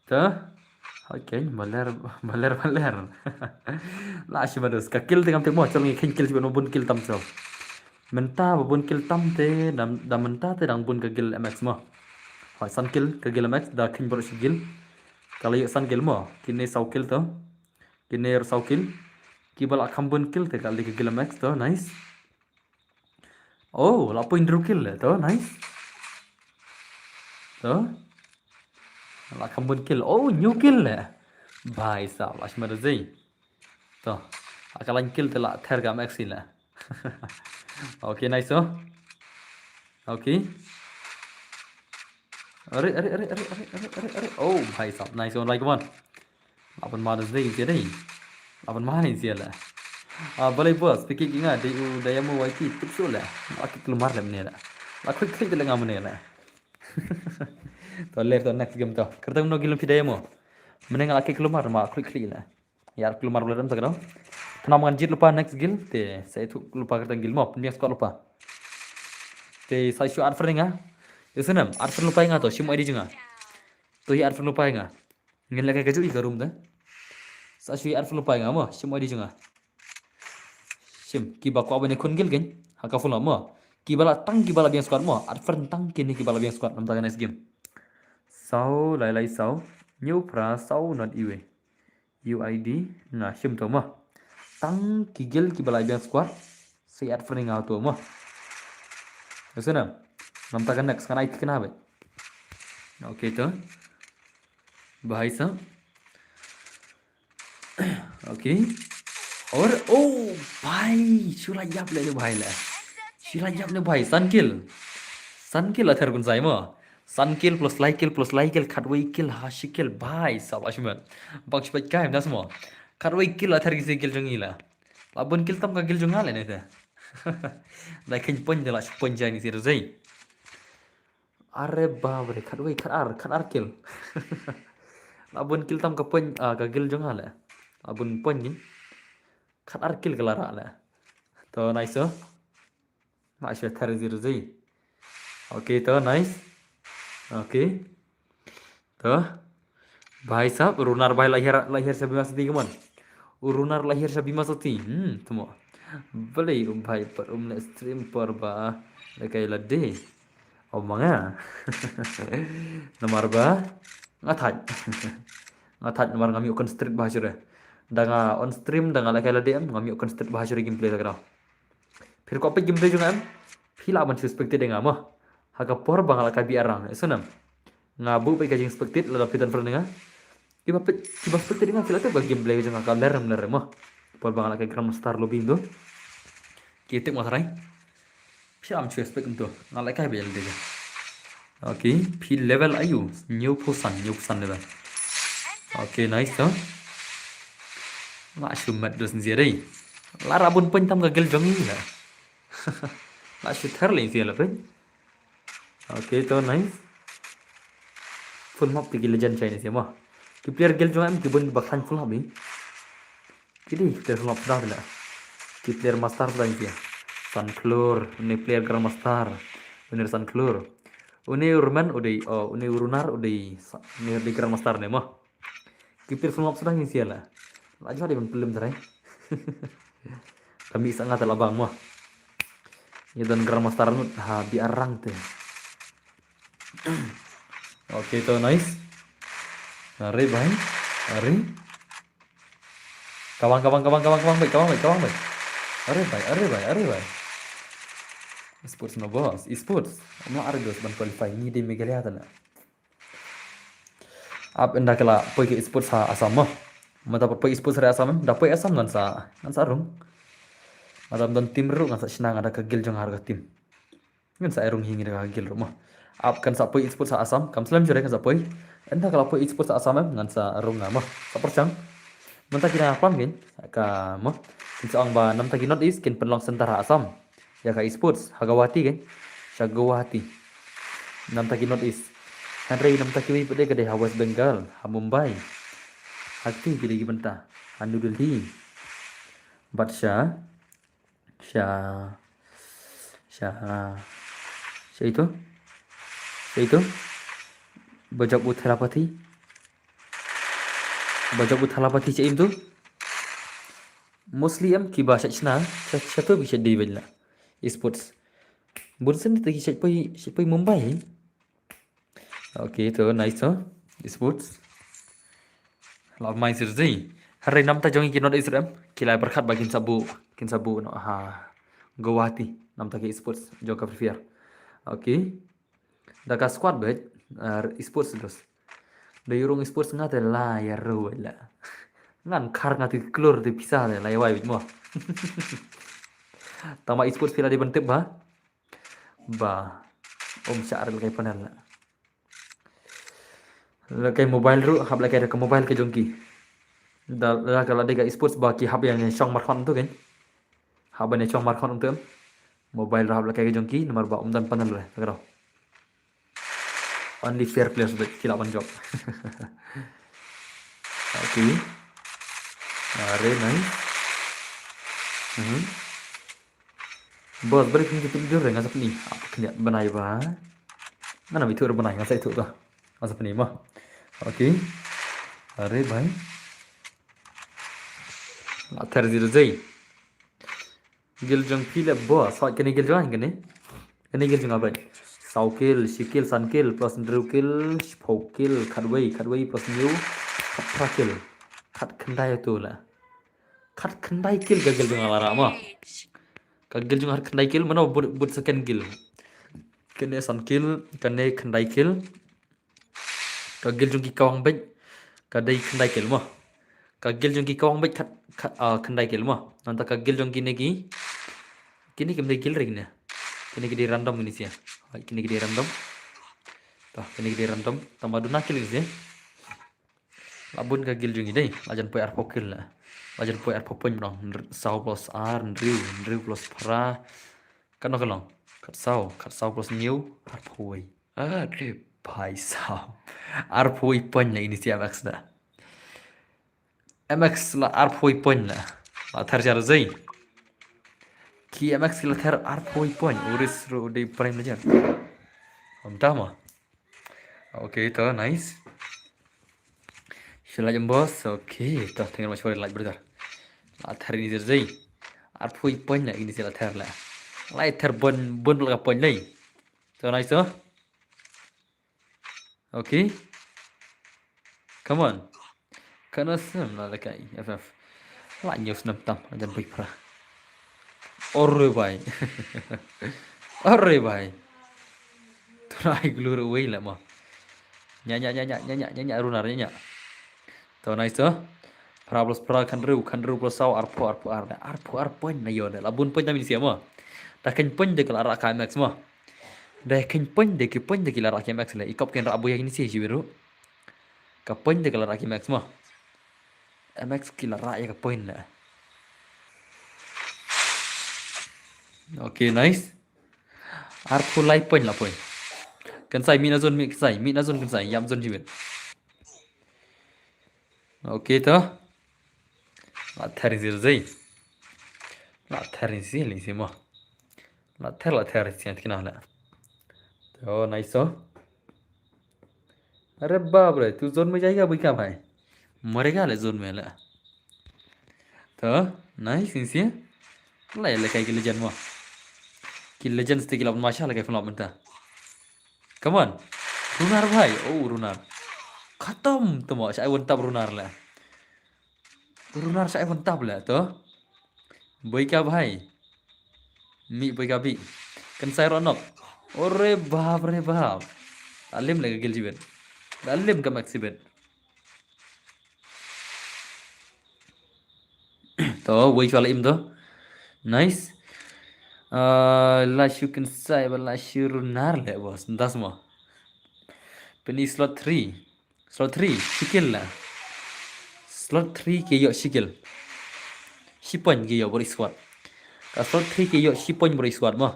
Speaker 1: Tuh. Okay, baler. Lah badus. Ka kill tingam temo chol ngi kill juga no bun kill tam so. Menta bun kill tam te dam menta te dang bun ka kill MX mo. Hỏi san kill ka kill MX da king bro kill. Kalau yuk san kill mo, kini sau kill to. Kini sau kill. Kibal akam bun kill te kali ka kill MX to, nice. Oh, la point kill to, nice. To. La kambun kill. Oh, new kill lah. Bhai sahab, ashmar zai. To, akalan kill telah therga maxi lah. Okay, nice oh. Okay. Are. Oh, bhai sahab, nice one, like one. Lapan mana zai dia ni? Lapan mana dia lah? Boleh bos, fikir ingat daya mu waiki tipsul lah. Aku keluar lah ni lah. Aku klik telah ngam ni lah. To left to next game to. Kertang no gilum pidaya mo. Meneng laki keluar ma klik lah. Yar keluar boleh dalam sekarang. Kenapa nganjit lupa next gil? Te saya tu lupa kertang gil mo. Punya squad lupa. Te saya show adfer nga. Isenam adfer lupa nga to. Sim ID juga. To hi adfer lupa nga. Ngin lagi keju i room dah. Saya show adfer lupa nga mo. Sim ID juga. Sim kiba ko abane kun gil gen. Haka full mo. Kibala biang squad mo. Adfer tang kini kibala biang squad nampak next game. Sau lai sau new pra sau not iwe UID na sim to ma tang kigel ki balai biang squad si at free ngau to ma esena nampak kan next kan ai kena be okay to bahai sa okay और oh भाई शुरा याप ले भाई sun kill athar kun sai ma sun kill plus like kill khatway kill hashi kill bhai sab ashman baksh baj kai das mo khatway kill athar kisi kill jongila labun kill tam ka kill jongal ne ta la khin pon jala pon jani sir zai are babre khatway khatar kill labun kill tam ka pon ka kill jongal labun pon ni khatar kill kalara la to nice so ma shwe thar zir zai okay to nice Okay. Tuh. Bahai sab runar bahai lahir sabi masati kaman. Urunar lahir sabi masati. Tumo. Boleh bahai per na stream per ba lekai lade. Omanga. Nomor ba ngatat nomor ngami ukon street bahasure. Danga on stream danga lekai lade ngami ukon street bahasure gameplay sakra. फिर को पे गेमप्ले जोंगा फिला मन suspected nga mo haga por bangala ka bi arang sunam ngabu pe ka jing suspected la fitan fer nga kiba suspected nga fila te ba gameplay jonga ka lerem mo por bangala ka Grandmaster lobby do kitek mo sarai फिर am suspect to ngala ka bel de okay फिर level ayu new pusan level okay nice to ma shumat dos nzirai lara bun pen tam gagal jongi la la shithar le zi la pen okay to nice full map ki legend Chinese ya mo ki player gel jong am ki bun bakhan full map ni kidi player full map dah la ki player master dah ya Sunflower ini player Grandmaster bener Sunflower ini urman udah ini urunar udah ini di Grandmaster nih mo ki player full map sudah ngisi lah aja ada belum terai kami sangat labang mo ya dan Grandmaster nu ha bi arang teh okay to nice hari bhai hari kawan baik hari bhai sports no boss sports no argos ban qualify ni di Meghalaya tana ab enda kala poi ke sports ha asam mo mata poi sports ra asam da poi asam nan sa rung madam don tim ru ngan sa senang ada kegil jong harga tim ngan sa erung hingi daga kegil rumah up kan sa poi sports sa asam kam selam jore kan sa poi enda kala poi sports sa asam ngan sa rung ngama sa percang menta kina pam gen ka mo sa ang ba nam ta kinot is kin penlong sentara asam ya ka sports hagawati gen shagawati nam ta kinot is Henry nam ta kiwi pede gede West Bengal ha Mumbai hakti gede gibenta New Delhi Badsha itu bajak uthalapati cim tu mostly am ki bahasa Cina satu bisa di bela sports bursen tadi siapa Mumbai okay tu nice tu sports love my sirzi hari nam ta jongi kinot Israel kila berkat bagin sabu no ha Guwahati nam ta ke sports joka prefer okay daka squad bet sports dos da yurung sports ngate la ya ro la ngan kar ngati klur de pisah la ya wai mo tama sports pila di bentep ba om syar kai panel la kai mobile ru hab la kai ke mobile ke jongki da kalau ada sports baki hab yang chong markhon tu kan hab ne chong markhon untuk mobile hab la kai jongki nomor ba dan panel le karo only fair players bet kila ban job okay are nice bos beri kita tidur dengan seperti ni apa kena benai ba mana bitur benai ngasai tu dah seperti ni mah okay are bhai athar zero zai gil jong pila boss hot kene gil jong kene gil jong apa saukil sikil sankil plus drukil phokil khatwai plus new khaprakil khat khandai tu la khat khandai kil ga gil jong alara ma ka gil jong har khandai kil mano but second gil kene sankil kene khandai kil ka gil jong ki kawang bet ka dai khandai kil ma ka gil jong ki kawang bet khandai kil ma nanta ka gil jong kini kemde gil regna kini gede random ini sih kini gede random kini gede random tambah duna kil ini labun ka gil jong ini ajan poi arpokil lah ajan poi arpopon dong sau plus r driu plus pra kan no kalong kat sau plus new arpoi pai sau arpoi pon ini sih max dah MX la arpoi pon la athar jar zai ki MX la thar arpoi pon uris ro de prime jar tama okay to nice sila jam bos okay to tinggal masuk like brother athar ini jar zai arpoi pon la ini sila thar la lai thar bon la pon lai to nice to okay come on Karena sem lah lekai FF. Lah nyus nam tam ajan baik pra. Ore भाई Ore भाई Try glue away lah mah Nyak runar nyak Tuh nice tuh Pra plus pra kan ru plus sau arpo na yo la bun pun na siapa mah dah kan pun de kala rak max mah dah kan pun de kala rak max la ikop kan rak yang ini sih jiru ka pun de kala rak max mah max kila rak ya ka pun la okay nice arpo lai pun la pun kan sai mi na zon kan sai yam zon jiben okay tuh la thari zir zai la thari zir li sih mah la thari sih kena la oh nice oh अरे बाप रे तू जोन में जाएगा भाई क्या भाई मरेगा ले जोन में ला तो नाइस इनसे ला ये लेके लेजेंड मो कि लेजेंड्स ते किला माशा लगे फिल्म बनता कम ऑन रुनार भाई ओ रुनार खत्म तुम शायद वन तब रुनार शायद वन तब ला तो भाई क्या भाई मी भाई क्या भी कंसाई रोनक अरे बाप alim lagi gil jiben alim ka maxiben to wei cho im to nice la shu kan sai ba la shu runar le bos das mo peni slot 3 shikil la slot 3 ke yo shikil shipon ke yo bori squad ka slot 3 ke yo shipon bori squad mo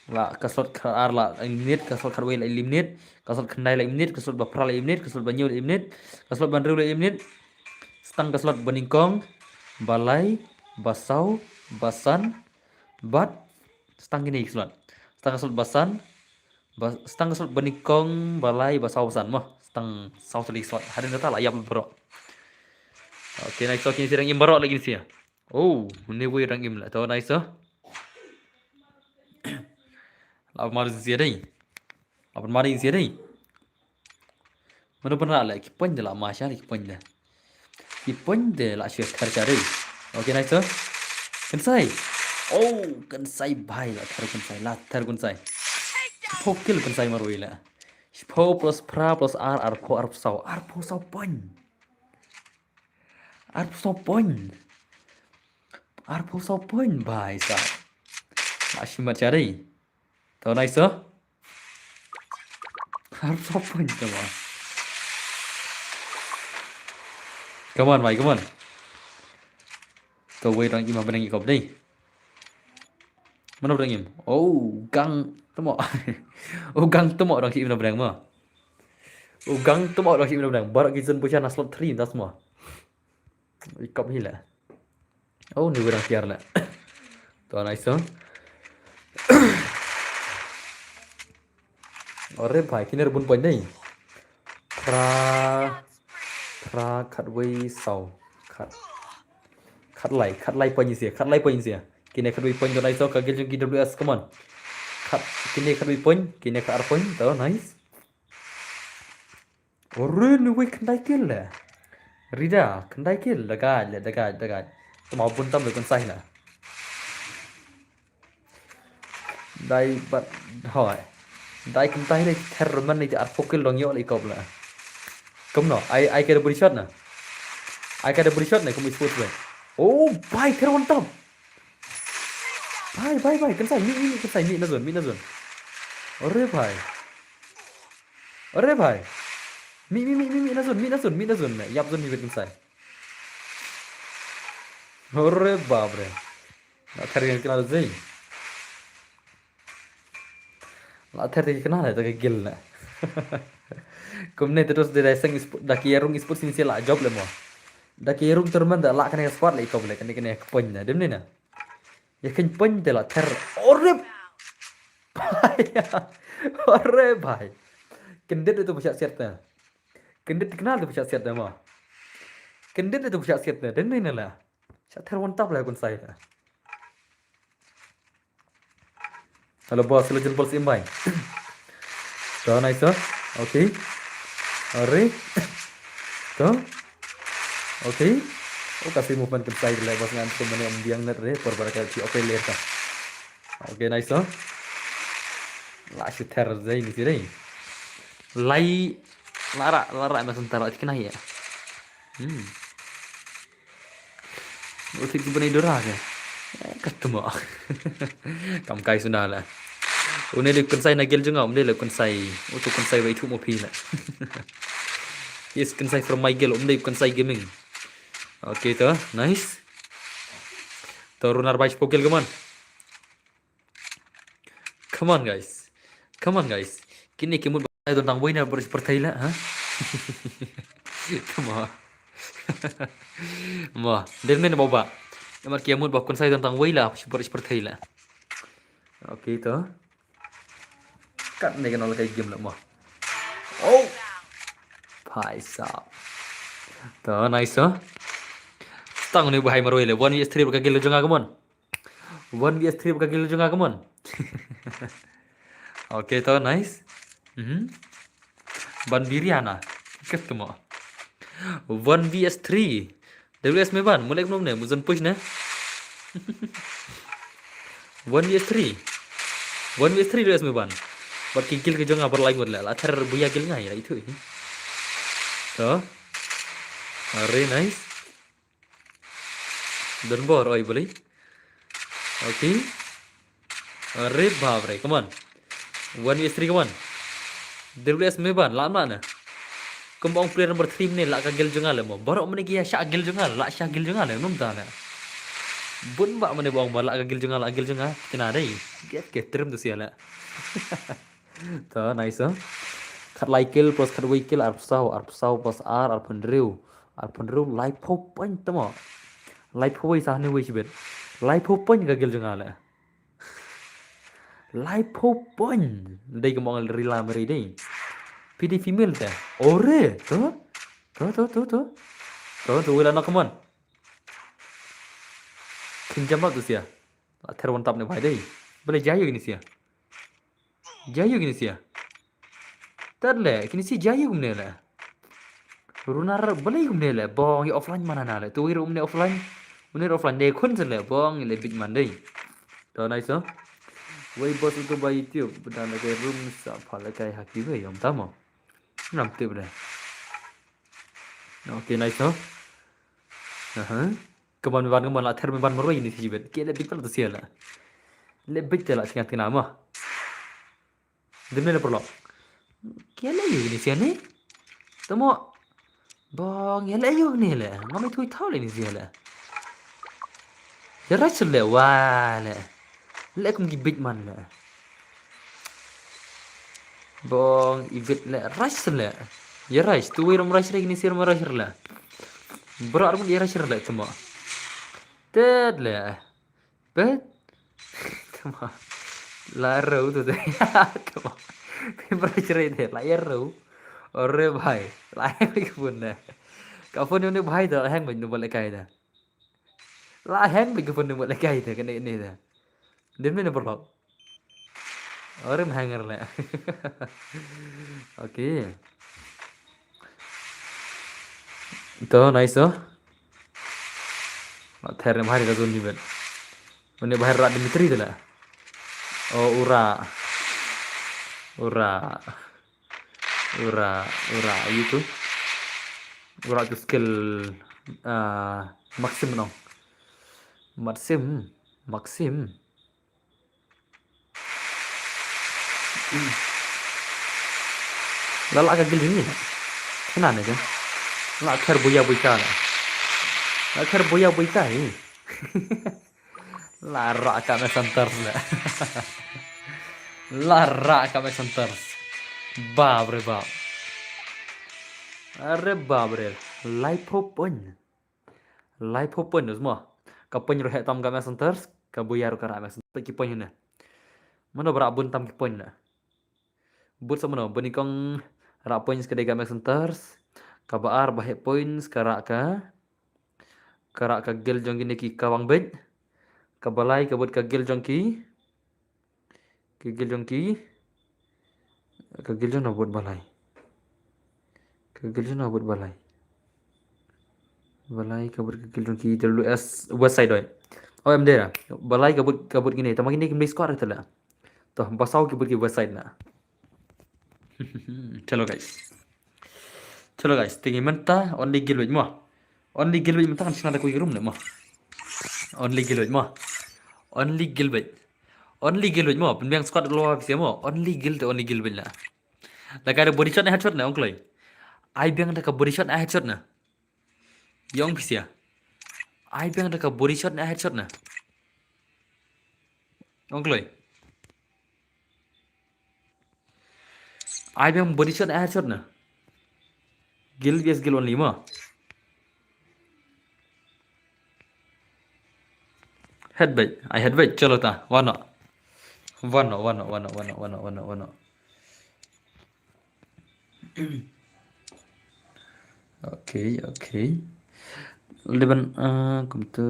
Speaker 1: la ka slot ar la eliminate ka slot kharwei la eliminate ka slot khandai la eliminate ka slot bapra la eliminate ka slot banyu la eliminate ka slot banru la eliminate stang ka slot beningkong balai basau basan bat stang ini slot stang ka slot basan stang ka slot beningkong balai basau basan mah stang sau tadi slot hari nata la yap bro okay nice okay sirang im bro lagi sih oh ini wei rang im la to nice अब मार sia dai apa mari sia dai mana pernah lah ki pon de la masha ki pon de la shir khar cha dai okay nice kan sai oh kan sai bhai la thar kan sai phokil kan sai maroi la pho plus pra plus r pho sau pon r pho sau pon bhai sa ashimat cha dai tau nice harus apa ini teman come on mày come on tao quay đang im mà bên đây cọp đi mana đang im oh gang temo oh gang temo đang im đang mà oh gang temo đang im đang barak kizan punya na slot 3 das semua cọp hila oh ni đang kiar la tau nice अरे भाई किनेर बुन पॉइंट नहीं खरा खत वही साउ खत लाई पॉइंट से किने खत वही पॉइंट तो नाइस का गिल जो की WS come on खत किने खत वही पॉइंट किने खत पॉइंट तो नाइस अरे नु वही खंडाई किल ले रिदा खंडाई किल दगा तो mau pun tam được con sai là đây bạn hỏi dai kan tai le ther man ni ar fokil dong yo le kop la kom no ai ka body shot na ai ka body shot na kom sport we oh bai ther on top bai kan sai mi na zon ore bhai mi na zon na yap zon mi kan sai ore baap re na ther kan kena zai la ther de kenal ta ke gil na kumne terus de racing da kierung sport sin la job le mo da kierung terman da la kan sport le ko le kan pon na dem ne na ya kan pon de la ther ore bhai kendet itu pusat siat ta kendet kenal tu pusat siat da mo kendet itu pusat siat da dem ne la sa ther on top la kun sai da Halo bos, legend balls imbang. So nice, okay. Alright. So, okay. Oh kasih movement ke side lah bos ngan temen yang biang net re por baraka ci oke ler ka. Oke nice oh. La shi ter zai ni sire. Lai lara ma sentara kena ya. Hmm. Utik tu bani dora ke. Ketemu. Kam kai sudah lah. Une le kun sai na gel junga umde le kun sai. Utu kun sai bai thu mo phi la. Yes kun sai from my gel umde kun sai gaming. Oke tuh, nice. Turunar baik pokil come on. Come on guys. Come on guys. Kini kimut tentang winner seperti lah, ha? Come on. Mà đến bên bảo bạn nhưng mà kia muốn bảo con say tentang way là seperti lah. Oke itu kan nih kenal kayak game lah mah. Oh paisa tuh nice oh tang nih bahaya marwele 1vs3 berkagil juga come on 1vs3 berkagil juga come on. Oke tuh nice ban biriana ketemu 1vs3 WS में ban mulai belum nih muzon push nih 1vs3 WS में ban buat kill ke jangan berlain lah latar buaya kill nggak ya itu tuh are nice dan bor oi boleh oke are babre come on 1vs3 come on WS में ban lama na kembang player number 3 ni lah kagil jangan lah mau baru mana kia syak gil jangan lah syak gil jangan lah numta na bun bak mana bang balak kagil jangan kena deh get terem tu siala tuh nice oh cut like kill plus cut way kill arpsau plus arpendriu life hope pan temo life hope sah ni way sibet life hope pan kagil jangan lah life hope pan dai kemong rila meri dai PD female teh ore tuh wala nak come on kinjam tu sia terwan tap ne bhai dai boleh jayo gini sia terle kini si jayo gumne la runar boleh gumne la bong ya offline mana na la tu wiru gumne offline deh kun le bong le big man dai to nice oh way bos itu by YouTube benar lagi room sa phala kai haki ve yom tamo nam tip le oke nice oh keban la ther ban maroi ni sibet ke le big pal tu sia la le big tela singa tina ma dimne perlo ke le yu ni sia ni tamo bong ya le yu ni le ngamai thui thau le ni sia la ya rasul le wa le kum gi big man le bong ibit le rasul le ya rais tu wirum rais re ni sir ma rais la bro armun ya rais le tamo ted le bet tamo la rau tu deh tamo rais re de la ya rau ore bhai la hai pun ne ka phone ni bhai da hang mình boleh kai da la hang mình phone ni boleh kai da kan ini da đến bên perlo orang hanger le oke itu nice oh ther mari da zon ni ben mene bahar rat Dimitri tu lah oh ura itu ura tu skill Maxim no Maxim lala agak gil ni kena ni kan la kher buya ni la ra ka me center babre bab are babre life open semua kapan roh tam ka me center ka buya ro ka me center ki pon ni mana berak bun tam ki pon na but sama no benikong rak points ke dega me center ka baar bahe points karak ka gel jong gini ki kawang bet ka balai ka buat ka gel jong ki ka gel jong na buat balai balai kabut kekil ki WS west side oi oh em dera balai kabut gini tamang ini kembali squad tala to basau kabut ki west side na chalo guys tingi menta only gilwit mo only gilwit menta kan sinada ko room le mo only gilwit mo only gilwit mo penbang squad lo habis mo only gilwit la ada body shot na headshot na onkloi ai bang da ka body shot na headshot na Yang bisa. Ai bang da ka body shot na headshot na. Onkloi. Ai bang body shot na headshot na. Gil vs gil only mo. Headbutt. I headbutt. Chalo ta. Wano. Okay. Leban kumtu.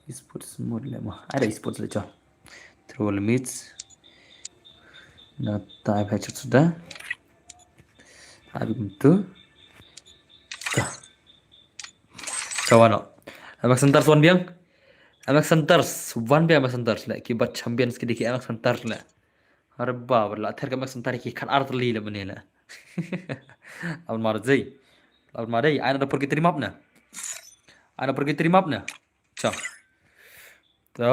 Speaker 1: Esports mode le mo. Ada esports le cho. Throw limits. Nah, type headshot sudah. Habis kumtu. Kawan, amak sentar suan biang. Amak sentars, one biang amak sentars le. Kibat champions ki diki amak sentars le. अरे बाप रे लाथर का मैं सुनता रही कि खन अर्थ ली ले बने ले अब मार जई अब मार दई आना पर की terima apa ana pergi terima apa cha to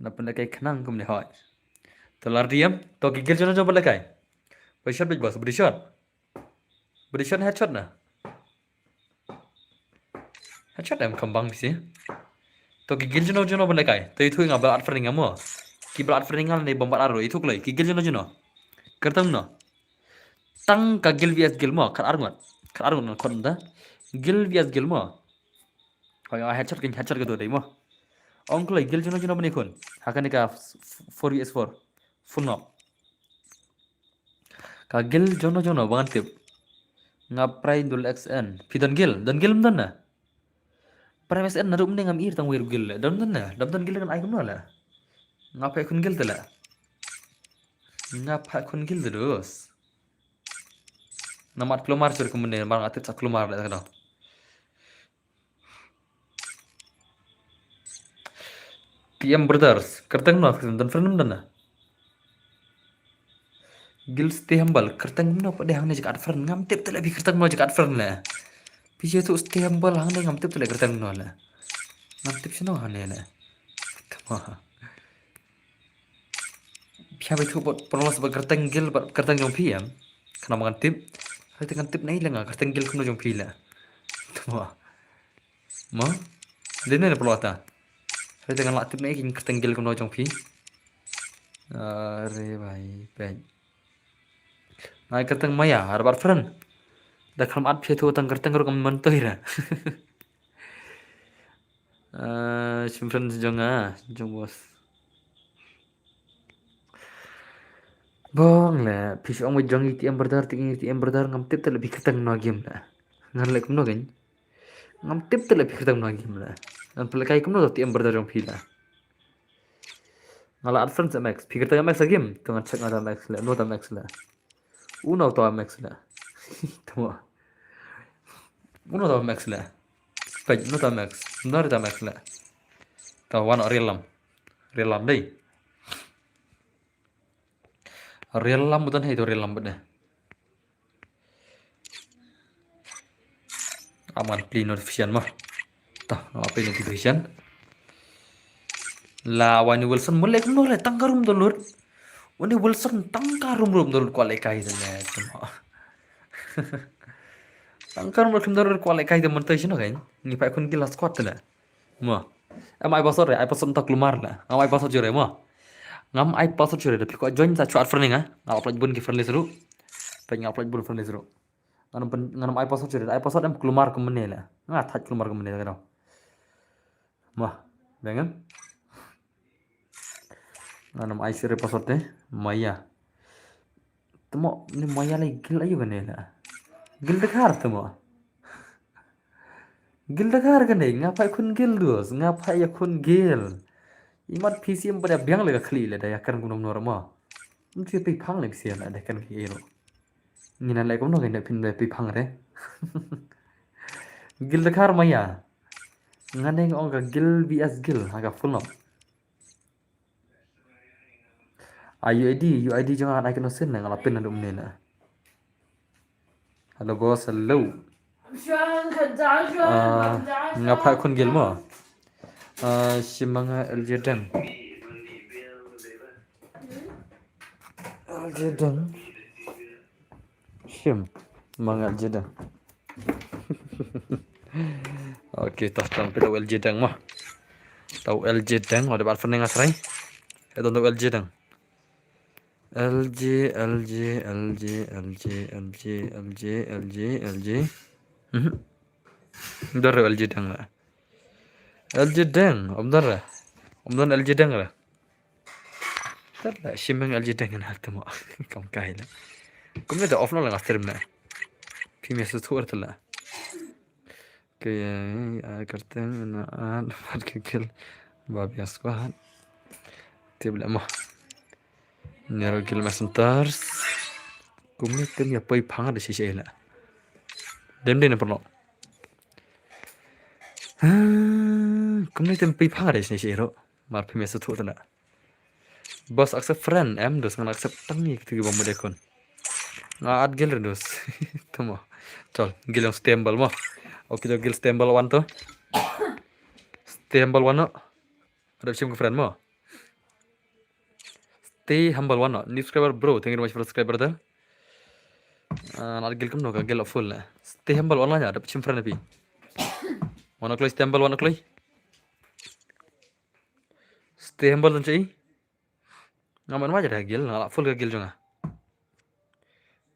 Speaker 1: na penda kai khnang kum le hoy to lar diam to gigil jono jo bale kai shot big boss body shot headshot na headshot em kambang bisi to gigil jono bale kai to itu ngabal art friending amo ki belat feringal nih bombat aro itu klei kigil jono kertang no tang ka gil vs gil mo kan arngot no kon da gil vs gil mo kaya headshot ke do dei mo ong klei gil jono bani kon hakani ka 4 vs 4 full no ka gil jono bangan tip ngaprai dul xn pidon gil mdan na prai xn na rum ne ngam ir tang wir gil dan gil kan ai kum no la ngapai kun gil tela ngapai kun gil terus namat kelumar sur kemudian barang atit sak kelumar lah kada PM brothers kerteng no dan friend dan gil stehambal kerteng no pada hang ne jak friend ngam tip tela bi kerteng no jak friend la pije tu stehambal hang ne ngam tip tela kerteng no la ngam tip sino hang ne la kama Pia itu buat penolong sebab kerteng gil kerteng jong PM kena makan tip kerteng tip naik lah kerteng gil kena jong pila tuh mau dene ne pelota kerteng lak tip naik kerteng gil kena jong pi are baik naik kerteng maya harap friend dah kalau at pia tu tang kerteng ro kam mentoy ra simpan jong bos Bong lah, pisau mau jang ITM berdar ngam tip lebih ketang no game lah. Ngan lek no kan. Ngam tip lebih ketang no game lah. Ngan pelekai kum no ITM berdar jong pila. Ngala advance max, pikir tengah max game, tengah cek ngada max lah, no ta max lah. Uno ta max lah. Tama. Uno ta max lah. Paj no ta max, ndar ta max lah. Ta wan real lam dei. Real lam bukan itu real lam bener. Aman play notification mah. Tah, apa notification? Lawan Wilson mulai kuno le tangkarum dulur. Wani Wilson tangkarum dulur kualai kai dene semua. Tangkarum dulur kualai kai dene mentai sino kan? Ni pak kun gila squad lah. Mo. Am ai pasor tak lumar lah. Am ai pasor jore mo. Ngam ai pasor jore tapi kok join sa cuat friending ah. Ngap upload bun ki friendly seru. Pengen upload bun friendly seru. Nganam ai pasor jore. Ai pasor am kelumar ke meneh lah. Ngat hat kelumar ke meneh kan. Mah, dengan nganam ai sire pasor teh Maya. Temo ni Maya lagi gil ayo kan lah. Gil dekar temo. Gil dekar kan ngapai kun gil dos, ngapai ya kun gil. Imat PC yang pada biang lega kli le daya kan gunung normal. Mesti pi phang le PC na ada kan ki ero. Nginan lai kom no gin pin pi phang re. Gil khar maya. Nganeng ong ga gil vs gil aga full no. UID jangan ai kena sen ngala pin na dum ne na. Hello boss, hello. Ngapa kun gil mo? Simanga LJ10. LJ10. Sim, manga LJ10. Oke, tas tampil LJ10 mah. Tahu LJ10 ada bar feneng asrai. Itu untuk LJ10. LJ. Udah LJ10 lah. LJ10, om dan LJ10 lah. Terlah simang LJ10 kan hati mo. Kam kahila. Kom ada off na lang asterim na. Pimya sutur terlah. Kayak karteng na ad kikil babi asquad. Tibla mo. Nero gil mesentars. Kumni tem ya pai phang ada sisi la. Dem na perlo. Kumni tem pai phang ada sisi ro. Mar pimya sutur terlah. Bos accept friend em dos ngan accept tangi gitu bom de kon. Nga ad gil dos. Tamo. Chol gil yang stable mo. Oke to gil stable one to. Stable one no. Ada sim ke friend mo. Stay humble one no. New subscriber bro, thank you very much for subscriber dah. Ad gil kum no ka gil full la. Stay humble one la ada sim friend api. One close stay humble one close. Stay humble dan cai. Ngaman wajar dah gil, ngala full ka gil jonga.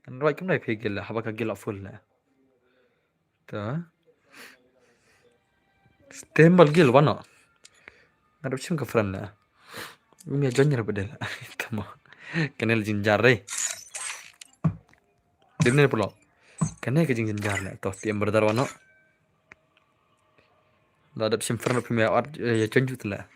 Speaker 1: Kan right kum nai phe gil la, haba ka gil full la. Ta. Stable gil wano. Ada sim ka friend la. Umi ajonnya bedel. Tamo. Kenal jinjar re. Dimne pulo. Kenal ke jinjar la. Toh tiam berdar wano. La ada sim friend pemia art ya jonjut la.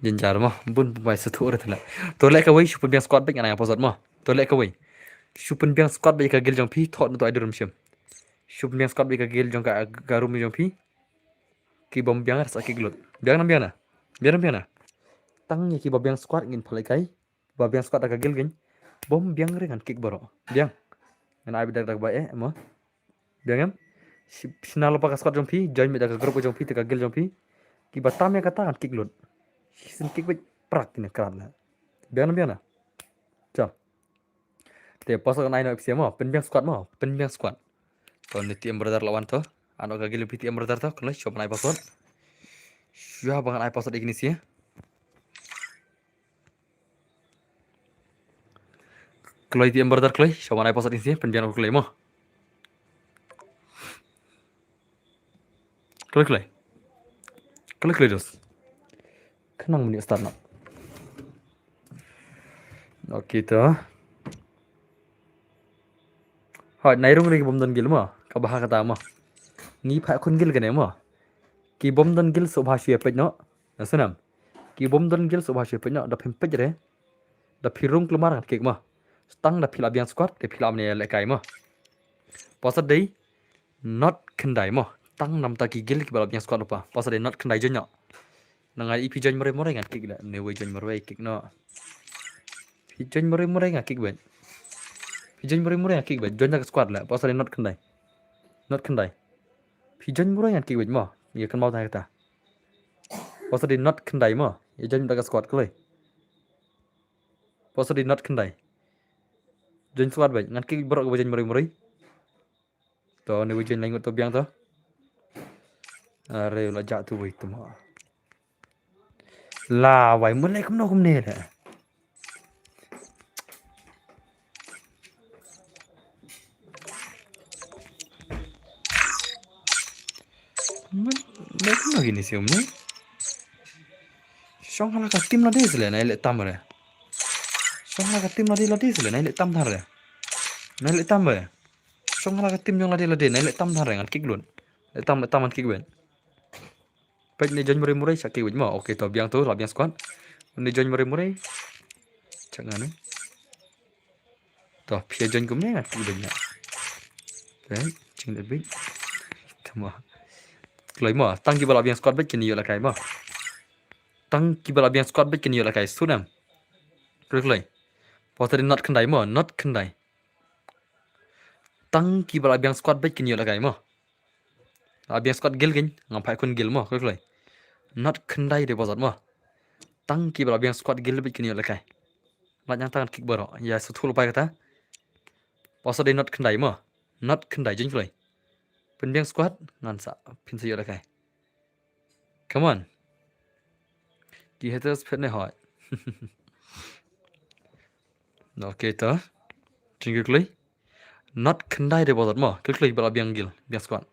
Speaker 1: Jinjar mo bun bai setur la. To lek away super biang squad back ana posat mo. To lek away. Super biang squad back ka gil jong pi thot no to aidur sim. Super biang squad back ka gil jong ka garum jong pi. Ki bom biang sa ki glot. Biang na biang na. Biang na. Tang ki biang squad ngin phalai kai. Biang squad ka gil gin. Bom biang re kan kick baro. Biang. Ana ai dak bai mo. Biang em. Sinalo pa ka squad jong pi, join me dak grup jong pi ka gil jong pi. Ki batam ya kata kan kick glot. Sin kick bai prak ni kran la. Biang na. Chal. Te pasal kan ai no FC mo, pen biang squad mo, pen biang squad. To ni tim brother lawan to. Ano ka gil pi tim brother to, kalau shop nai pasal. Siapa bangan ai pasal igni sih. Kalau itu yang brother kalau shop nai pasal ini pen biang ko mo. Kalau dos. Kenang meni start nak. Oke to. Hỏi này rung lagi bom dan gil mo. Ka baha kata mo. Ngi pha kun gil gane mo. Ki bom dan gil so bhashya pej no. Nasanam. Ki bom dan gil so bhashya pej no da phim pej re. Da phirung klumar kan kek mo. Stang da phila biang squad de phila amne le kai mo. Pasal dei not kendai mo. Tang nam ta ki gil ki bala biang squad lupa. Pasal dei not kendai jonyo. Nangai ipi join more ngan kek la ne we join more kek no. Pi join more ngan kek ben. Pigeon murah yang kick join dak squad lah, pasal not kendai. Pigeon murah yang kick mo, ya kan mau tanya kita. Pasal not kendai mo, ya join dak squad kelai. Pasal not kendai. Join squad baik, ngan kick berok join murah. To ni join lain to biang to. Are la ja tu wei tu mo. La wai mulai kum no kum ne la. Mereka lagi ni sih umne. Song hala ka tim na des le na le tam re. Song hala ka tim na le des le na le tam thar re. Na le tam re. Song hala ka tim jong la de na le tam thar re ngan kick lun. Le tam an kick ben. Baik ni join murai-murai sakit wajma. Okey to biang tu labiang squad. Ni join murai-murai. Jangan eh. To pia join kumne tu banyak. Baik, ching lebih. Tama. Kloi mo, tang ki bala biang squad baik kini yola kai mo. Tang ki bala biang squad baik kini yola kai sunam. Kloi. Poteri not kendai mo, not kendai. Tang ki bala biang squad baik kini yola kai mo. Biang squad gil gin, ngapai kun gil mo, kloi. Not kendai de bozat mo. Tang ki bala biang squad gil baik kini yola kai. Lat yang tangan kick baro. Ya sutul pai kata. Poteri not kendai mo. Not kendai jin kloi. Pen biang squad ngan sa pin sa yola kai. Come on. Die haters pet ne hoi. Okay to. Ching kloi. Not kendai de bozat mo. Kloi bala biang gil, biang squad.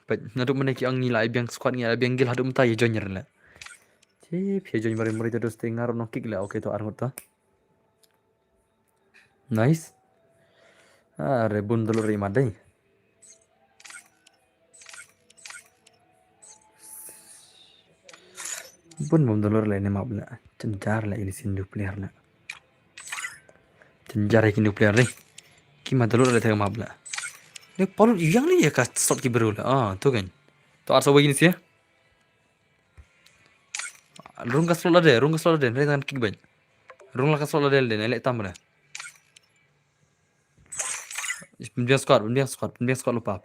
Speaker 1: Baik, naduk mana ki ang nilai biang squad ni biang gil haduk mentai join la. Cip, ya join mari terus tengar no kick la. Okay to armut to. Nice. Rebun dulu rima deh. Bun bom dulu le ne mabla. Cenjar la ini sin player la. Cenjar iki player le. Ki ma dulu le tega mabla. Ne pol yang ni ya ka slot ki beru la. Tu kan. To arsa begini sih ya. Rung ka slot ada, rung ka slot ada, ne kick ban. Rung la ka slot ada le ne le tam la. Penbiang squad lupa,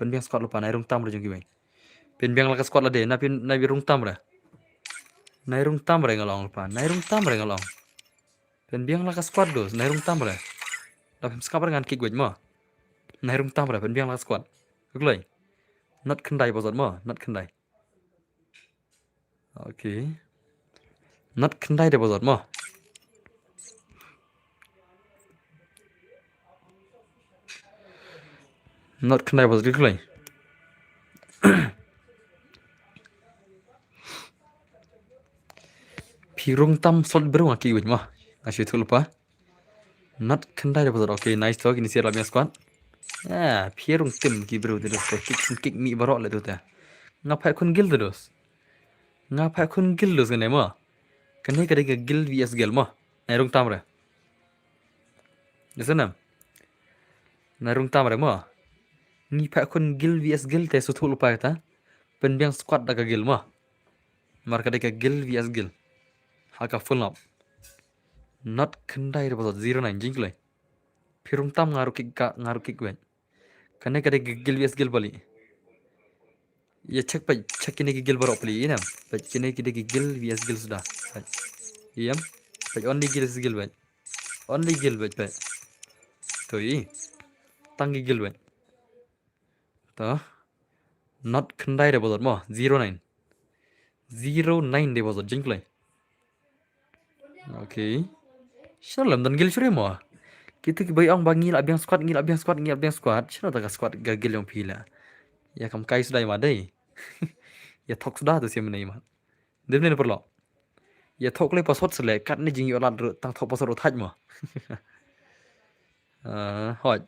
Speaker 1: naik rung tam lah jengki bang. Penbiang laka squad lah deh, nabi rung tam lah. Naik rung tam lah ngalong lupa, naik rung tam lah ngalong. Penbiang laka squad dos, naik rung tam lah. Tapi sekarang dengan kick gue mah. Naik rung tam lah, penbiang laka squad. Oke, not kendai bosot mah, not kendai. Oke, not kendai deh bosot mah. Not kendai bosot oke. Pirung tam slot baru ngaki gue mah. Asyik tu lupa. Not kendai deh bosot. Oke, nice tuh, ini siapa labnya squad. Ya, pirung tim ki bro terus kick mi barok lah tu ta. Ngapai kun gil terus. Ngapai kun gil terus kan mah. Kan kada ke gil vs gil mah. Nairung tamre. Desanam. Nairung tamre mah. Ni pa kun gil vs gil te sutul lupa ta. Penbiang squad daga gil mah. Mar kada ke gil vs gil. Haka full up. Not kendai de bosot 09 jingle. Pirung tam ngaru kick wen. Kan kada ke gil vs gil bali. Ya cek ini gigil barok peli inam. Baik kini kita gigil vs gil sudah. Iyam. Baik only gil gil baik. Only gil baik. Tuh i. Tang gigil baik. Tuh. Not kendai deh bosot mo 09. 09 deh bosot jengklay. Oke. Shalom dan gil sure mo. Kita bayi ang bangi abiang squad. Sino tak squad gagil yang pila. Ya kamu kai sudah madai. Ya tok sudah tu siapa ni mah. Dia ni perlu. Ya tok le pasot selek kat ni jingi orang tang tok pasot utaj mah. Hoi.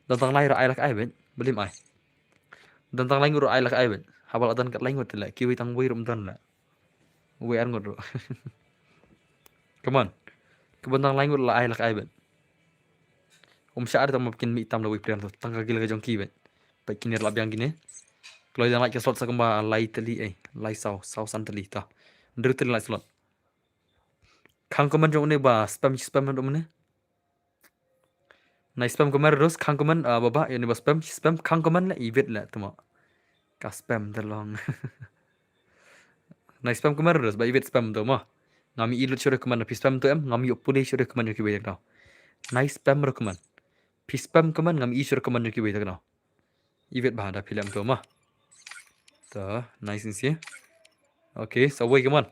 Speaker 1: Dan tang lain ai lak ai ben. Belim ai. Dan tang lain ai lak ai ben. Habal adan kat lain ngut la. Kiwi tang wei rum dan la. Wei ar ngut. Come on. Kebentang lain ngut la ai lak ai ben. Syar tang makin mi tam la wei plan tu. Tang kagil ka jong ki ben. Baik kini lab yang gini. Kalau yang like slot sakamba lai teli lai sau san teli ta. Ndru teli lai slot. Kang komen jong ne ba spam ndom ne. Nai spam komen terus kang komen baba ini ba spam kang komen la ibet la tuma. Ka spam terlong. Nai spam komen terus ba ibet spam tu mah. Ngami ilut sure komen pi spam tu ngami opune sure komen ki bayar tau. Nai spam rekomen. Pi spam komen ngami i sure komen ki bayar tau. Ibet ba ada film tu mah. Tuh, nice sih. Oke, so wait, come on.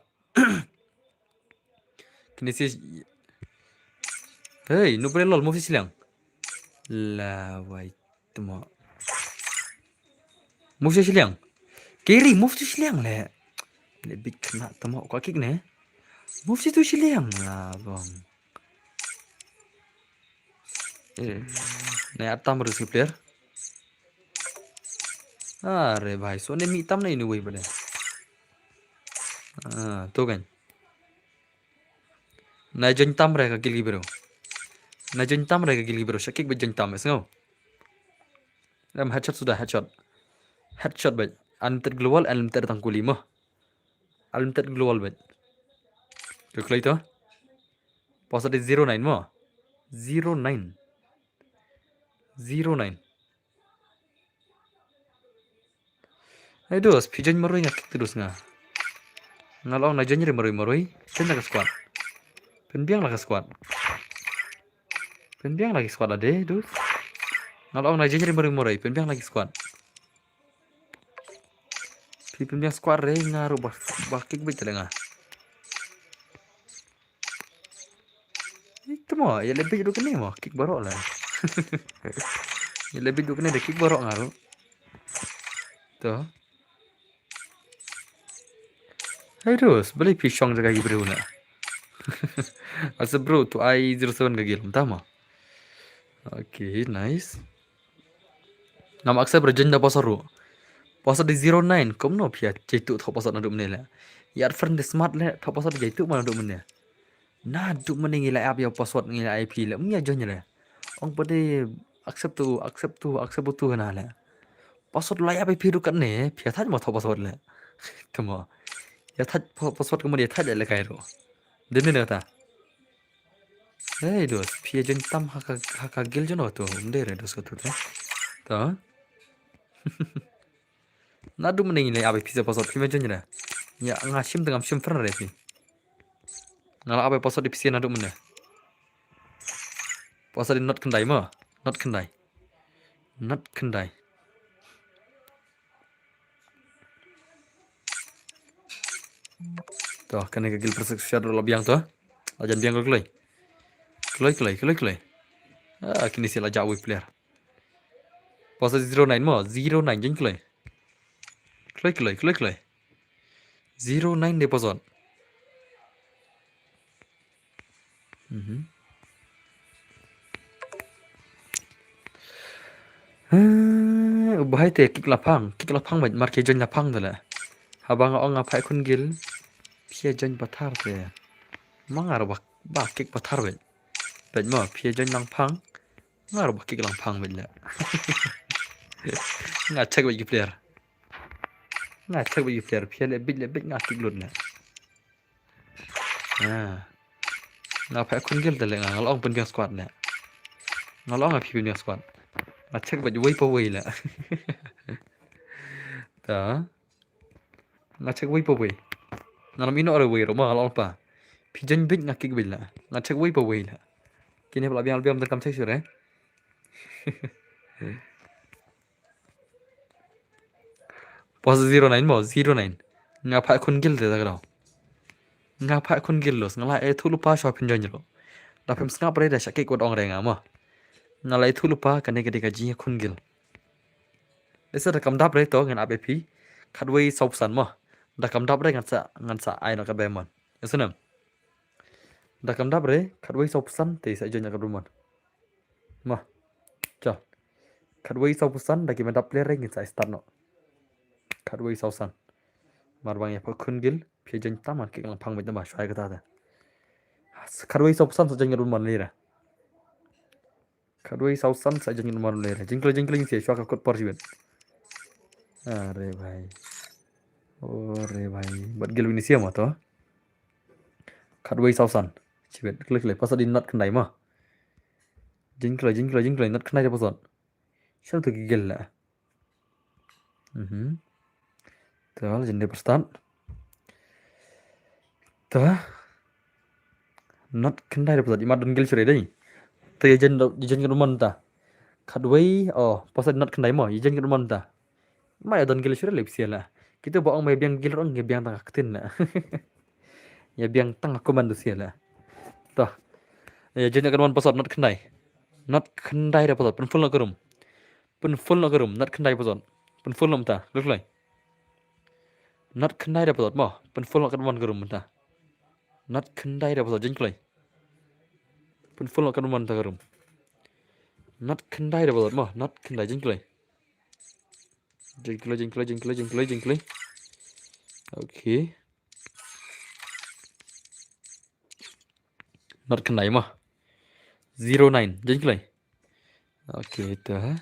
Speaker 1: Kini sih. Hey, nu boleh lol, move silang. Lah, wait, temu. Move silang. Kiri, move silang le. Lebih kena temu kau kick ne. Move situ silang lah, bang. Nih atam harus player. अरे भाई सोने मी तम नहीं नुई बने तो kan na jeng tam re ka gili bro na jeng tam re ka gili bro shakik be jeng tam esngo ram headshot sudah headshot bet unlimited global unlimited tangkuli mo unlimited global bet được lấy to positive 09 mo 09 09 ai dos pigeon maroi ngak terus nga ngalong na jenyer maroi chen na squad penbiang lah squad penbiang lagi squad ade dus ngalong na jenyer maroi penbiang lagi squad penbiang squad re ngaru bah kick bet nga itu mo ya lebih dulu kene mo kick barok lah ya lebih dulu kene de kick barok ngaru tuh ai dos beli pisong jaga bro na asa bro tu ai 07 gagil entah mo okay nice nama aksa berjenda pasaru pasal di 09 kom no pia jaitu thop pasal na dum ne la yar friend smart le thop pasal jaitu mana dum ne na dum ne ngila app ya password ngila ip la mya jonya le ong pade accept tu na la password la ip du kan ne pia thaj ma thop password le tamo ya thaj password ko mo thaj le kai ro den ne ta hey dos pia jen tam haka gil jono to unde re dos ko tu ta na dum ne ngila ip pizza password pia jonya le ya ngashim tengam sim fran re pi ngala apa password di pc na dum ne password not kendai ma not kendai toh kan ke gil persek share lo biang toh ajan biang keloi kini sila jawi player password 09 mo 09 jeng keloi 09 de password bahai te kick lapang bat mar ke jon lapang dala habang ong apai kun gil pia jon pathar te mangar ba kick pathar bet mo pia jon lapang ngar ba kick lapang bet la nga check bet player pia le bit nga kick lut la nga apai kun gil dala nga ngalong pen squad la ngalong api pen squad nga check bet way pa way la ta nga check way pa way ngalam ino ara way ro ma ngalong pa pigeon bit nga kick bila nga check way pa way la kini pala biang terkam check sure pos 09 mo 09 nga pa kun gil de dagro nga pa kun gil los ngala e thulu pa shop pinjon ro da pem snap re da shake ko dong re nga mo ngala e thulu pa kane ke ka ji kun gil desa da kam dap re to ngan app khatwei sop san mo da kam dap re ngan sa ai no ka be mon esunam da kam dap re khatwei sop san te sa jonya ka rumon ma cha khatwei sop san da ki ma dap le re ngi sa start no khatwei sop san mar bang ya pa kun gil phe jen taman ki lang phang me ta ba shwai ka ta da khatwei sop san sa jonya rumon le ra khatwei sop san sa jonya rumon le ra jingkling se shwa ka kot por jiben अरे भाई ओरे भाई but gil ini siapa to khatwei sausan chibet klik pasal di not kendai mah jingklai not kendai dia pasal siapa tu gigil lah tuh jende perstan tuh not kendai dia pasal di madun gil sure deh tuh jen rumah ta khatwei oh pasal not kendai mah jen rumah ta mai don gil sure lepsia lah kita bohong mai biang gil orang biang tangak tin lah ya biang tangak komando sia lah tuh ya jen rumah pasal not kendai dah pasal pun full nak kerum not kendai pasal pun full nam ta look like not kendai dah pasal mah pun full nak kerum ta not kendai dah pasal jengklai pun full nak ta kerum not kendai dah pasal mah not kendai jengklai Jengkelai. Oke. Not kenai mah. 09 jengkelai. Oke itu ha.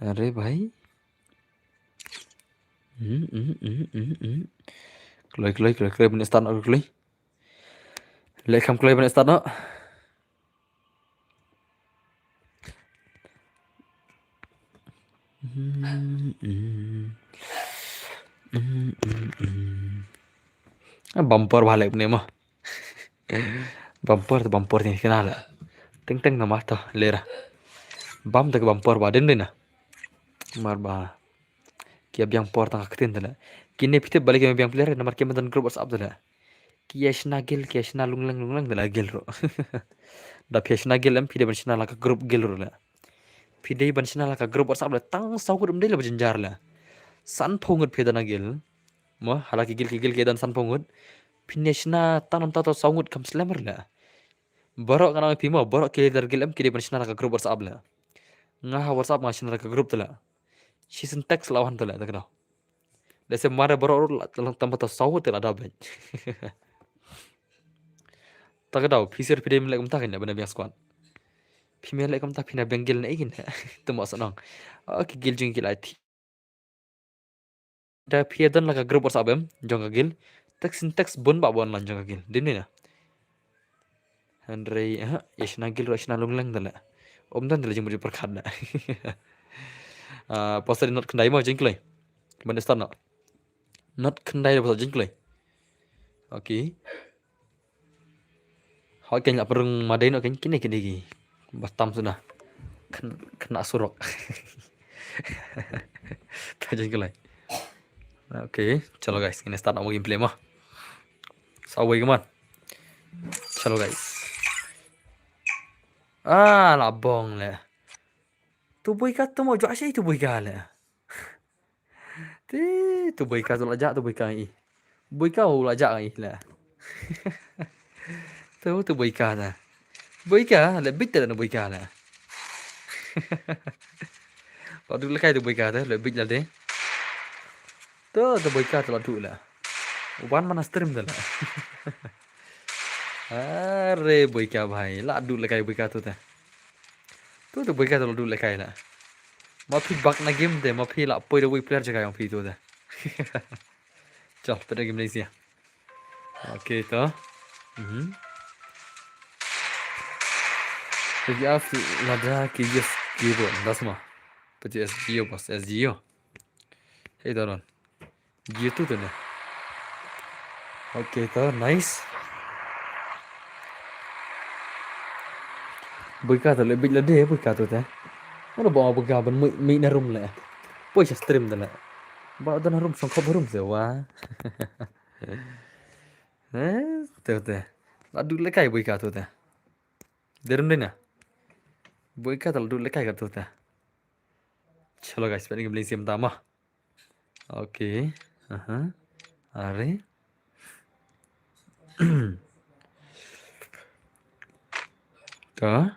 Speaker 1: अरे भाई Klei bên start nó klei lệ không klei bên start nó bumper balik bên mah bumper ni kenal lah teng nama tu lera bum tak bumper badan ni na marba kia biang por tang ketin tu lah kini pite balik yang biang player nomor kia mantan grup WhatsApp tu lah kia shna lunglang tu lah gil ro dah kia shna gil pide ban shna lah ke grup gil ro lah pide ban shna lah ke grup WhatsApp lah tang sau grup dia lah berjenjar lah san pongut pide na gil mah halaki gil kia dan san pongut pine shna tanam tato saungut kam slammer lah borok kana pimo borok kia dar gil kia ban shna lah ke grup WhatsApp lah ngah WhatsApp ngasih shna lah ke grup tu lah season text lawan tu lah tak kenal Dese mara borok lang tambah tahu sahu tu lah dah ben tak tahu pisir pide melek tak kan benar biang squad pime lek tak pina bengil na ikin tu mak senang oke gil jeng gil IT dah pia dan lah grup WhatsApp jong gil text bon ba bon lan jong gil din ni na Andre yeshna gil rashna lunglang dala dan dala jeng beri perkhat na pasal not kendai mau jeng klei benar start nak not kendai dah pasal jeng klei oke Họ kênh là perung madai no kini gi batam sudah kena surok tajam kelai oke chalo guys ini start mau gameplay mah sawai keman chalo guys labong le tu boy ka tu mau jual sih tu boy ka le tu boy ka tu lajak tu boy ka lajak ai le tu boy ka na boy ka le bit na boy ka na Kalau dulu kai tu boy ka le bit la de tu boy ka tu la tu la wan mana stream tu la अरे बोई क्या भाई ला दूर लगाई बोई क्या तो तो बोई क्या तो दूर लगाई ला माफी बक ना गेम दे माफी ला पोई बोई प्लेयर जगह yang तो दे चल pada game Malaysia oke to jadi af lada ki yes keyboard das mah pada SGO bos SGO hey doron gitu tu ne oke to nice Buka tu lebih lede buka tu teh. Mana bawa buka ban mi na room le. Poi stream tu le. Bawa tu na room songkop room sewa. Tu teh. Ladu lekai buka tu teh. Derum deh na. Buka tu ladu lekai kat tu teh. Chalo guys, pernah game Malaysia pertama. Oke. Are. Kah?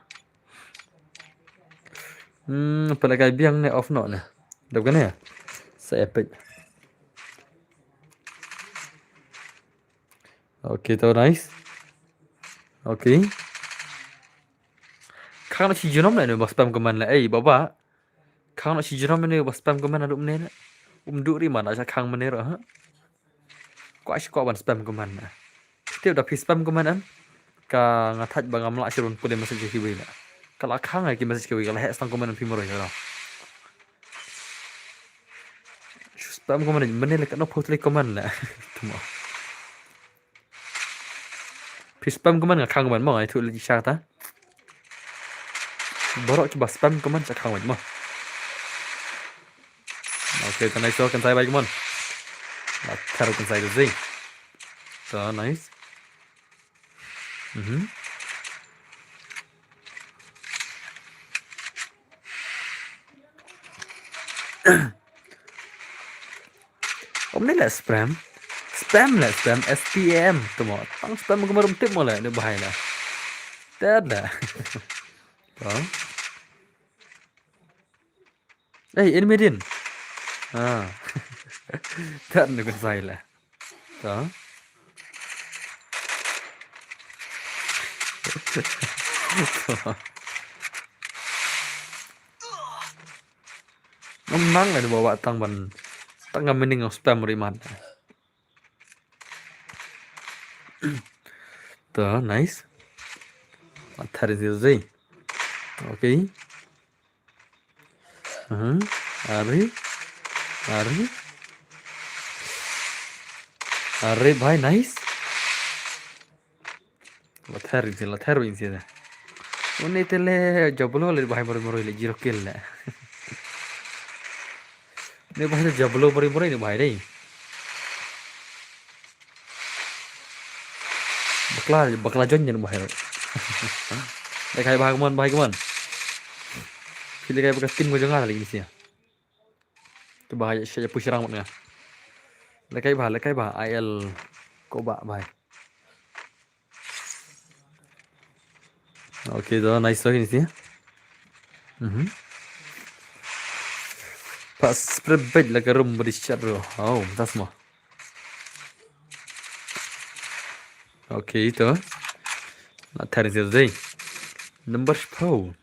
Speaker 1: Pelagay biang ni off no na. Daw na ya. Sa epic. Okay, to nice. Okay. Kang na si Junom na no spam command la. Baba. Kang na si Junom na spam command na dum ne na. Du ri man sa kang man ha. Ko ban spam command na. Tiap dah spam command an. Ka ngatat bang amla sirun pulih message ki wi na. Kalau kang ai ki message ki wi kalau hek stang command pi moro ya. Spam command mana le kana post le command la. Tuma. Pi spam command nga kang man mo ai thu le cha ta. Borok coba spam command sa kang man mo. Oke, tan nice kan saya baik mon. Nah, taruh kan saya zing. So nice. Om ni lah spam SPM tu mo tang spam kemarum tip mo lah ni bahaya lah tak ada Ini Medin. Ah. Tak nukun saya lah. Đó. Memang ada bawa tangban. Tangga mending spam riman. Tuh, nice. Tarik sih. Oke. Ari. Bhai, nice. Tarik sih dah. Ini tele jablo le bhai moro le zero kill le. Ini bhai jablo moro ini bhai deh. Bakla jon jen bhai. Dekai bhai kemon. Pilih kayak bekas tim gue jangan lagi sih ya. Itu bahaya saya push rang mutnya. Lekai bah IL koba bhai. Oke, dah nice lagi sih ya. Pas spread lagi room berisiar bro. Oh, tas mah. Oke, itu. Nak tarik sih. Number 4.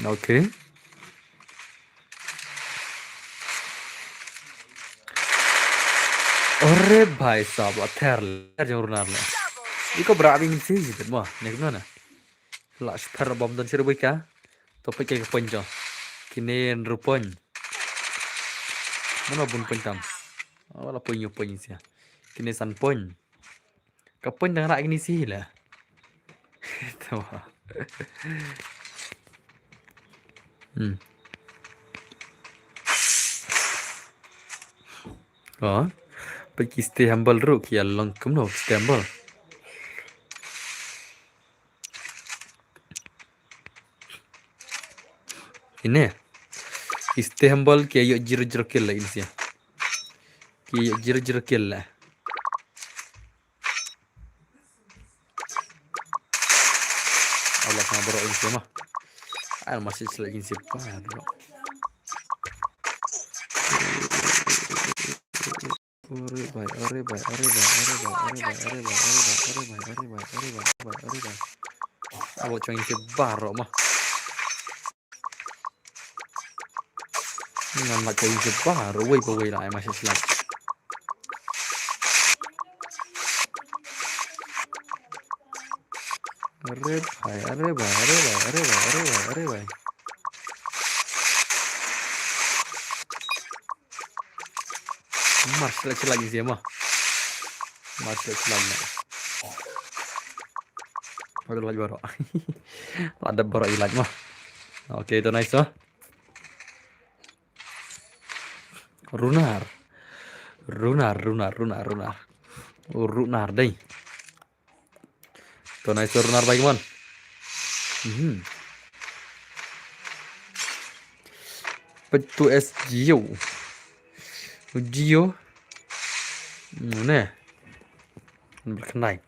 Speaker 1: Oke. Ore bhai sahab athar jangan runar le. Iko berapa ingin sih gitu mah. Nek mana? Lah spare bom dan siru ka. Topik ke ponjo. Kini rupon. Mana bun pentam. Wala ponyo sih. Kini san pon. Kapon dengan rak ini sih lah. Itu. Oh. Pergi stay humble ru kia long kem no stay humble. Ini. Stay humble kia yuk jiro kill lah ini sih. Kia yuk jiro kill lah. Allah sama bro ini sih mah. Masih selagi sih bro. Ore bhai. Abo chong ini baro mah. Ngan mak ini baro wei lah masih selagi. Ore bhai. Masih lagi sih mah. Masih lagi. Baru lagi baru. Ada baru ilat mah. Oke, itu nice mah. Runar deh. Itu nice runar baik man. Petu es Gio. Nih. Berkenai.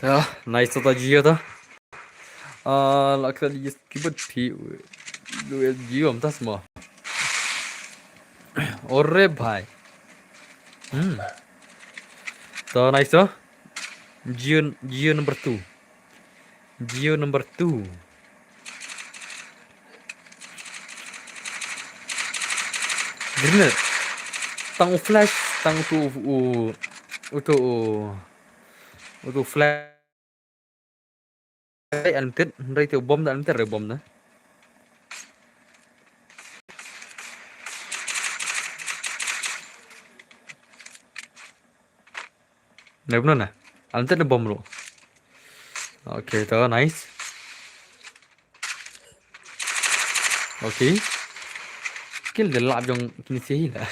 Speaker 1: Ya, nice tuh Gio tuh. Laksa di kibet pi duel Gio tas semua. Ore bhai. Tuh nice tuh. Gio number 2. Gimana? Tang flash, tang tu untuk flash unlimited, dari tu bom dah unlimited bom dah. benar nah. Antet na bom lo. Okay, to nice. Okay. Kill the lab jong kini sih lah.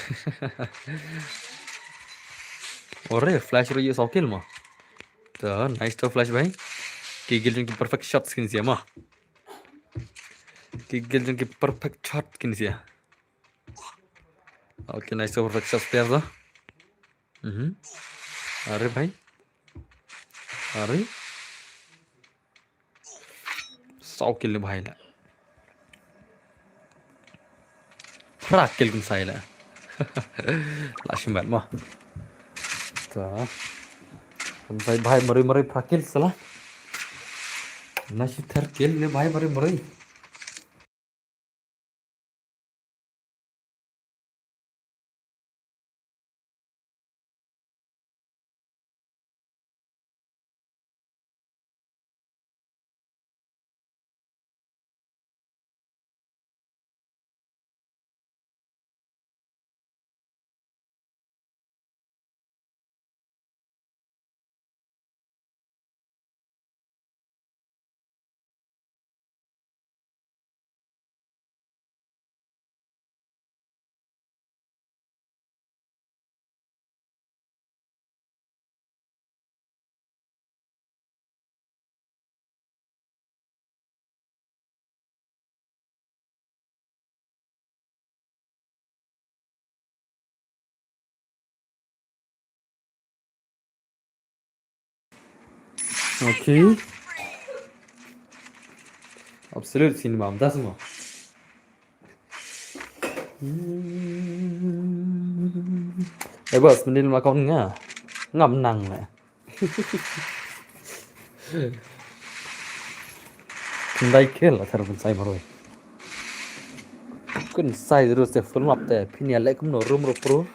Speaker 1: Ore flash ro ye 100 kill mà. To nice to flash bhai. Ki kill jong ki perfect shot kini sih mà. Ki kill jong ki perfect shot kini sih. Okay, nice to perfect shot player đó. Are bhai. Are 100 kill bhai lah. Prak kill kun sai lah. Lashim bat mah. To. Kun sai bhai mari prak kill salah. Nasi thar kill le bhai mari. Okay. Absolut sin mam das mah. Bos mending mà con nga. Ngậm nằng nè. Đây kill là thằng sai mà rồi. Kun sai rồi sẽ full map te phinia lại cũng nổ room ro pro.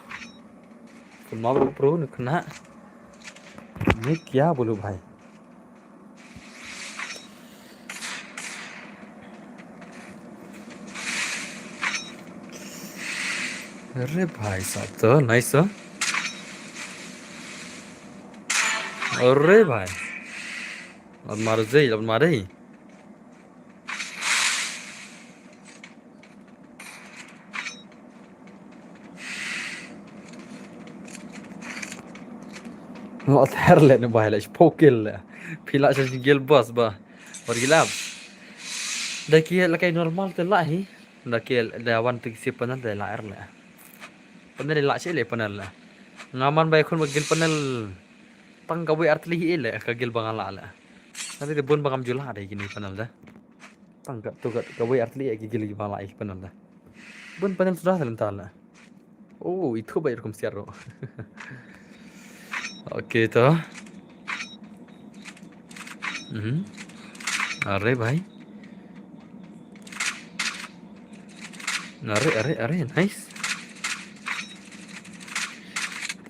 Speaker 1: Full map ro pro ni kena. Ini क्या बोलूं भाई. अरे भाई साहब तो नाइस हो. अरे भाई. अब मारे. Lo ter le ne bahai la spokil le. Pila sa gil boss ba. Or gilab. Daki la kay normal te la hi. Daki da wan tik si panal de la er le. Panal la si le panal la. Ngaman bay khun magil panal tang ka wi artli hi le ka gil bangala la. Nanti de bun bangam jula ada gini panal da. Tang ka tu ka wi artli ki gil bangala ik panal da. Bun panal sudah selentar la. Oh, itu bayar kum siaro. Oke तो अरे भाई अरे नाइस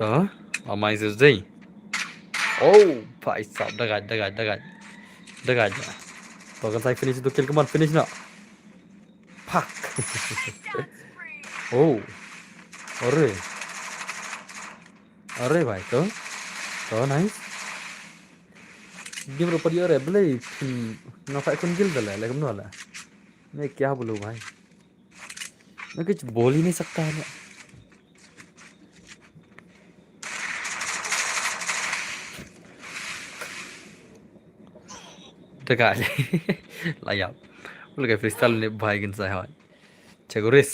Speaker 1: तो माइस दे ओ भाई साहब दगाज तो kan saya finish itu kill come on finish nak pak oh अरे भाई तो nice game ऊपर ये रे बले ना फाइट कौन गिल दला लेकिन ना वाला मैं क्या बोलूं भाई मैं कुछ बोल ही नहीं सकता है टका लाया बोल के फ्रीस्टाइल ने भाई गिन सा है चगोरिस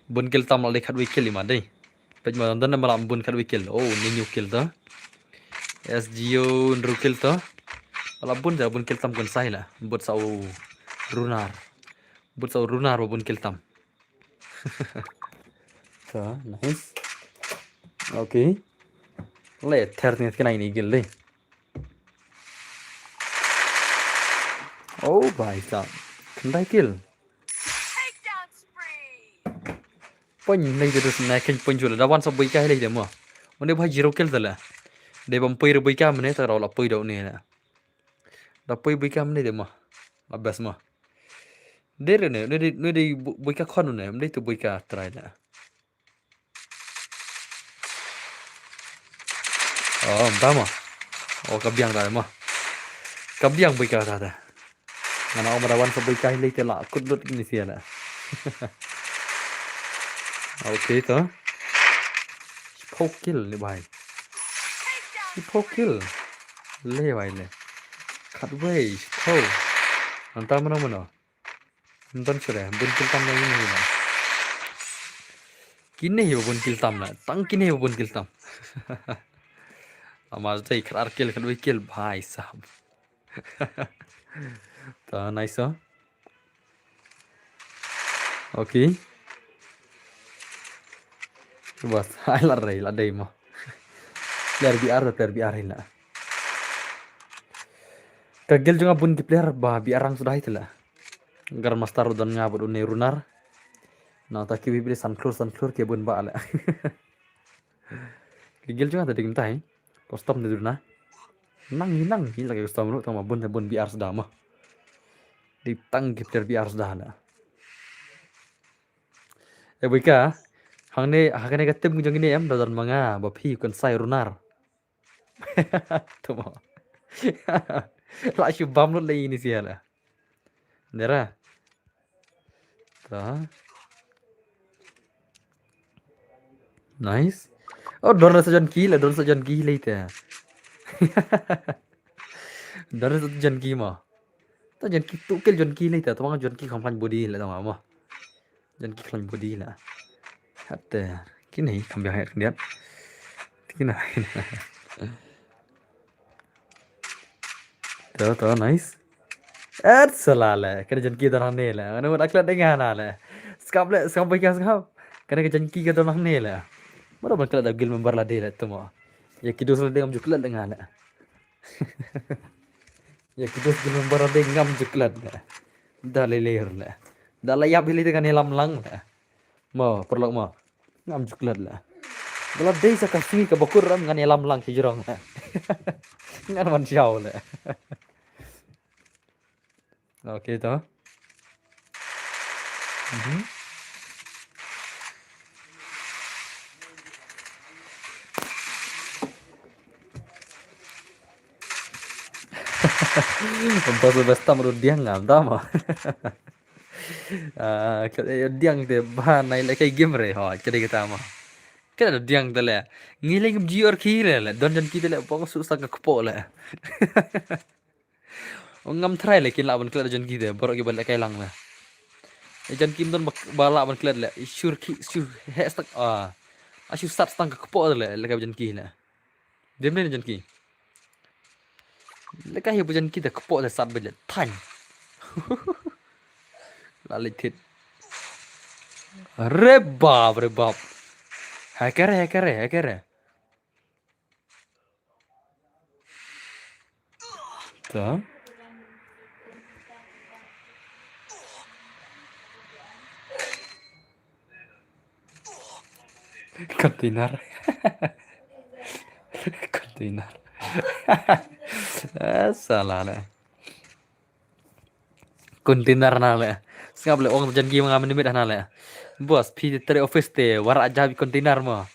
Speaker 1: bun kill tam la dekat wikil lima deh pej ma dan malam bun kat wikil oh ni new kill to SGO nru kill to ala bun ja bun kill tam kon sai la bot sau runar bun kill tam to nice okay le ther ni cái này ni kill deh oh भाई साहब kendai kill pon nei de na ken pon jula da wan so bui ka le de mo one bhai zero kill dala de bam pui ro bui ka mne ta ro la pui do ne na da pui bui ka mne de mo la bes mo de re ne de bui ka khon ne mne tu bui ka try na oh ba mo Oh kabiang dah mah. Kabiang bui ka dah. Ngana om rawan sa bui ka hilai te la kudut ni sia la. Okay to. Poke kill ni bai. Poke kill. Le bai le. Cut way. Oh. Anta mana. Nonton sudah. Bun kill tam lagi ni la. Kini hiu bun kill tam la. Tang kini hiu bun kill tam. Amal tay kar kill kan kill bhai sahab. Ta nice oh. Okay. Bas, ai la rei la dei mo. Player biar hila. Kagel juga bun ki player ba biarang sudah hitila. Gar master dan ngabut unai runar. Nah tak ki bibli sunflower ke bun ba ala. Kagel juga tadi kintai. Custom di na. Nang hila ke custom lu tama bun biar sudah mah. Ditang ki player biar sudah la. Bika. Hangane katem jong ini em dan manga ba phi kon sai runar. Tama. La shu bam lu lai ini siala. Nera. Ta. Nice. Oh, donor sajan gila itu. Donor sajan gila. Ta jan ki tukil jan gila itu. Tuang jan ki khampan body lah tama mo. Jan ki khampan body lah. Hatta kini kambia hayat kendiat. Kina. Tuh nice. Salala. Kena jan ki donor ne lah. Anu aklat dengan lah. Skap baik skap. Kena jan ki donor ne lah. Mana bakal ada gil member lah dia tu mah. Ya kita sudah dengan juklat dengan lah. Ya kita gil member ada ngam juklat lah. Dah leler lah. Dah layap pilih dengan helam lang lah. Mau perlu mau ngam juklat lah. Kalau dia sekarang sini ke bakur ram dengan helam lang hijrong lah. Ngan man siau lah. Oke toh. Untuk sebesta menurut dia ngam tama. Diang te bahan naik kayak game re ha jadi kita mah. Kan ada diang te le. Ngilai ngam jior kire le. Don jan kita le pokok susah ke kepo le. Ngam try le kin lawan kelad jan kita borok ke balik kailang le. Jan kim don balak ban kelad le. Sure hashtag asyur start stang ke kepo le le jan ki le. Dem le jan ki. Lekah hiu jan kita kepo le sat bele tan. Lalit hit. Rebab. Hacker. Tuh. Kontainer. Salah lah. Kontainer nala. Singap le ong jan gi mga menimit nala. Bos pi teri office te warak jabi kontainer mo.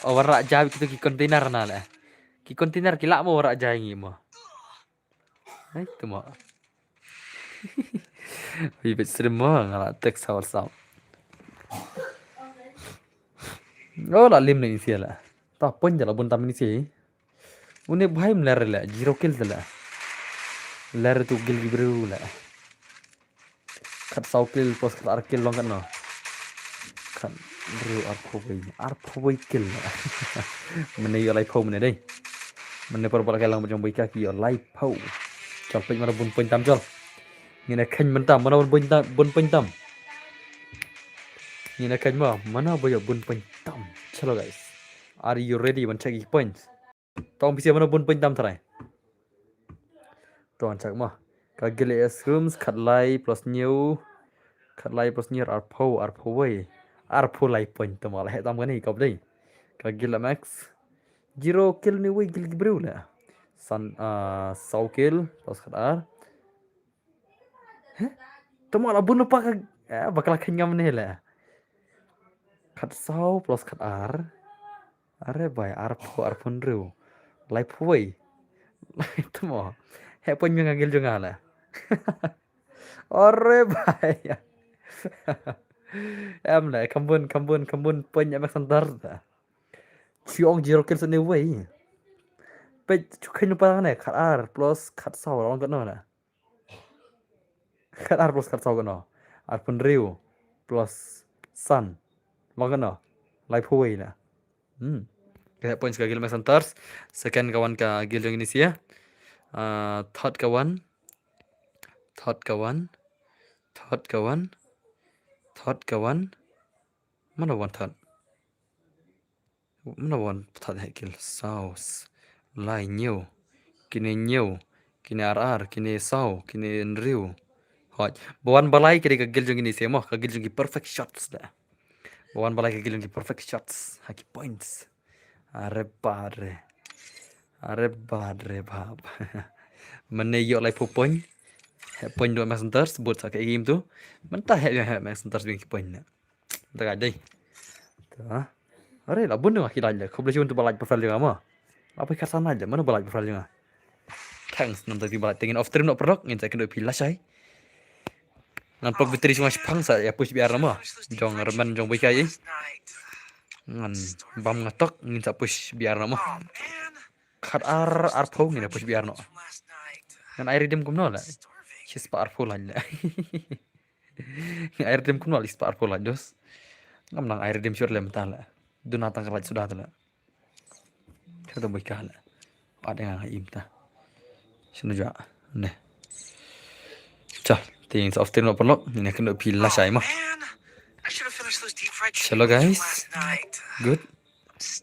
Speaker 1: O warak jabi ki kontainer nala. Ki kontainer ki lak mo warak jangi mo. Itu mo. Bibit serem mo ngala tek sawal. Oh la lim ni sia la. Ta pon jala bun tam ni si. Une bhai mler la 0 kill la. Ler tu gil gibru la. Kat saw kill pos kat ar kill long kan no. Kan bru ar phoi kill la. Mene yo lai phau mene dei. Mene por bal kalang bajong bai ka ki yo lai phau. Chol pin mana bun pin tam chol. Ni na khan man tam mana bun pin tam. Ni na khan ma mana boyo bun pin tam. Chalo guys. Are you ready one check points? Tong bisa mana bun pin tam try. Tuan cak mah. Kagil rooms cut lai plus new arpo way arpo lai point tu malah tam kan ni kau dei. Kagil max 0 kill ni way gil gibru la. Saw kill plus cut ar. Tu malah bun apa bakal kenyam ni la. Cut saw plus cut ar. Are bay arpo ru. Lai way. Itu mau. Hek pun yang ngagil juga lah. Ore bahaya. Em lại không buồn nhà Alexander ta. Si ông zero kills anyway. Pe khi lupa này kat R plus kat sau orang kan no na. Kat R plus kat sau kan no. R pun Ryu plus Sun. Long kan no. Lai pui na. Kaya points ka gil Alexander. Second kawan ka gil yang ini sih ya. Third kawan. Mana one third? Mana one third hệ kill South Lai nhiều Kini RR Kini Sau Kini Ryu Hỏi Bawan balai kiri kagil jong ini sih kagil jong perfect shots dah. Bawan balai kagil jong perfect shots haki points. Are badre bab. Meneyo lai point. Point dua Messenger sebut sa kayak game tu. Mentah ya Messenger dengan point na. Tak ada. Tuh. Are lah bunda lagi aja. Kau boleh untuk balai profile juga mah. Apa ikat sana aja. Mana balai profile juga. Thanks nanti tiba tingin off stream nak produk ngin saya kena pilih say. Ngan pag bitri semua pang sa ya push biar mah. Jong remen jong bikai. Ngan bam ngatok ngin sa push biar mah. Kat ar pau ngin push biar no. Ngan air dim kum no lah. She's powerful aja. Air dim kum no is powerful aja dos. Ngam nang air dim sure lem tala. Dunatang keraj sudah tala. Kita bikai lah. Ada yang im ta. Sino juga. Nè. Chà, thì off stream nó perlu. Ini akan pilih saya mah. Hello guys. Good.